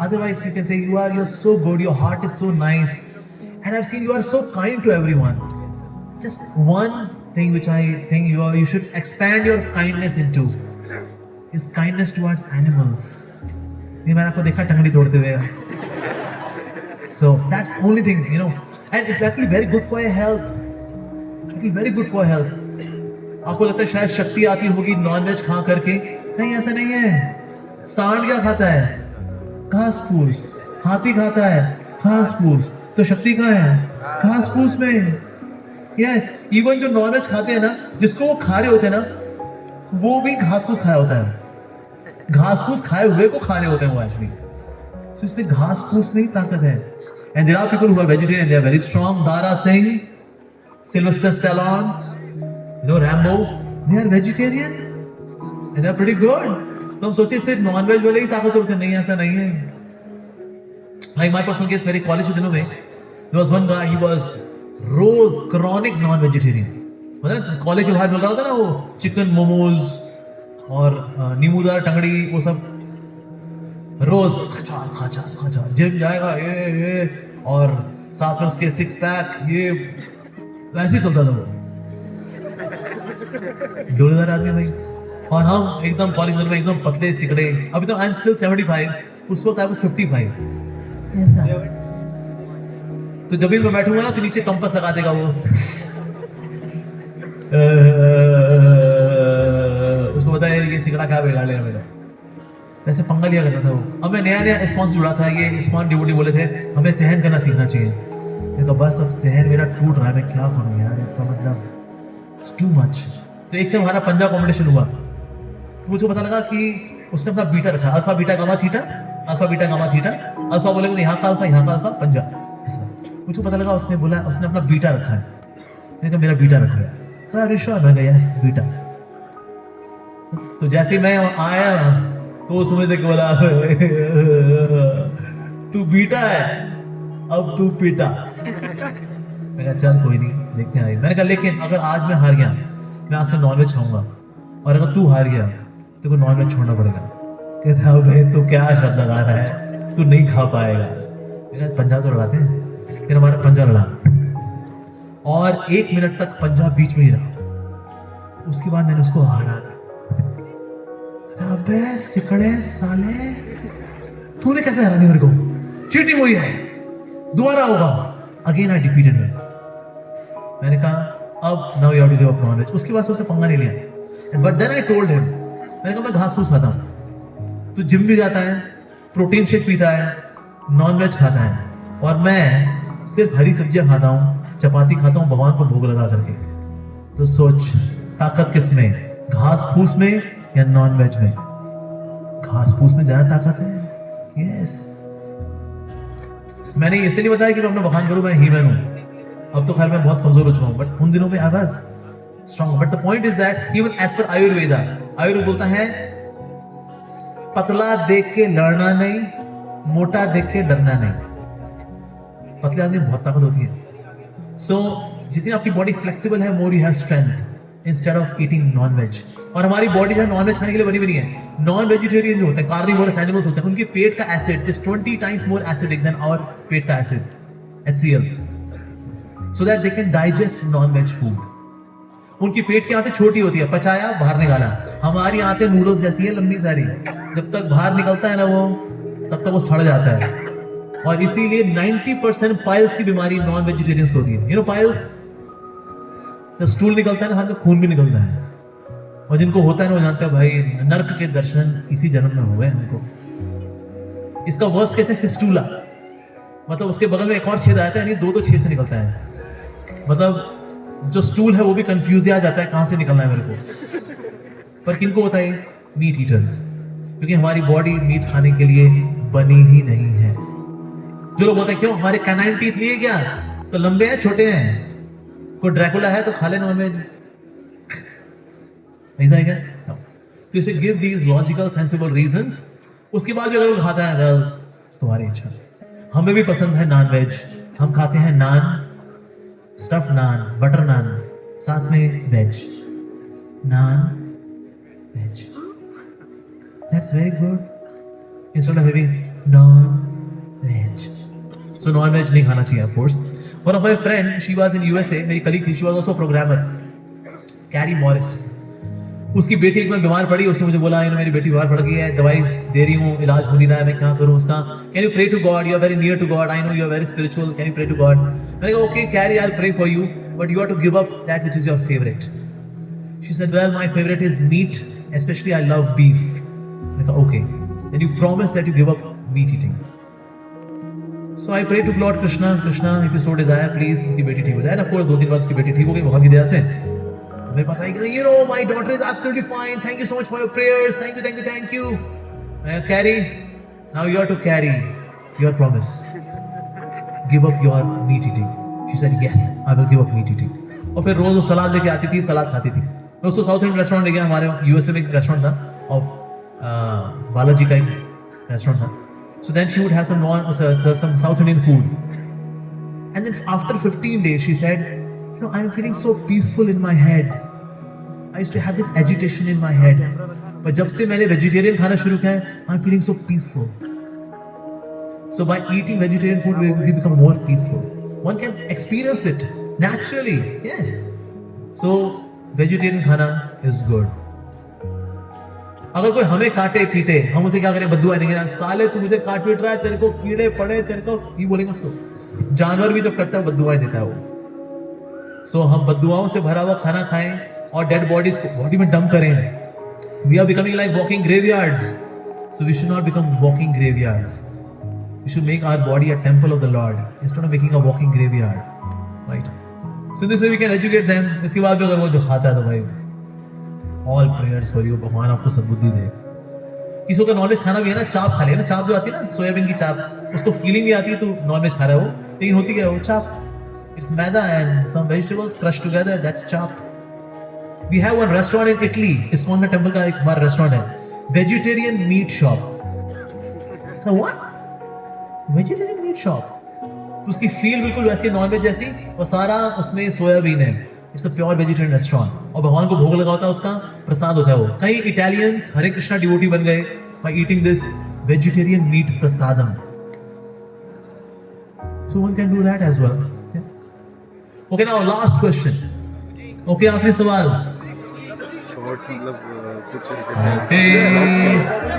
Otherwise, you can say you're so good, your heart is so nice, and I've seen you are so kind to everyone. Just one thing which I think you should expand your kindness into is kindness towards animals. ये मैंने आपको देखा टंगड़ी तोड़ते हुए. So that's only thing, and it's actually very good for your health. Actually very good for health. आपको लगता है शायद शक्ति आती होगी नॉन-वेज खा करके? नहीं, ऐसा नहीं है. सांड क्या खाता है? घास फूस. हाथी खाता है घास फूस. तो शक्ति कहाँ है? घास फूस में. यस, इवन जो नॉनवेज खाते हैं ना, जिसको वो खा रहे होते हैं ना, वो भी घास फूस खाया होता है. घास फूस खाए हुए को खा रहे होते हैं वो एक्चुअली. सो इसलिए घास फूस में ही ताकत है. And there are people who are vegetarian, they are very strong. Dara Singh, Sylvester Stallone, Rambo, they are vegetarian and they are pretty good. तो हम सोचे सिर्फ नॉनवेज वाले ही ताकत होते हैं. नहीं, ऐसा नहीं है. लाइक माय पर्सनल केस, मेरे कॉलेज के दिनों में there was one guy, he was रोज क्रॉनिक नॉन वेजिटेरियन. मतलब कॉलेज के बाहर मिल रहा होता ना वो चिकन मोमोज और नींबूदार टंगड़ी, वो सब रोज खचा जिम जाएगा ये और साथ में उसके 6 पैक, ये वैसे ही चलता था वो. डोलेदार आदमी भाई. और हम एकदम कॉलेज में एकदम पतले सिकड़े. अभी तो आई एम स्टिल 75. उस वक्त आई वाज 55. ऐसा. तो जब भी मैं बैठूंगा ना तो नीचे कंपास लगा देगा वो. उसको पता है ये सिकड़ा क्या बिगाड़ेगा मेरा. तो ऐसे पंगा लिया करता था वो. अब मैं नया इस्कॉन से जुड़ा था. ये इस्कॉन डिवोटी बोले थे हमें सहन करना सीखना चाहिए. मैंने कहा बस अब सहन मेरा टूट रहा है, मैं क्या करूँ यार. इसका मतलब इट्स टू मच. तो एक से हमारा पंजा कॉम्पिटिशन हुआ. तो मुझको पता लगा कि उसने अपना बीटा रखा, alpha beta gamma theta, alpha beta gamma theta. Alpha बोलेंगे तो यहाँ का अल्फा पंजा. ऐसा मुझको पता लगा उसने बोला उसने अपना बीटा रखा है. मैंने कहा मेरा बीटा रखो यार. कहा ऋषा, मैं कहा यस बीटा. तो जैसे ही मैं आया तो वो समझ के बोला तू बीटा है अब तू पीटा. मैंने कहा चल कोई नहीं देखते हैं. मैंने कहा लेकिन अगर आज मैं हार गया, मैं आज से नॉनवेज खाऊंगा, और अगर तू हार गया तो नॉनवेज छोड़ना पड़ेगा. कहता है भाई तू क्या शर्त लगा रहा है, तू नहीं खा पाएगा. मेरा पंजा तो लड़ाते हैं. फिर हमारा पंजा लड़ा और 1 मिनट तक पंजा बीच में ही रहा. उसके बाद मैंने उसको हारा. अबे सिकड़े साले, तूने कैसे हरा दिया मेरे को? चीटिंग हुई है, दोबारा होगा। Again I defeated him. मैंने कहा अब now you have to give up non veg. उसके बाद से उसे पंगा नहीं लिया। But then I told him, मैंने कहा मैं घास फूस खाता हूँ, तू जिम भी जाता है, प्रोटीन शेक पीता है, नॉनवेज खाता है, और मैं सिर्फ हरी सब्जियां खाता हूँ, चपाती खाता हूँ भगवान को भोग लगा करके। तो सोच ताकत किस में, घास फूस में या नॉनवेज में? घास फूस में ज्यादा ताकत है। यस, मैंने इसलिए नहीं बताया कि मैं अपना बखान करूं, मैं हीमैन हूं। अब तो खैर मैं बहुत कमजोर हो चुका हूं, बट उन दिनों में I was strong. But the point is that even as per Ayurveda, Ayurveda बोलता है पतला देख के लड़ना नहीं, मोटा देख के डरना नहीं। पतले आदमी में बहुत ताकत होती है। सो जितनी आपकी बॉडी फ्लेक्सिबल है, more you have strength instead of eating non veg. और हमारी बॉडी जो है नॉन वेज खाने के लिए बनी नहीं है। नॉन वेजिटेरियन जो होते हैं, कार्निवोरस एनिमल्स होते हैं, उनके पेट का acid is 20 times more acidic than our पेट का acid, HCl, so that they can digest non veg food. उनकी पेट की आंतें छोटी होती है, पचाया बाहर निकाला। हमारी आंतें नूडल्स जैसी है, लंबी सारी, जब तक बाहर निकलता है ना वो, तब तक वो सड़ जाता है। और इसीलिए 90% पाइल्स की बीमारी नॉन वेजिटेरियंस को होती है। यू नो पाइल्स, जब स्टूल निकलता है ना, साथ में खून भी निकलता है। और जिनको होता है ना वो जानते हैं भाई नर्क के दर्शन इसी जन्म में हुए हमको। इसका वर्स्ट केस है फिस्टूला, मतलब उसके बगल में एक और छेद आता है, यानी दो छेद से निकलता है। मतलब जो स्टूल है वो भी कंफ्यूज आ जाता है कहां से निकलना है मेरे को। पर किनको होता है? मीट ईटर्स, क्योंकि हमारी बॉडी मीट खाने के लिए बनी ही नहीं है। जो लोग बोलते हैं क्यों हमारे कैनाइन टीथ नहीं है क्या, तो लंबे हैं छोटे हैं, कोई ड्रैकुला है तो खा ले नॉनवेज, ऐसा है क्या? तो इसे give these logical sensible reasons. उसके बाद भी अगर वो खाता है, वेल तुम्हारी इच्छा। हमें भी पसंद है नॉनवेज, हम खाते हैं नान, स्टफ नान, बटर नान, साथ में veg, non veg, that's very good instead of having non veg. So non veg नहीं खाना चाहिए of course. One of my friend, she was in USA, मेरी कलीग थी, she was also programmer, Carrie Morris. उसकी बेटी एक बार बीमार पड़ी, उसने मुझे बोला मेरी बेटी बीमार पड़ गई है, दवाई दे रही हूँ, इलाज हो नहीं रहा है, मैं क्या करूँ उसका? Can you pray to God, you are very near to God, I know you are very spiritual, can you pray to God? मैंने कहा okay Carrie, I will pray for you, but you have to give up that which is your favourite. She said well my favourite is meat, especially I love beef. मैंने कहा okay, then you promise that you give up meat eating. So I pray to Lord Krishna, Krishna if you so desire please उसकी बेटी ठीक हो जाए। Of course 2 दिन बाद उसकी बेटी ठीक हो गई भगवान की दया से। तो मेरे पास आई कि you know my daughter is absolutely fine, thank you so much for your prayers, thank you thank you thank you. मैं कैरी, now you are to carry your promise, give up your meat eating. She said yes I will give up meat eating. और फिर रोज वो सलाद लेके आती थी, सलाद खाती थी। मैं उसको साउथ इंडियन रेस्टोरेंट ले गया, हमारे USA में एक रेस्टोरेंट था ऑफ बालाजी का एक रेस्टोरेंट था। So then she would have some South Indian food, and then after 15 days she said, you know, I'm feeling so peaceful in my head. I used to have this agitation in my head, but जब से मैंने vegetarian खाना शुरू किया है, I'm feeling so peaceful. So by eating vegetarian food, we become more peaceful. One can experience it naturally. Yes. So vegetarian खाना is good. अगर कोई हमें काटे पीटे, हम उसे क्या करें? बद्दुआ देंगे ना, साले तू मुझे काट पीट रहा है, तेरे को कीड़े पड़े, तेरे को ये बोलेंगे उसको। जानवर भी जब करता है बद्दुआएं देता है वो। सो हम बद्दुआओं से भरा हुआ खाना खाएं और डेड बॉडीज को बॉडी में डंप करें। We are becoming like walking graveyards, so we should not become walking graveyards. We should make our body a temple of the Lord instead of making a walking graveyard, right? So this way we can educate them. इसके बाद भी अगर वो जो खाता है तो भाई ऑल प्रेयर्स फॉर यू, भगवान आपको सद्बुद्धि दे। किसी को नॉनवेज खाना भी है ना, चाप खा ले ना, चाप जो आती है ना सोयाबीन की चाप, उसको फीलिंग भी आती है तो नॉनवेज खा रहा है वो, लेकिन होती क्या है वो? Chaap. It's maida and some vegetables crushed together, that's chaap. We have one restaurant in Italy, ISKCON में टेंपल का एक हमारा रेस्टोरेंट है, vegetarian meat shop. So what? Vegetarian meat shop. तो उसकी फील बिल्कुल वैसी नॉनवेज जैसी, और सारा उसमें सोयाबीन है। It's a pure vegetarian restaurant, और भगवान को भोग लगा होता है, उसका प्रसाद होता है वो। कई इटालियंस हरे कृष्णा डिवोटी बन गए by eating this vegetarian meat prasadam. So one can do that as well. Okay, now last question. Okay, आखिरी सवाल। नोट्स मतलब कुछ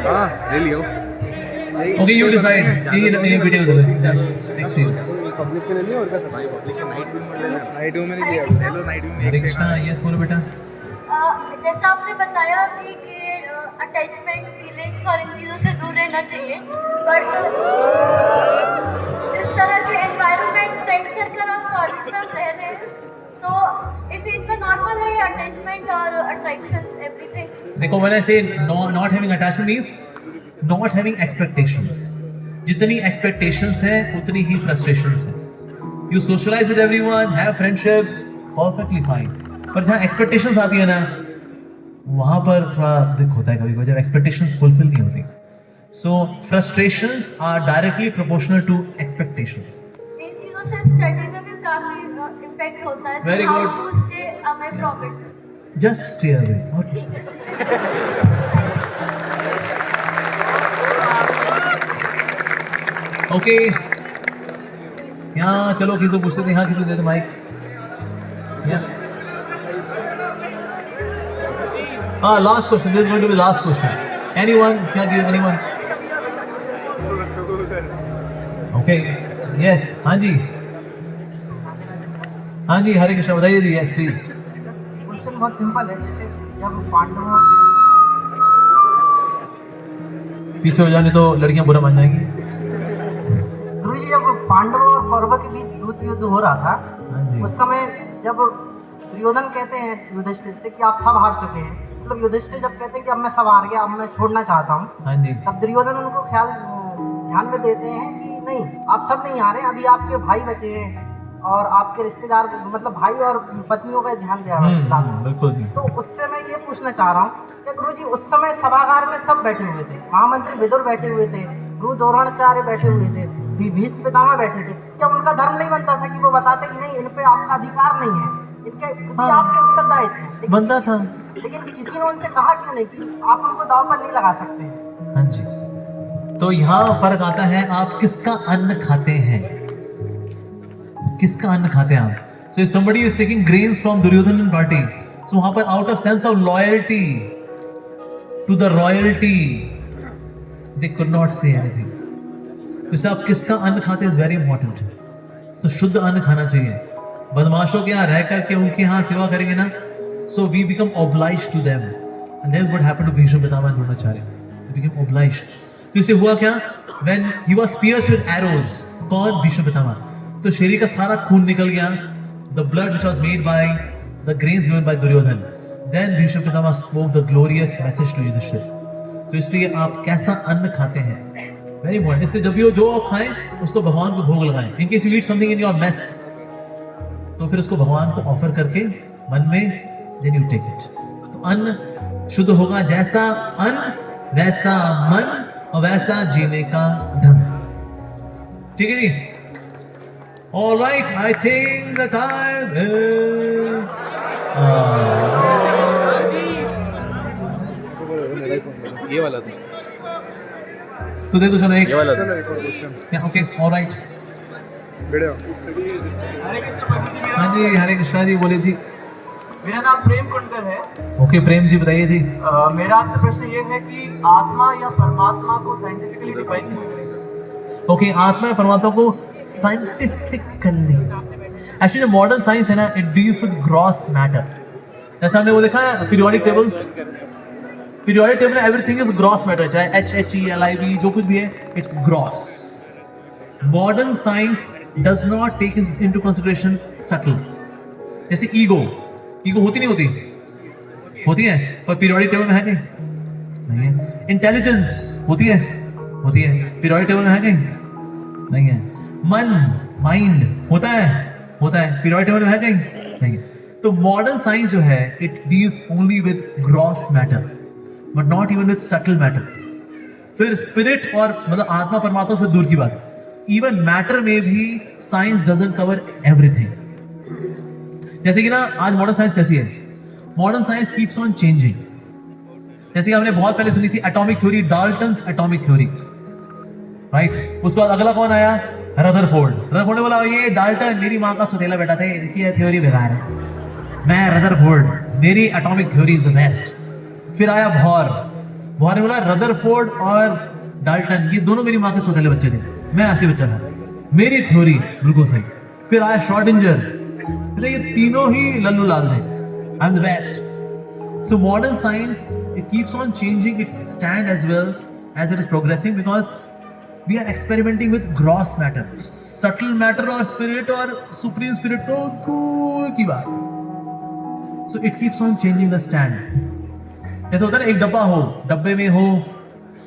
हाँ ले लियो। Okay, you decide. ये वीडियो दो नेक्स्ट वीक पब्लिक के लिए लिया और क्या सब पब्लिक के नाइट व्यू में ले लेना। नाइट व्यू में नहीं लिया। हेलो नाइट व्यू में हरे कृष्णा यस बोलो बेटा। जैसा आपने बताया कि अटैचमेंट फीलिंग्स और इन चीज़ों से दूर रहना चाहिए, बट जिस तरह के एनवायरनमेंट फ्रेंड सर्कल और कॉलेज में हम रह रहे हैं, तो इस एज में नॉर्मल है अटैचमेंट और अट्रैक्शंस एवरीथिंग। देखो when I say not having attachment means not having expectations. जितनी एक्सपेक्टेशंस है उतनी ही फ्रस्ट्रेशंस है। You socialise with everyone, have friendship, perfectly fine, पर जहाँ एक्सपेक्टेशंस आती है ना वहाँ पर थोड़ा दुख होता है कभी कभी, जब एक्सपेक्टेशंस फुलफिल नहीं होती। So frustrations are directly proportional to expectations. इन चीज़ों से स्टडी में भी काफ़ी इम्पैक्ट होता है। Very good. How to stay away from it. Just stay away और कुछ नहीं। ओके यहाँ चलो किसी को पूछते थे, यहाँ किसी को दे दो माइक। हाँ last question, this is going to be last question. Anyone can give anyone? Okay yes हाँ जी हाँ जी हरे कृष्ण बताइए जी। Yes please. क्वेश्चन बहुत सिंपल है, जैसे जब पांडवों पीछे हो जाने तो लड़कियां बुरा मान जाएंगी। गुरुजी जब पांडवों और कौरवों के बीच दूत युद्ध हो रहा था, उस समय जब दुर्योधन कहते हैं युधिष्ठिर से कि आप सब हार चुके हैं, मतलब युधिष्ठिर जब कहते हैं कि अब मैं सब हार गया, अब मैं छोड़ना चाहता हूँ, हाँ जी तब दुर्योधन उनको ध्यान में देते हैं कि नहीं आप सब नहीं हारे, अभी आपके भाई बचे हैं और आपके रिश्तेदार, मतलब भाई और पत्नियों का ध्यान दे रहा हूँ। बिल्कुल जी। तो उससे मैं ये पूछना चाह रहा हूँ कि गुरुजी उस समय सभागार में सब बैठे हुए थे, महामंत्री विदुर बैठे हुए थे, गुरु द्रोणाचार्य बैठे हुए थे, भीष्म पितामह बैठे थे, क्या उनका धर्म नहीं बनता था कि वो बताते कि नहीं इन पे आपका अधिकार नहीं है, इनके प्रति आपके उत्तरदायित्व है? बनता था, लेकिन किसी ने उनसे कहा क्यों नहीं कि आप उनको दांव पर नहीं लगा सकते? हाँ जी। तो यहाँ फर्क आता है आप किसका अन्न खाते हैं, किसका अन्न खाते हैं आप। सो somebody is taking grains from Duryodhan party, so वहाँ पर out of sense of loyalty to the royalty they could not say anything. तो इससे आप किसका अन्न खाते हैं is very important. तो शुद्ध अन्न खाना चाहिए। बदमाशों के यहाँ रह करके उनके यहाँ सेवा करेंगे ना, so we become obliged to them, and that's what happened to Bhishma Pitama and Dronacharya. They became obliged. तो इससे हुआ क्या? When he was pierced with arrows, कौन? भीष्म पितामह। तो शरीर का सारा खून निकल गया, the blood which was made by the grains given by Duryodhan. Then Bhishma Pitama spoke the glorious message to Yudhishthir. तो इसलिए आप कैसा अन्न खाते हैं वेरी इंपॉर्टेंट। इसलिए जब भी जो आप खाएं उसको भगवान को भोग लगाएं। इन case you eat something in your mess, तो फिर उसको भगवान को ऑफर करके मन में देन यू टेक इट। तो अन्न शुद्ध होगा, जैसा अन्न वैसा मन और वैसा जीने का ढंग। ठीक है जी? All right, I think the time is. ये वाला तो देखो चलो एक ये वाला ओके ऑल राइट। हाँ जी हरे कृष्णा जी बोले जी। मेरा नाम प्रेम कुंडल है। ओके प्रेम जी बताइए जी। मेरा आपसे प्रश्न ये है कि आत्मा या परमात्मा को साइंटिफिकली डिफाइन कैसे करें? ओके आत्मा या परमात्मा को साइंटिफिकली, एक्चुअली जो मॉडर्न साइंस है ना, it deals with gross matter. जैसे हमने वो देखा है पीरियोडिक टेबल, पीरियोडिक टेबल में एवरीथिंग इज ग्रॉस मैटर, चाहे HELIB जो कुछ भी है, it's gross. Modern science does not take into consideration subtle, जैसे ईगो होती नहीं होती, होती है पर पीरियोडिक टेबल में है नहीं है। इंटेलिजेंस होती है पीरियोडिक टेबल में है नहीं है। मन माइंड होता है पीरियोडिक टेबल में है नहीं। तो मॉडर्न साइंस जो है it deals only with gross matter but not even with subtle matter. फिर स्पिरिट और मतलब आत्मा परमात्मा से दूर की बात, इवन मैटर में भी साइंस डजंट कवर एवरीथिंग। जैसे कि ना आज मॉडर्न साइंस कैसी है, modern science keeps on changing. जैसे कि हमने बहुत पहले सुनी थी atomic theory, Dalton's atomic theory, right. उसके बाद अगला कौन आया? रदरफोर्ड ने बोला ये डाल्टन मेरी माँ का सुतेला बेटा था, इसकी थ्योरी बेकार है। मैं रदरफोर्ड, मेरी atomic theory is the best. फिर आया भॉर ने बोला रदरफोर्ड और डाल्टन ये दोनों मेरी माँ के सौतेले बच्चे थे, मैं असली बच्चा था, मेरी थ्योरी बिल्कुल सही। फिर आया श्रोडिंगर, ये तीनों ही लल्लू लाल थे, I am the best. So modern science, it keeps on changing its stand as well as it is progressing, because we are experimenting with gross matter, subtle matter और spirit और supreme spirit तो दूर की बात। So it keeps on changing the stand. ऐसा होता है ना, एक डब्बा हो, डब्बे में हो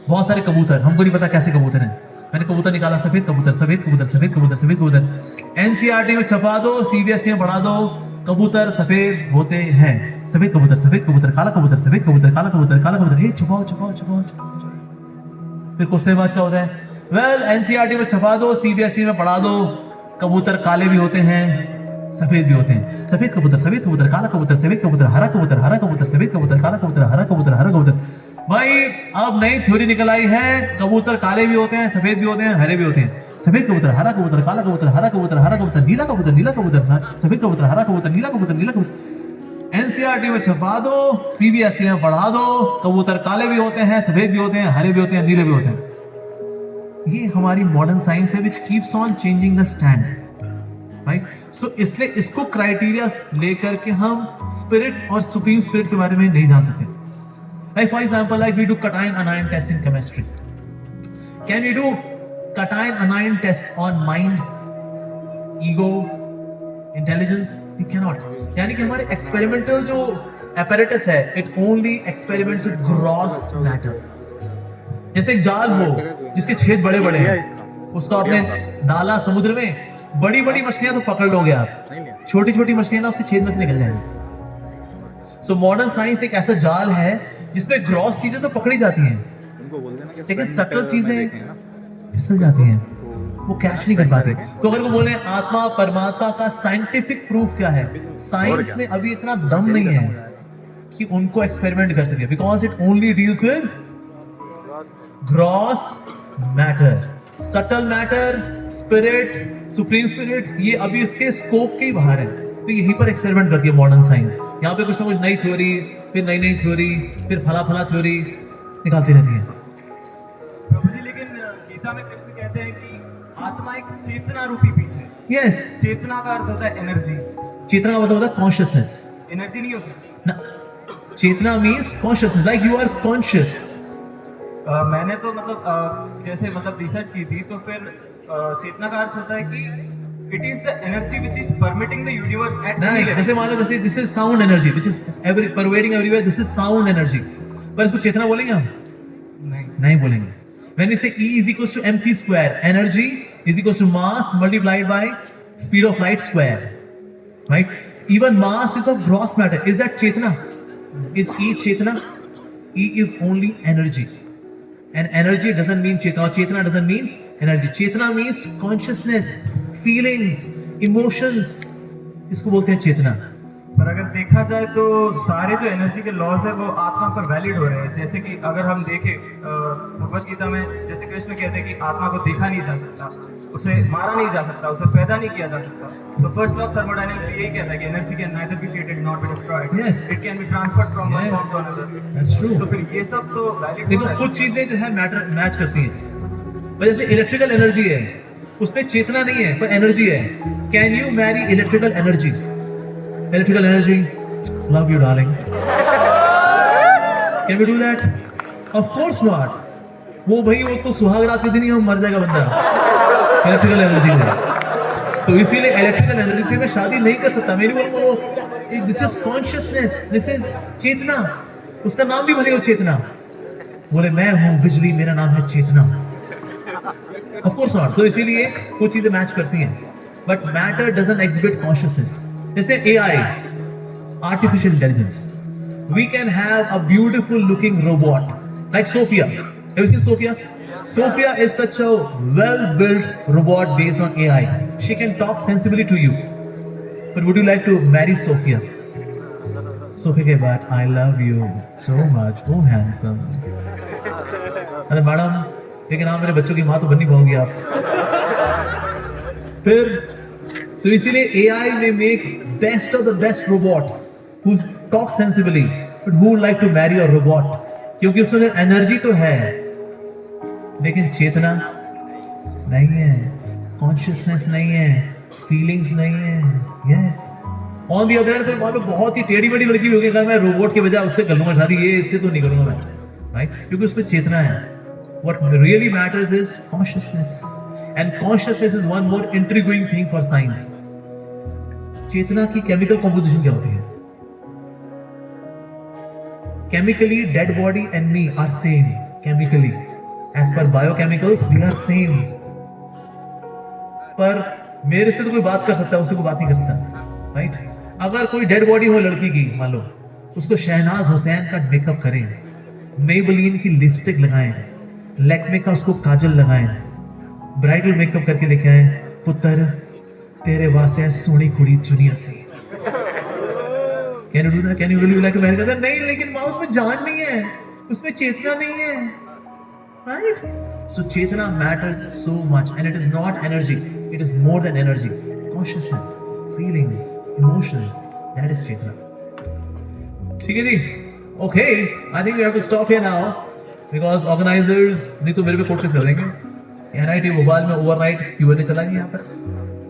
बहुत सारे कबूतर, हमको नहीं पता कैसे कबूतर हैं, मैंने कबूतर निकाला, सफेद कबूतर, सफेद कबूतर, सफेद कबूतर, सफेद कबूतर। NCERT में छपा दो, CBSE में पढ़ा दो, कबूतर सफेद होते हैं, सफेद कबूतर, सफेद कबूतर, काला कबूतर, सफेद कबूतर, काला कबूतर, काला कबूतर, ये छुपाओ छुपाओ छुपाओ छुपाओ। फिर कुछ बाद क्या होता है, वेल NCERT में छपा दो, CBSE में पढ़ा दो, कबूतर काले भी होते हैं, सफेद भी होते हैं, सफेद कबूतर, सफेद कबूतर, काला कबूतर, सफेद कबूतर, हरा कबूतर, हरा कबूतर, सफेद कबूतर, काला कबूतर, हरा कबूतर, हरा कबूतर। भाई अब नई थ्योरी निकल आई है, कबूतर काले भी होते हैं, सफेद भी होते हैं, हरे भी होते हैं, सफेद कबूतर, हरा कबूतर, काला कबूतर, हरा कबूतर, हरा कबूतर, नीला कबूतर, नीला कबूतर, सफेद कबूतर, हरा कबूतर, नीला कबूतर, नीला कबूतर। NCERT में छपा दो, CBSE में पढ़ा दो, कबूतर काले भी होते हैं, सफेद भी होते हैं, हरे भी होते हैं, नीले भी होते हैं। ये हमारी मॉडर्न साइंस है which keeps on changing the stand, right? So इसलिए इसको क्राइटेरिया लेकर के हम स्पिरिट और सुप्रीम स्पिरिट के बारे में नहीं जान सकते। Like for example, like we do cation anion test in chemistry. Can we do cation anion test on mind, ego, intelligence? We cannot. यानी कि हमारे experimental जो apparatus है, it only experiments with gross matter. जैसे एक जाल हो जिसके छेद बड़े बड़े हैं, उसको आपने डाला समुद्र में, बड़ी बड़ी मछलियां तो पकड़ लोगे आप, छोटी छोटी मछलियां ना उसके छेद में से निकल जाएंगी। सो मॉडर्न साइंस एक ऐसा जाल है जिसमें ग्रॉस चीजें तो पकड़ी जाती हैं, लेकिन सटल चीजें फिसल जाती हैं, वो कैच नहीं कर पाते। तो अगर वो बोले आत्मा परमात्मा का साइंटिफिक प्रूफ क्या है, साइंस में अभी इतना दम नहीं है कि उनको एक्सपेरिमेंट कर सके, because it only deals with gross matter, subtle matter, spirit, supreme spirit, ये अभी इसके स्कोप के ही बाहर है। तो यहीं पर एक्सपेरिमेंट करती है मॉडर्न साइंस, यहाँ पे कुछ ना कुछ नई थ्योरी, फिर नई नई थ्योरी, फिर फला फला थ्योरी निकालती रहती है। प्रभु जी, लेकिन गीता में कृष्ण कहते हैं कि आत्मा एक चेतना रूपी बीज है। यस, चेतना का अर्थ होता है एनर्जी। चेतना का मतलब होता है कॉन्शियसनेस। एनर्जी नहीं होती ना, चेतना means consciousness, like you are conscious. मैंने तो मतलब जैसे मतलब रिसर्च की थी, तो फिर चेतना का अर्थ होता है कि it is the energy which is permeating the universe at any level. जैसे मान लो, जैसे this is sound energy which is pervading everywhere, this is sound energy, पर इसको चेतना बोलेंगे हम? नहीं बोलेंगे। When we say E is equals to mc square, energy is equals to mass multiplied by speed of light square, right? Even mass is of gross matter. Is that chetna? Is E chetna? E is only energy, and energy doesn't mean chetna, or chetna doesn't mean energy. Chetna means consciousness, feelings, emotions, इसको बोलते हैं चेतना। पर अगर देखा जाए तो सारे जो एनर्जी के लॉज है वो आत्मा पर वैलिड हो रहे हैं। जैसे कि अगर हम देखें भगवत गीता में, जैसे कृष्ण कहते हैं कि आत्मा को देखा नहीं जा सकता, उसे मारा नहीं जा सकता, उसे पैदा नहीं किया जा सकता। तो फर्स्ट लॉ ऑफ थर्मोडायनामिक्स यही कहता है कि energy can neither be created not be destroyed, it can be transferred from one form to another. That's true. तो फिर ये सब तो वैलिड। देखो कुछ चीजें जो है मैटर मैच करती हैं, जैसे इलेक्ट्रिकल एनर्जी है, उसमें चेतना नहीं है पर एनर्जी है। Can you marry electrical energy? Electrical energy, love you darling, can we do that? Of course not. वो भाई वो तो सुहागरात के दिन ही हम मर जाएगा बंदा इलेक्ट्रिकल एनर्जी में। तो इसीलिए इलेक्ट्रिकल एनर्जी से मैं शादी नहीं कर सकता। मेरी बोल this is consciousness, this is चेतना, उसका नाम भी भले हो चेतना, बोले मैं हूं बिजली, मेरा नाम है चेतना। Of course not. So इसीलिए कुछ चीजें मैच करती हैं, but matter doesn't exhibit consciousness. जैसे AI, artificial intelligence. We can have a beautiful looking robot like Sophia. Have you seen Sophia? Sophia is such a well-built robot based on AI. She can talk sensibly to you. But would you like to marry Sophia? Sophia के बाद I love you so much, oh handsome. अरे madam, लेकिन आप मेरे बच्चों की माँ तो बननी पाओगी आप। फिर इसीलिए AI may make best of the best robots who talk sensibly, but who would like to marry a robot? क्योंकि उसके अंदर एनर्जी तो है लेकिन चेतना नहीं है, कॉन्शियसनेस नहीं है, फीलिंग्स नहीं है. Yes. On the other hand कोई मान लो बहुत ही टेढ़ी मेढ़ी लड़की भी होगी, कहा मैं रोबोट के बजाय उससे कर लूंगा शादी, ये इससे तो नहीं करूंगा मैं, राइट? क्योंकि उसमें चेतना है. What really matters is consciousness, and consciousness is one more intriguing thing for science. चेतना की केमिकल कंपोजिशन क्या होती है? Chemically, dead body and me are same. Chemically, as per biochemicals, we are same. पर मेरे से तो कोई बात कर सकता है, उससे कोई बात नहीं कर सकता, राइट? अगर कोई डेड बॉडी हो लड़की की, मान लो उसको शहनाज हुसैन का मेकअप करें, मेबेलिन की लिपस्टिक लगाएं, लैक्मे का उसको काजल लगाएं, ब्राइडल मेकअप करके लेके आए, पुत्र तेरे वास्ते सोनी कुड़ी चुनी सी. Can you do that? Can you like to marry? कहता नहीं, लेकिन मां उसमें जान नहीं है, उसमें चेतना नहीं है, राइट? सो चेतना matters so much, and it is not energy, it is more than energy. Consciousness, feelings, emotions, that is चेतना. ठीक है जी. Okay, I think we have to stop here now because organisers नहीं तो मेरे पे court case कर देंगे. एनआईटी भोपाल में ओवरनाइट क्यों नहीं चला गया यहाँ पर.